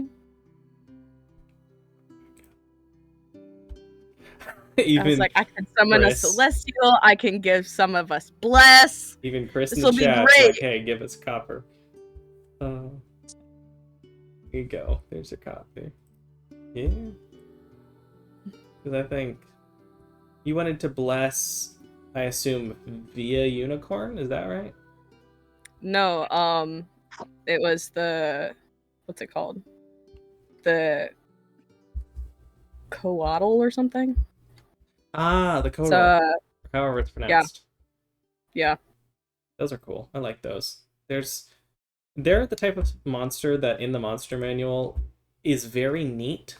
Even I was like, I can summon Chris. a Celestial, I can give some of us Bless. Even Chris in This'll the be chat's great. like, hey, give us copper. Here you go. There's your copy. Yeah. Because I think you wanted to bless, I assume, via unicorn. Is that right? No, it was the, what's it called? The Coatl or something? Ah, the It's, Kotal. However it's pronounced. yeah. Those are cool. I like those. They're the type of monster that in the monster manual is very neat,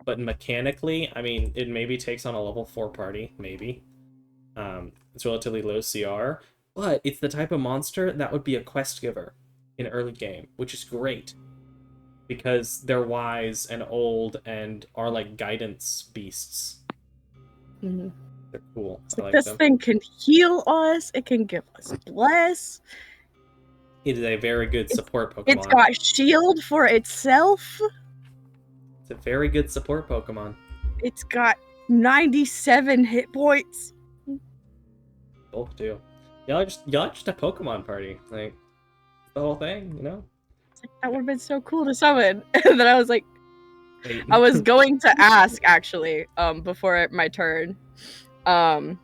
but mechanically, I mean, it maybe takes on a level 4 party, maybe. It's relatively low CR, but it's the type of monster that would be a quest giver in early game, which is great because they're wise and old and are like guidance beasts. Mhm. They're cool. It's I like, like this them. thing can heal us, it can give us Bless. It is a very good support Pokemon. It's got shield for itself. It's a very good support Pokemon. It's got 97 hit points. Both do. Y'all are just a Pokemon party. Like the whole thing, you know? That would have been so cool to summon. And then I was like, Wait. I was going to ask actually, before my turn. I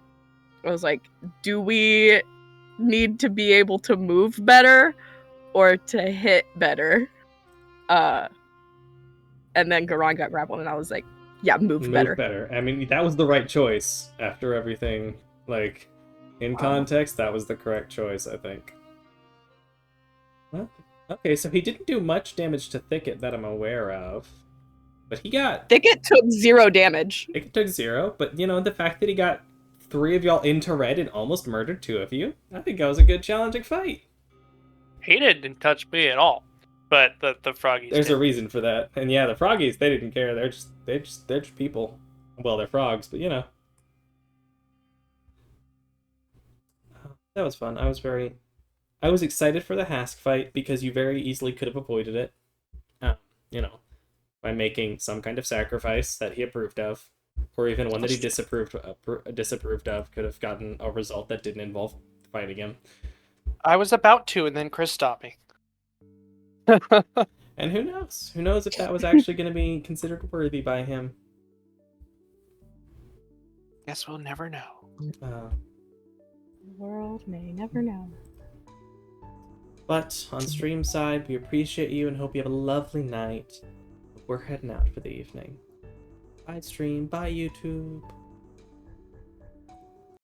was like, do we need to be able to move better or to hit better? And then Garon got grappled, and I was like, yeah, move better. I mean, that was the right choice after everything. Like, in context, that was the correct choice, I think. Well, okay, so he didn't do much damage to Thicket that I'm aware of. But he got... Thicket took 0 damage. Thicket took 0, but, you know, the fact that he got 3 of y'all into red and almost murdered 2 of you, I think that was a good challenging fight. He didn't touch me at all, but the froggies. There's did. a reason for that. And yeah, the froggies, they didn't care. They're just people. Well, they're frogs, but you know. That was fun. I was excited for the Hask fight because you very easily could have avoided it. You know, by making some kind of sacrifice that he approved of, or even one that he disapproved of, could have gotten a result that didn't involve fighting him. I was about to, and then Chris stopped me. And who knows? Who knows if that was actually going to be considered worthy by him? Guess we'll never know. The world may never know. But on stream side, we appreciate you and hope you have a lovely night. We're heading out for the evening. Bye stream, bye YouTube.